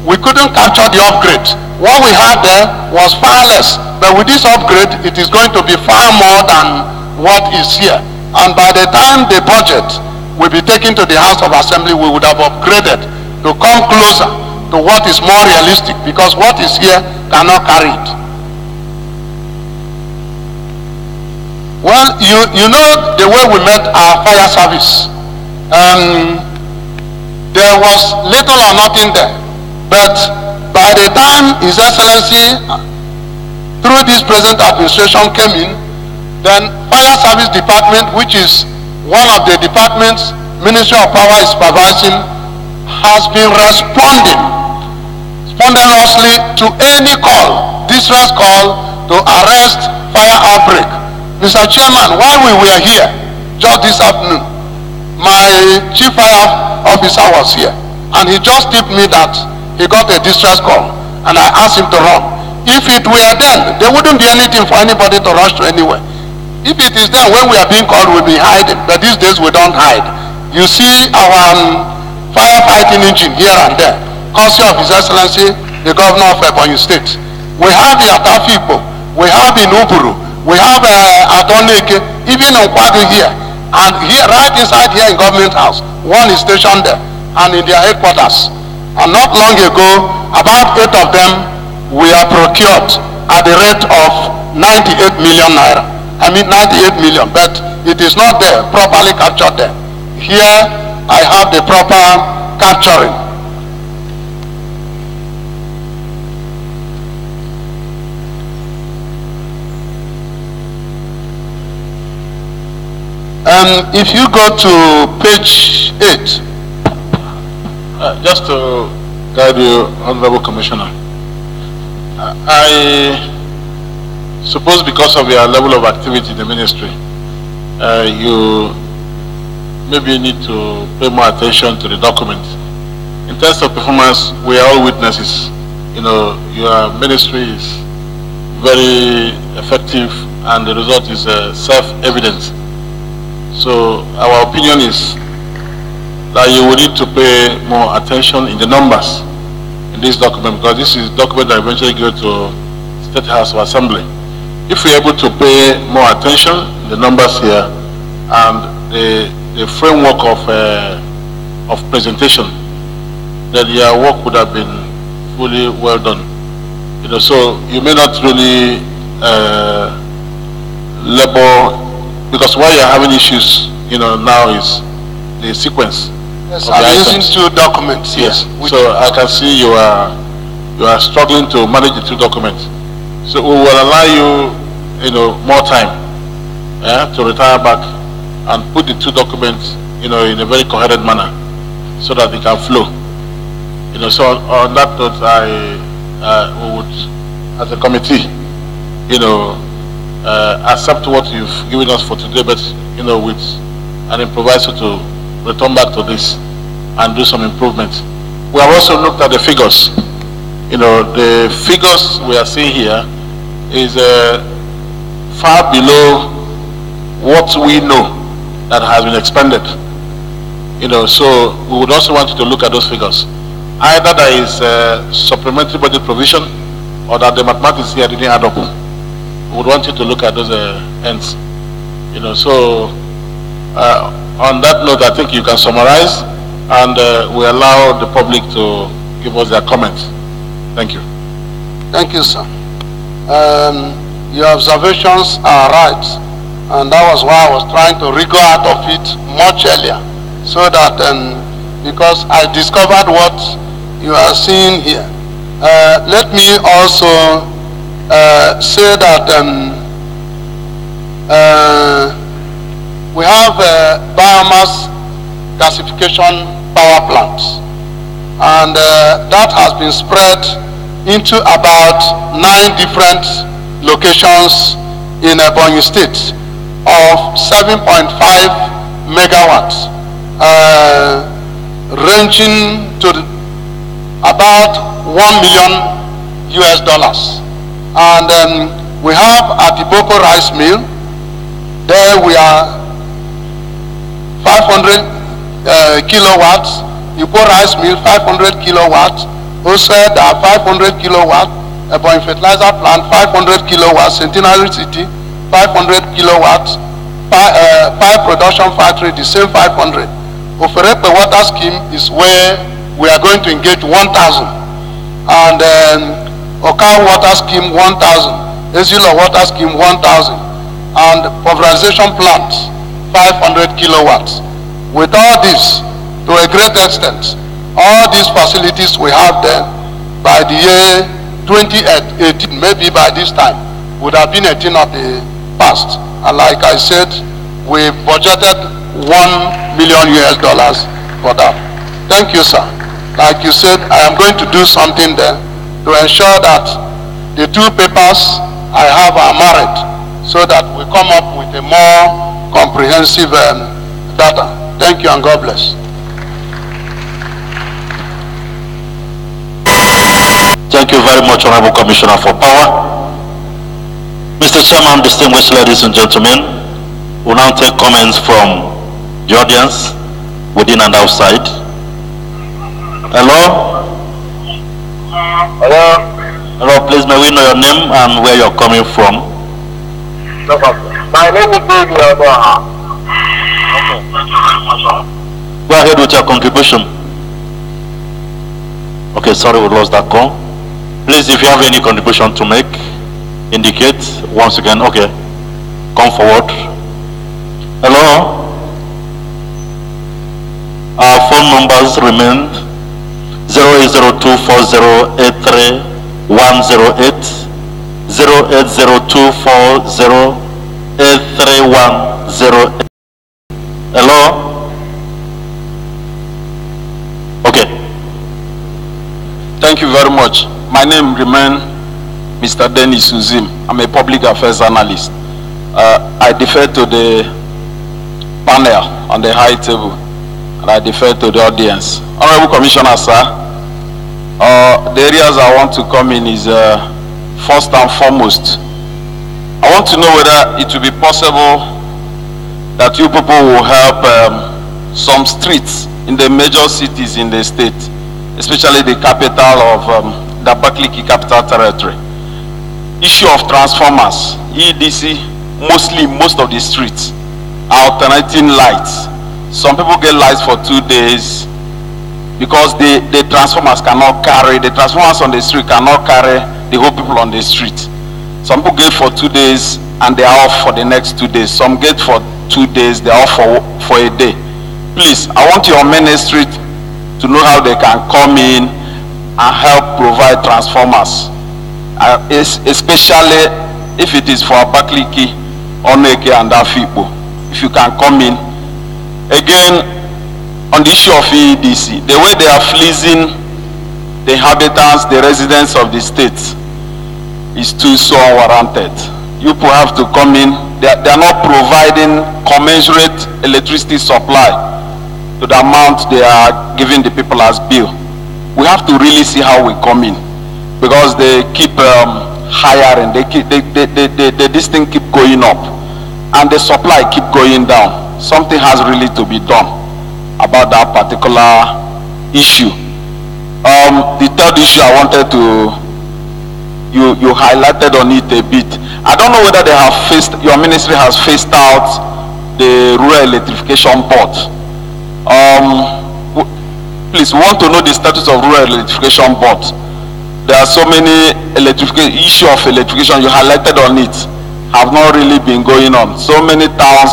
we couldn't capture the upgrade. What we had there was far less, but with this upgrade, it is going to be far more than what is here. And by the time the budget will be taken to the House of Assembly, we would have upgraded to come closer to what is more realistic, because what is here cannot carry it. Well, you know the way we met our fire service. There was little or nothing there. But by the time His Excellency, through this present administration, came in, then Fire Service Department, which is one of the departments Ministry of Power is supervising, has been responding spontaneously to any call, distress call, to arrest fire outbreak. Mr. Chairman, while we were here just this afternoon, my chief fire officer was here, and he just tipped me that he got a distress call, and I asked him to run. If it were then, there wouldn't be anything for anybody to rush to anywhere. If it is then, when we are being called, we'll be hiding, but these days we don't hide. You see our firefighting engine here and there, courtesy of His Excellency, the Governor of Ebonyi State. We have the Atafipo, we have in Uburu, we have Atoneke, even in Kwadu here, and here, right inside here in Government House, one is stationed there, and in their headquarters. And not long ago, about 8 of them were procured at the rate of 98 million naira. I mean 98 million, but it is not there, properly captured there. Here, I have the proper capturing. If you go to page 8. Just to guide you, Honorable Commissioner, I suppose because of your level of activity in the ministry, you maybe need to pay more attention to the document. In terms of performance, we are all witnesses. You know, your ministry is very effective and the result is self-evident. So our opinion is that you will need to pay more attention in the numbers in this document, because this is a document that eventually go to State House of Assembly. If we're able to pay more attention in the numbers here and the framework of presentation, then your work would have been fully well done. You know, so you may not really labor, because why you're having issues, you know, now is the sequence. Yes, I'm using 2 documents. Yes. So I can see you are struggling to manage the 2 documents. So we will allow you, you know, more time to retire back and put the 2 documents, you know, in a very coherent manner, so that it can flow. You know, so on that note, we would as a committee, accept what you've given us for today, but, with an improviso to return back to this and do some improvements. We have also looked at the figures. The figures we are seeing here is far below what we know that has been expended. So we would also want you to look at those figures. Either there is supplementary budget provision or that the mathematics here didn't add up. We would want you to look at those ends. So on that note, I think you can summarize and we allow the public to give us their comments. Thank you. Thank you, sir. Your observations are right, and that was why I was trying to wriggle out of it much earlier, so that because I discovered what you are seeing here. Let me also say that we have biomass gasification power plants, and that has been spread into about 9 different locations in Ebonyi State of 7.5 megawatts, ranging to about $1 million US. And we have at Iboko rice mill, there we are 500 kilowatts, Iboko rice mill 500 kilowatts, Osed 500 kilowatts, Ebonyi fertilizer plant 500 kilowatts, Centenary City 500 kilowatts, pipe production factory the same 500. Oferepe water scheme is where we are going to engage 1,000, and Oka water scheme 1,000, Ezilo water scheme 1,000, and pulverization plant 500 kilowatts. With all this, to a great extent, all these facilities we have there by the year 2018, maybe by this time, would have been a thing of the past. And like I said, we budgeted $1 million US for that. Thank you, sir. Like you said, I am going to do something there to ensure that the 2 papers I have are married, so that we come up with a more comprehensive data. Thank you and God bless. Thank you very much, Honorable Commissioner for Power. Mr. Chairman, distinguished ladies and gentlemen, we'll now take comments from the audience, within and outside. Hello? Hello? Hello, please may we know your name and where you're coming from? No problem. My name is David Odoha. Go ahead with your contribution. Okay, sorry we lost that call. Please, if you have any contribution to make, indicate once again. Okay, come forward. Hello? Our phone numbers remain 08024083 108, 08024083 Hello? Okay. Thank you very much. My name remains Mr. Dennis Uzim. I'm a public affairs analyst. I defer to the panel on the high table, and I defer to the audience. Honorable Commissioner, sir, the areas I want to come in is first and foremost, I want to know whether it will be possible that you people will help some streets in the major cities in the state, especially the capital of the Abakaliki Capital Territory. Issue of transformers, EDC, most of the streets are alternating lights. Some people get lights for 2 days because the transformers cannot carry, the transformers on the street cannot carry the whole people on the street. Some people get for 2 days and they are off for the next 2 days. Some get for 2 days, they are off for a day. Please, I want your ministry to know how they can come in and help provide transformers, especially if it is for Abakaliki, Oneke and Afikpo. If you can come in. Again, on the issue of EDC, the way they are fleecing the inhabitants, the residents of the state, is too so unwarranted. You people have to come in. They are not providing commensurate electricity supply to the amount they are giving the people as bill. We have to really see how we come in, because they keep hiring, this thing keep going up, and the supply keep going down. Something has really to be done about that particular issue. The third issue I wanted to, you highlighted on it a bit. I don't know whether they have your ministry has phased out the Rural Electrification Board. Please, we want to know the status of Rural Electrification Board. There are so many issue of electrification you highlighted on it have not really been going on. So many towns,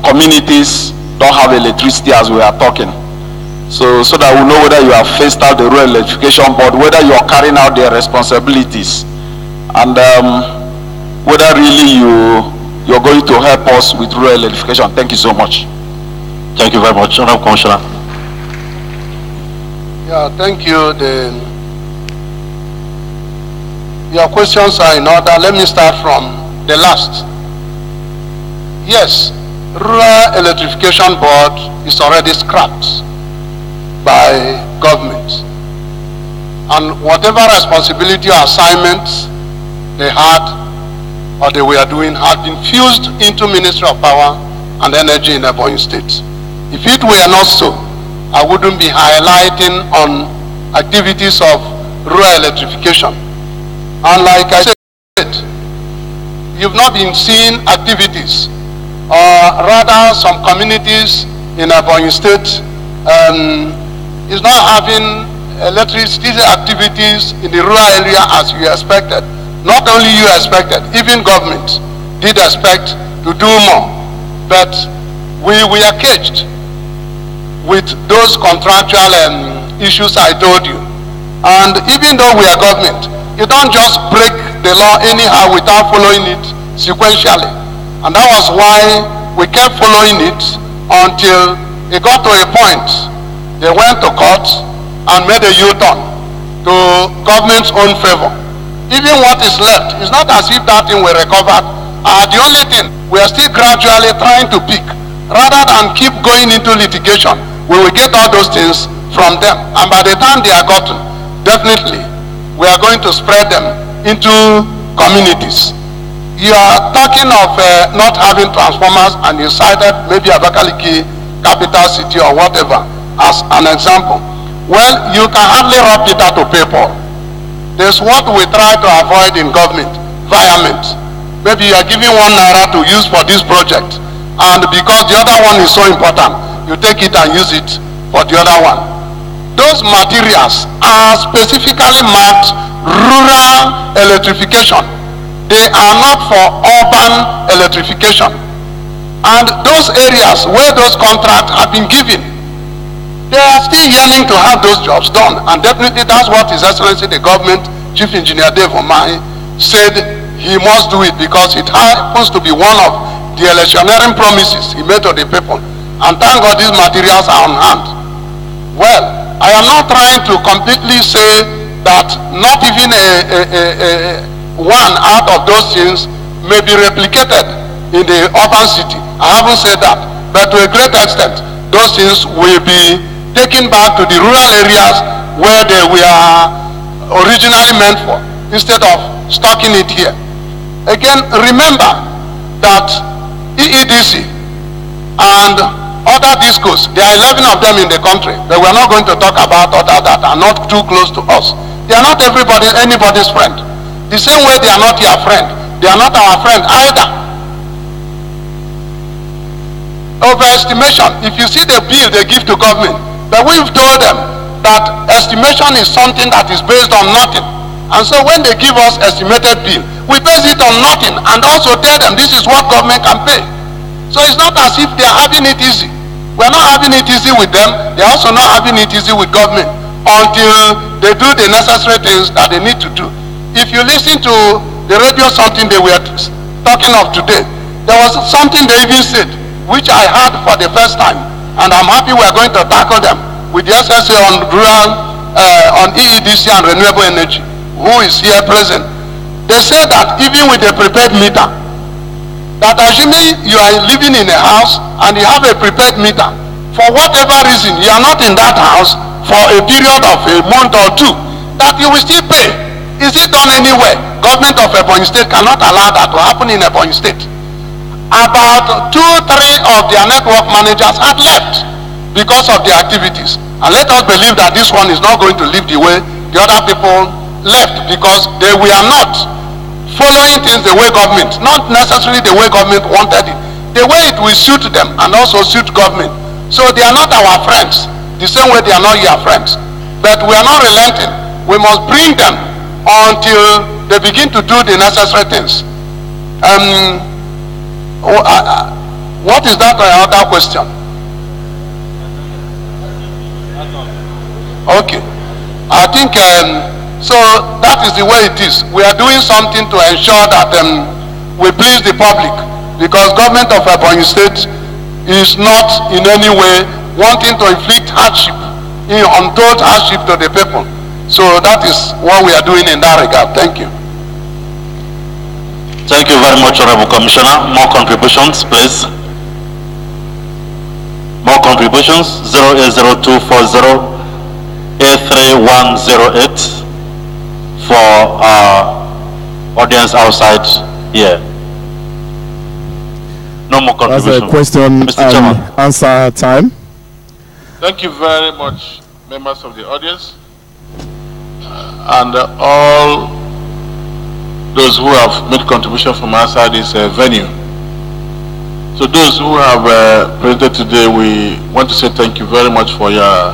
communities don't have electricity as we are talking. So that we know whether you have phased out the Rural Electrification Board, whether you are carrying out their responsibilities, and whether really you're going to help us with rural electrification. Thank you so much. Thank you very much, Honorable Commissioner. Yeah, thank you. Your questions are in order. Let me start from the last. Yes, Rural Electrification Board is already scrapped by government, and whatever responsibility or assignments they had or they were doing had been fused into Ministry of Power and Energy in Ebonyi State. If it were not so, I wouldn't be highlighting on activities of rural electrification. And like I said, you've not been seeing activities, or rather some communities in Ebonyi State is not having electricity activities in the rural area as you expected. Not only you expected, even government did expect to do more. But we are caged with those contractual issues I told you. And even though we are government, you don't just break the law anyhow without following it sequentially. And that was why we kept following it until it got to a point. They went to court and made a U-turn to government's own favor. Even what is left, it's not as if that thing were recovered. The only thing, we are still gradually trying to pick. Rather than keep going into litigation, we will get all those things from them. And by the time they are gotten, definitely, we are going to spread them into communities. You are talking of not having transformers, and you cited maybe Abakaliki, capital city or whatever, as an example. Well, you can hardly rob Peter to pay Paul. There's what we try to avoid in government, environment. Maybe you are giving 1 naira to use for this project, and because the other one is so important, you take it and use it for the other one. Those materials are specifically marked rural electrification. They are not for urban electrification. And those areas where those contracts have been given, they are still yearning to have those jobs done. And definitely that's what His Excellency the Government, Chief Engineer Dave Omai, said he must do it, because it happens to be one of the electioneering promises he made to the people. And thank God these materials are on hand. Well, I am not trying to completely say that not even one out of those things may be replicated in the urban city. I haven't said that. But to a great extent, those things will be taken back to the rural areas where they were originally meant for, instead of stocking it here. Again, remember that EEDC and other discos, there are 11 of them in the country, but we're not going to talk about other that are not too close to us. They are not anybody's friend. The same way they are not your friend, they are not our friend either. Overestimation, if you see the bill they give to government, but we've told them that estimation is something that is based on nothing. And so when they give us estimated bill, we base it on nothing, and also tell them this is what government can pay. So it's not as if they are having it easy. We're not having it easy with them. They're also not having it easy with government until they do the necessary things that they need to do. If you listen to the radio something they were talking of today, there was something they even said, which I heard for the first time, and I'm happy we're going to tackle them with the SSA on rural, on EEDC and renewable energy. who is here present, they say that even with a prepaid meter, that assuming you are living in a house and you have a prepaid meter, for whatever reason you are not in that house for a period of a month or two, that you will still pay. Is it done anywhere? Government of Ebonyi State cannot allow that to happen in Ebonyi State. About 2-3 of their network managers had left because of their activities. And let us believe that this one is not going to live the way the other people left, because they were not following things the way government, not necessarily the way government wanted it, the way it will suit them and also suit government. So they are not our friends, the same way they are not your friends. But we are not relenting. We must bring them until they begin to do the necessary things. What is that other question? Okay. I think, so that is the way it is. We are doing something to ensure that we please the public, because government of Ebonyi State is not in any way wanting to inflict hardship, untold hardship to the people. So that is what we are doing in that regard. Thank you. Thank you very much, Honorable Commissioner. More contributions, please. More contributions, 08024083108 for our audience outside here. No more contributions. That's a question and answer time. Thank you very much, members of the audience, and all those who have made contribution from outside this venue. So those who have presented today, we want to say thank you very much for your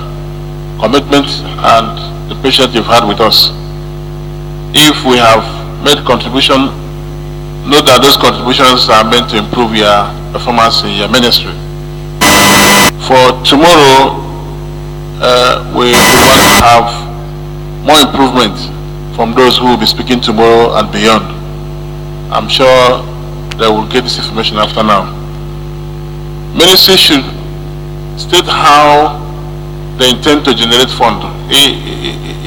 commitment and the patience you've had with us. If we have made contribution, know that those contributions are meant to improve your performance in your ministry. For tomorrow, we want to have more improvement from those who will be speaking tomorrow and beyond. I'm sure they will get this information after now. Ministry should state how they intend to generate funds.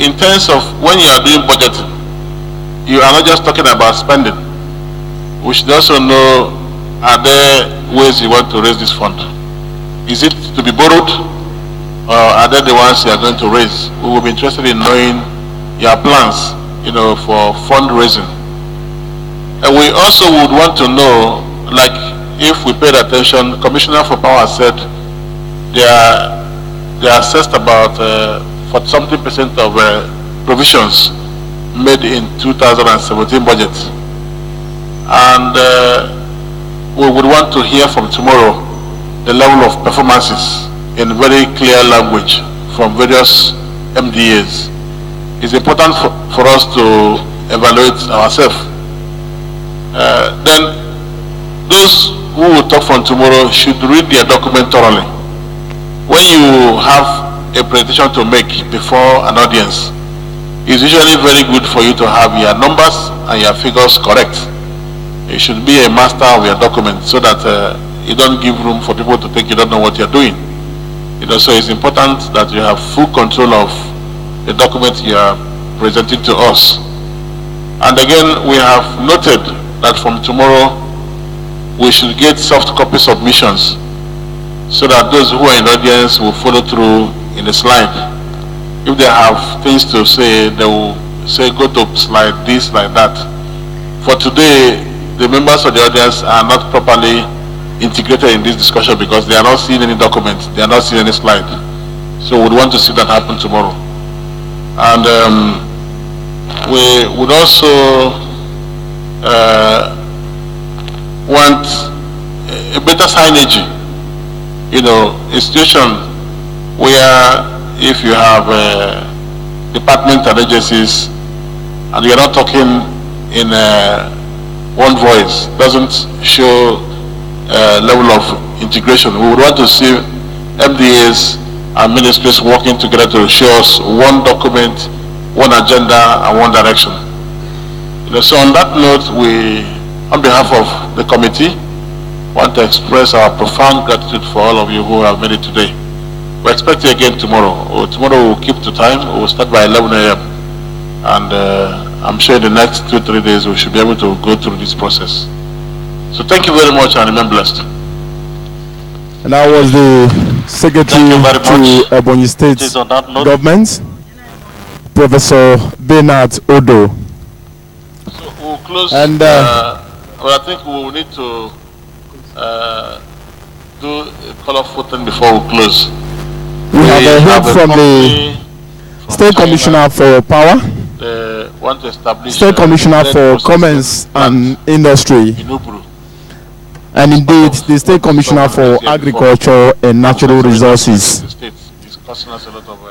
In terms of when you are doing budgeting, you are not just talking about spending. We should also know, are there ways you want to raise this fund? Is it to be borrowed, or are they the ones you are going to raise? We will be interested in knowing your plans, for fundraising. And we also would want to know, like, if we paid attention, Commissioner for Power said they assessed about 40-something% of provisions made in 2017 budget. And we would want to hear from tomorrow the level of performances in very clear language from various MDAs. It's important for us to evaluate ourselves. Then those who will talk from tomorrow should read their document thoroughly. When you have a presentation to make before an audience, it's usually very good for you to have your numbers and your figures correct. You should be a master of your document so that you don't give room for people to think you don't know what you're doing. So it's important that you have full control of the document you are presenting to us. And again, we have noted that from tomorrow we should get soft copy submissions so that those who are in the audience will follow through in the slide. If they have things to say, they will say go to slide this, like that. For today, the members of the audience are not properly integrated in this discussion because they are not seeing any document, they are not seeing any slide. So we want to see that happen tomorrow. And we would also want a better signage, a situation where if you have departments and agencies and you're not talking in one voice, doesn't show level of integration. We would want to see MDAs and ministries working together to show us one document, one agenda, and one direction. So on that note, we, on behalf of the committee, want to express our profound gratitude for all of you who have made it today. We expect you again tomorrow. Tomorrow we'll keep to time. We'll start by 11 a.m. and I'm sure in the next 2-3 days we should be able to go through this process. So thank you very much and remain blessed. And I was the Secretary to Ebonyi State Government, Professor Bernard Odo. So we'll close, and well, I think we will need to do a colorful thing before we close. We have heard from the State Commissioner for Power, they want to establish State Commissioner for Commerce and Industry, and indeed the State Commissioner for Agriculture and Natural Resources.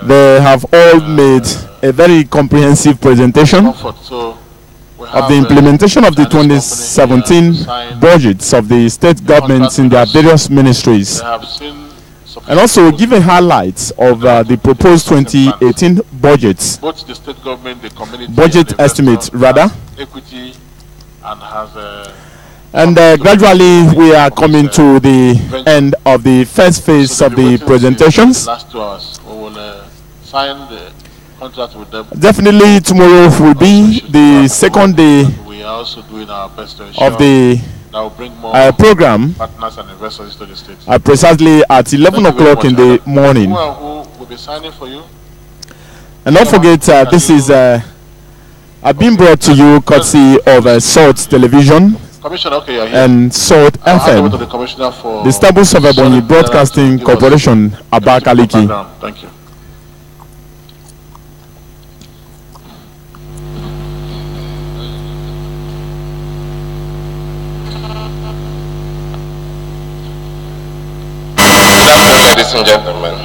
They have all made a very comprehensive presentation of the implementation of the 2017 budgets of the state governments in their various ministries, and also giving highlights of the proposed 2018 budgets, both the state government, the community, budget estimates rather, equity, and has and gradually we are coming to the end of the first phase of the presentations. Last 2 hours, we will sign the contract with them. Definitely tomorrow will be the second day We are also doing our best to ensure of the that will bring more program, partners and investors to the state. precisely at 11 o'clock in the morning. Who will be signing for you? And don't forget, this is being brought to you courtesy of Salt Television Commissioner, okay, you're here. and Salt I'll hand over FM, to the Commissioner for the Stables of Ebonyi Broadcasting Corporation, Abakaliki. Thank you. Good afternoon, ladies and gentlemen.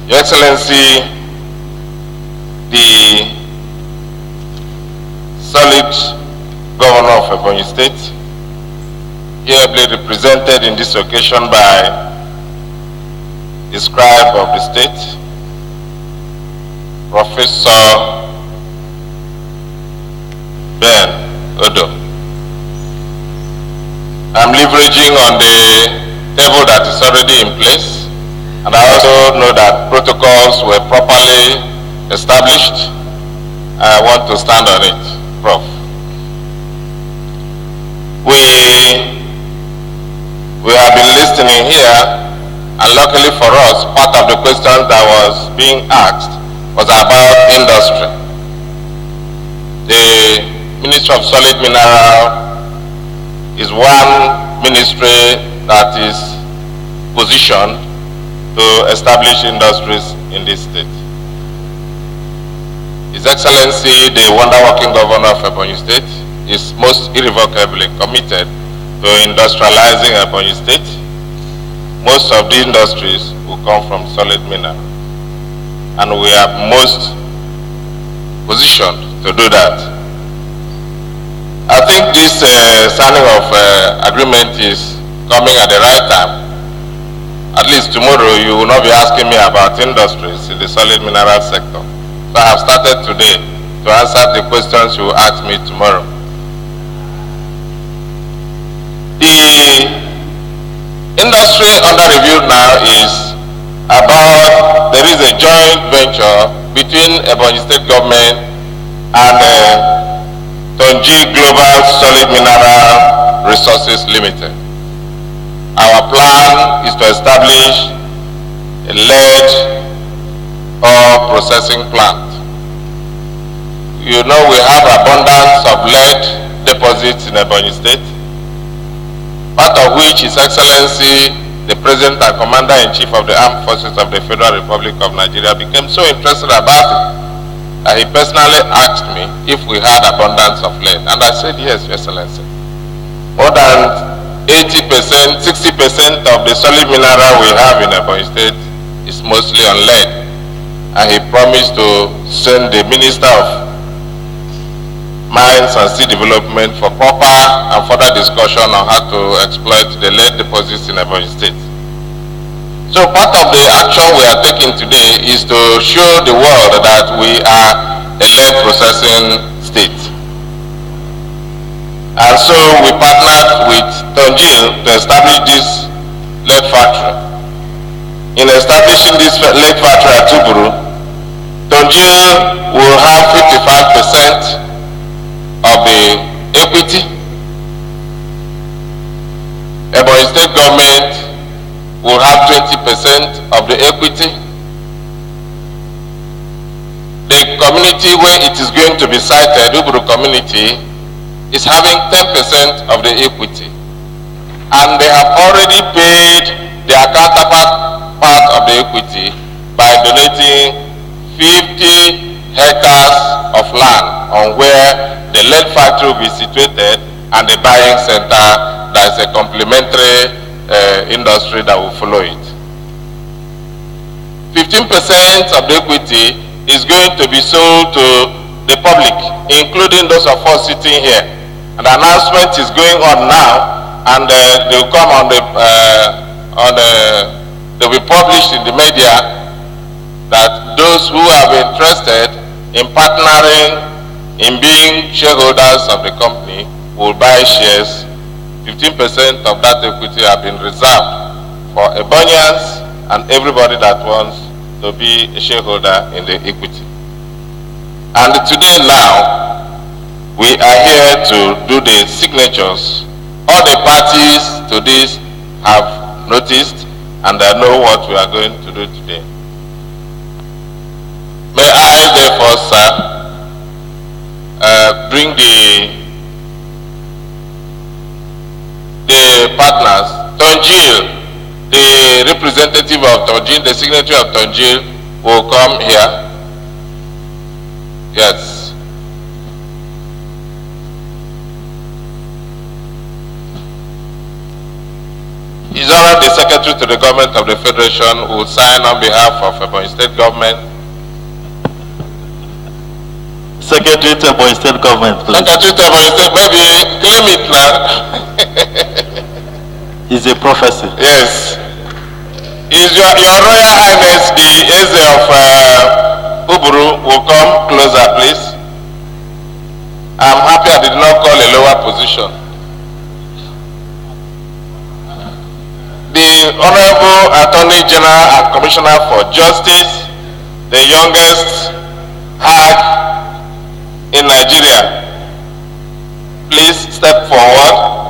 Your Excellency, the solid Governor of Ebonyi State, hereby represented in this occasion by the scribe of the state, Professor Ben Odo. I'm leveraging on the table that is already in place, and I also know that protocols were properly established. I want to stand on it, Prof. We have been listening here, and luckily for us, part of the questions that was being asked was about industry. The Ministry of Solid Mineral is one ministry that is positioned to establish industries in this state. His Excellency, the wonder-working Governor of Ebonyi State, is most irrevocably committed to industrializing Ebonyi State. Most of the industries will come from solid mineral, and we are most positioned to do that. I think this signing of agreement is coming at the right time. At least tomorrow you will not be asking me about industries in the solid mineral sector. So I have started today to answer the questions you will ask me tomorrow. The industry under review now is about, there is a joint venture between Ebonyi State Government and Tonji Global Solid Mineral Resources Limited. Our plan is to establish a lead ore processing plant. You know we have abundance of lead deposits in Ebonyi State, part of which His Excellency, the President and Commander-in-Chief of the Armed Forces of the Federal Republic of Nigeria, became so interested about it. He personally asked me if we had abundance of lead, and I said yes, Your Excellency. More than 80%, 60% of the solid mineral we have in Ebonyi State is mostly on lead, and he promised to send the Minister of Mines and Sea Development for proper and further discussion on how to exploit the lead deposits in Ebonyi State. So part of the action we are taking today is to show the world that we are a lead processing state. And so we partnered with Tonjil to establish this lead factory. In establishing this lead factory at Tuburu, Tonjil will have 55% of the equity. Ebonyi State government will have 20% of the equity. The community where it is going to be sited, Uburu community, is having 10% of the equity. And they have already paid their counterpart part of the equity by donating 50 hectares of land on where the lead factory will be situated and the buying center that is a complementary industry that will follow it. 15% of the equity is going to be sold to the public, including those of us sitting here. An announcement is going on now, and they will come on they'll be published in the media, that those who are interested in partnering in being shareholders of the company will buy shares. 15% of that equity have been reserved for Ebonians and everybody that wants to be a shareholder in the equity. And today now, we are here to do the signatures. All the parties to this have noticed and they know what we are going to do today. May I therefore, sir, bring the partners, Tonjil, the representative of Tonjil, the signatory of Tonjil will come here. Yes. His Honor, the Secretary to the Government of the Federation will sign on behalf of Ebonyi State Government. Secretary to Ebonyi State Government, please. Secretary to Ebonyi State, maybe claim it now. It's a prophecy. Yes. Is your Royal Highness the Eze of Uburu will come closer, please. I'm happy I did not call a lower position. The Honorable Attorney General and Commissioner for Justice, the youngest hag in Nigeria, please step forward.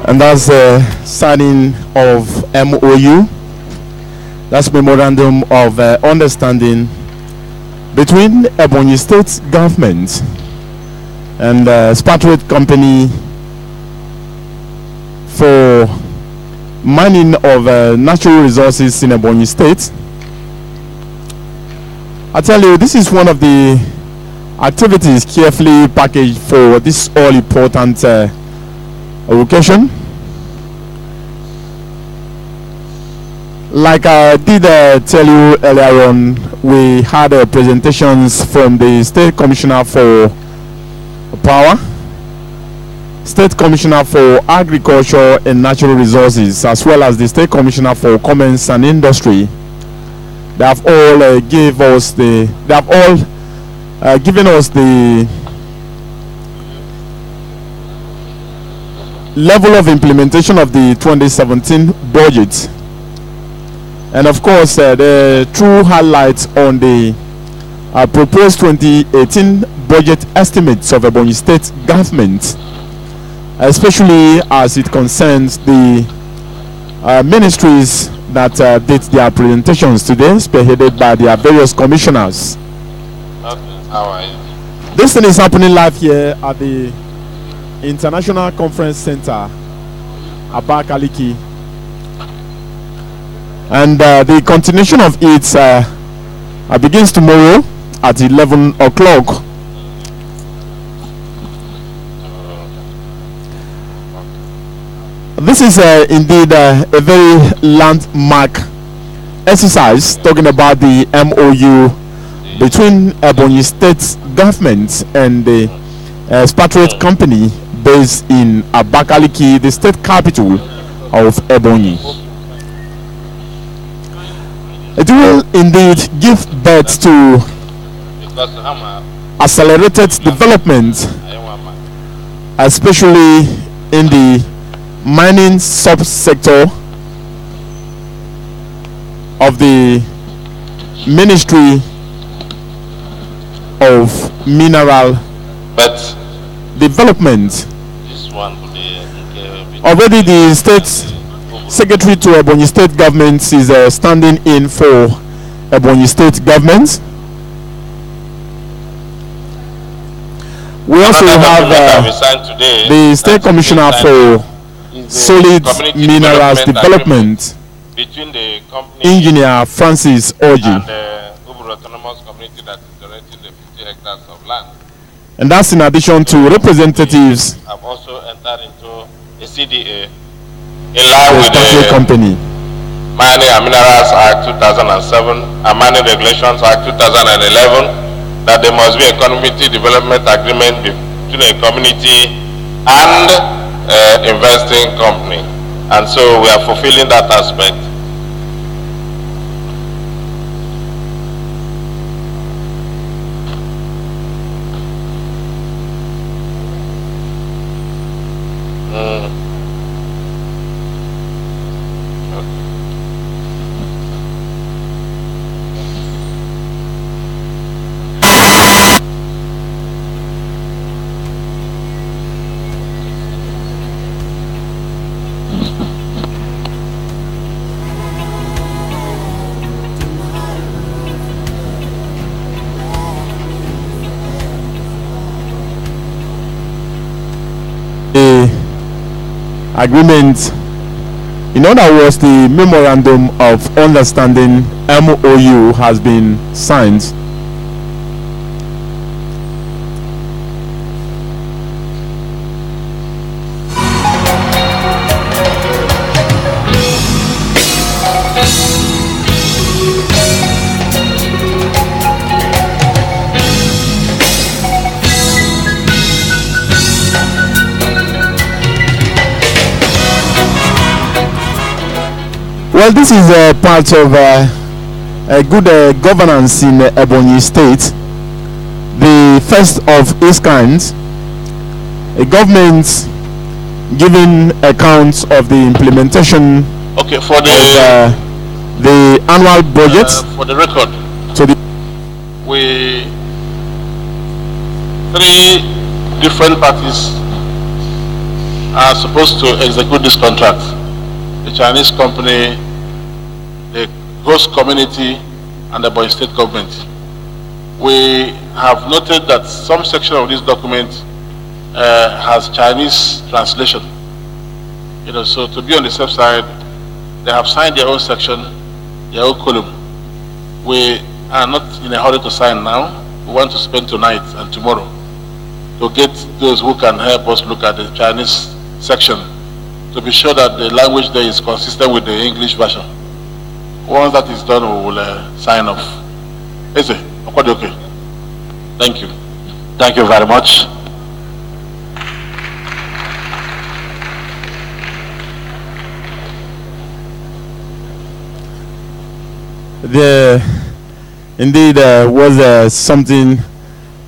And that's the signing of MOU. That's Memorandum of Understanding between Ebonyi State Government and Spartrate Company for mining of natural resources in Ebonyi State. I tell you, this is one of the activities carefully packaged for this all-important occasion. Like I did tell you earlier on, we had presentations from the State Commissioner for Power, State Commissioner for Agriculture and Natural Resources, as well as the State Commissioner for Commerce and Industry. They have all given us the level of implementation of the 2017 budget, and of course the true highlights on the proposed 2018 budget estimates of Ebonyi State government, especially as it concerns the ministries that did their presentations today, spearheaded by their various commissioners. This thing is happening live here at the International Conference Center, Abakaliki. And the continuation of it begins tomorrow at 11 o'clock. This is indeed a very landmark exercise talking about the MOU between Ebonyi State government and the expatriate company based in Abakaliki, the state capital of Ebonyi. It will indeed give birth to accelerated development, especially in the mining subsector of the Ministry of Mineral Development. Already the state secretary to Ebonyi State government is standing in for Ebonyi State government. We also have the state commissioner for solid minerals development, between the company engineer Francis Oji, and the autonomous community that is directing the 50 hectares of land. And that's in addition to representatives have also entered into a CDA in line with the company. Mining and Minerals Act 2007 and Mining Regulations Act 2011 that there must be a community development agreement between a community and investing company. And so we are fulfilling that aspect. Agreement, in other words, the memorandum of understanding MOU has been signed. Well, this is a part of a good governance in Ebonyi State, the first of its kind. A government giving accounts of the implementation for of the annual budget. For the record, so three different parties are supposed to execute this contract. The Chinese company, the host community, and the Ebonyi State government. We have noted that some section of this document has Chinese translation. So to be on the safe side, they have signed their own section, their own column. We are not in a hurry to sign now. We want to spend tonight and tomorrow to get those who can help us look at the Chinese section, to be sure that the language there is consistent with the English version. Once that is done, we will sign off. Is it? Okay. Thank you. Thank you very much. There indeed was something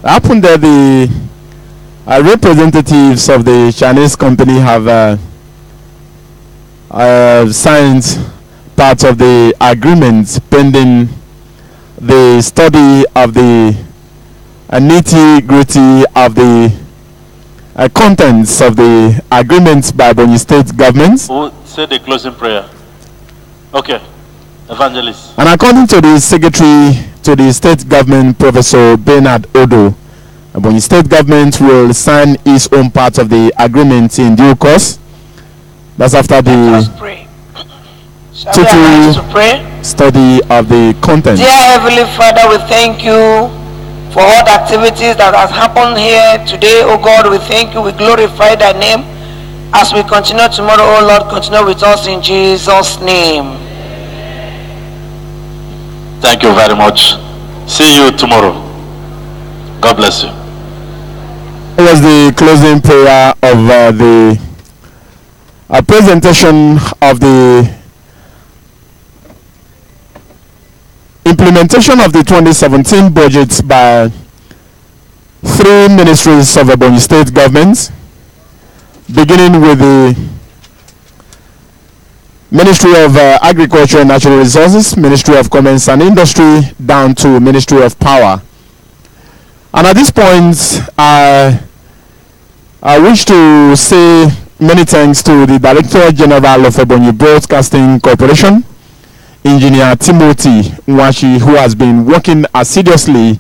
happened that the representatives of the Chinese company have signed part of the agreement pending the study of the nitty-gritty of the contents of the agreements by Ebonyi State government. Who say the closing prayer? Okay, Evangelist. And according to the Secretary to the State Government, Professor Bernard Odo, Ebonyi State Government will sign its own part of the agreement in due course. That's after the study of the content. Dear Heavenly Father, we thank you for all the activities that has happened here today. Oh God, we thank you. We glorify thy name. As we continue tomorrow, oh Lord, continue with us in Jesus' name. Thank you very much. See you tomorrow. God bless you. It was the closing prayer of the presentation of the implementation of the 2017 budget by 3 ministries of Ebonyi State government, beginning with the Ministry of Agriculture and Natural Resources, Ministry of Commerce and Industry, down to Ministry of Power. And at this point, I wish to say many thanks to the Director General of Ebonyi Broadcasting Corporation, Engineer Timothy Nwashi, who has been working assiduously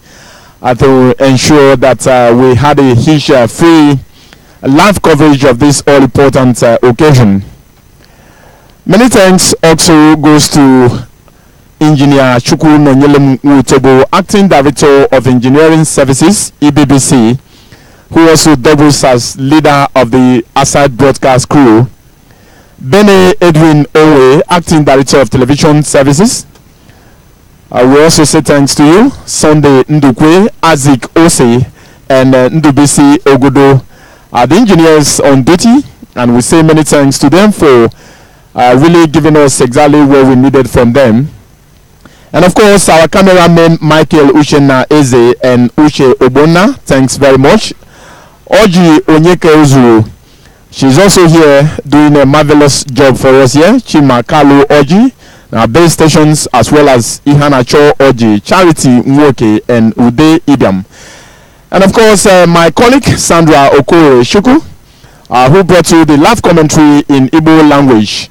to ensure that we had a hitch-free live coverage of this all-important occasion. Many thanks also goes to Engineer Chukwu Nonyelem Utobo, Acting Director of Engineering Services, EBBC, who also doubles as leader of the Aside Broadcast crew. Bene Edwin Owe, Acting Director of Television Services. We also say thanks to you. Sunday Ndukwe, Azik Ose, and Ndubisi Ogodo are the engineers on duty, and we say many thanks to them for really giving us exactly what we needed from them. And of course, our cameramen Michael Uchenna Eze and Uche Obona, thanks very much. Oji Onyeke Uzuru, she's also here doing a marvelous job for us here. Chima Kalu Oji, our base stations, as well as Ihanacho Oji, Charity Nwoke, and Ude Idam. And of course, my colleague Sandra Okore Shuku, who brought you the live commentary in Igbo language.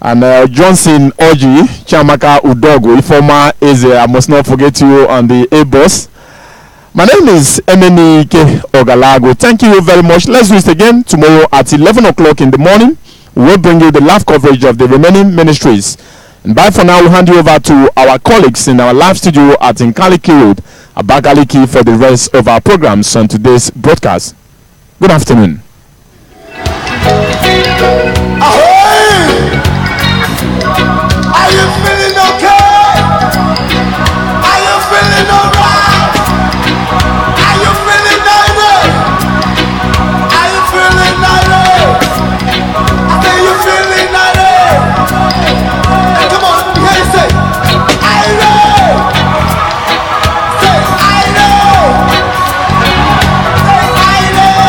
And Johnson Oji, Chamaka Udogo, Ifoma Eze, I must not forget you on the A-Bus. My name is Emenike Ogalago. Thank you very much. Let's do it again tomorrow at 11 o'clock in the morning. We'll bring you the live coverage of the remaining ministries. And bye for now. We'll hand you over to our colleagues in our live studio at Nkaliki Road, Abakaliki, for the rest of our programs on today's broadcast. Good afternoon.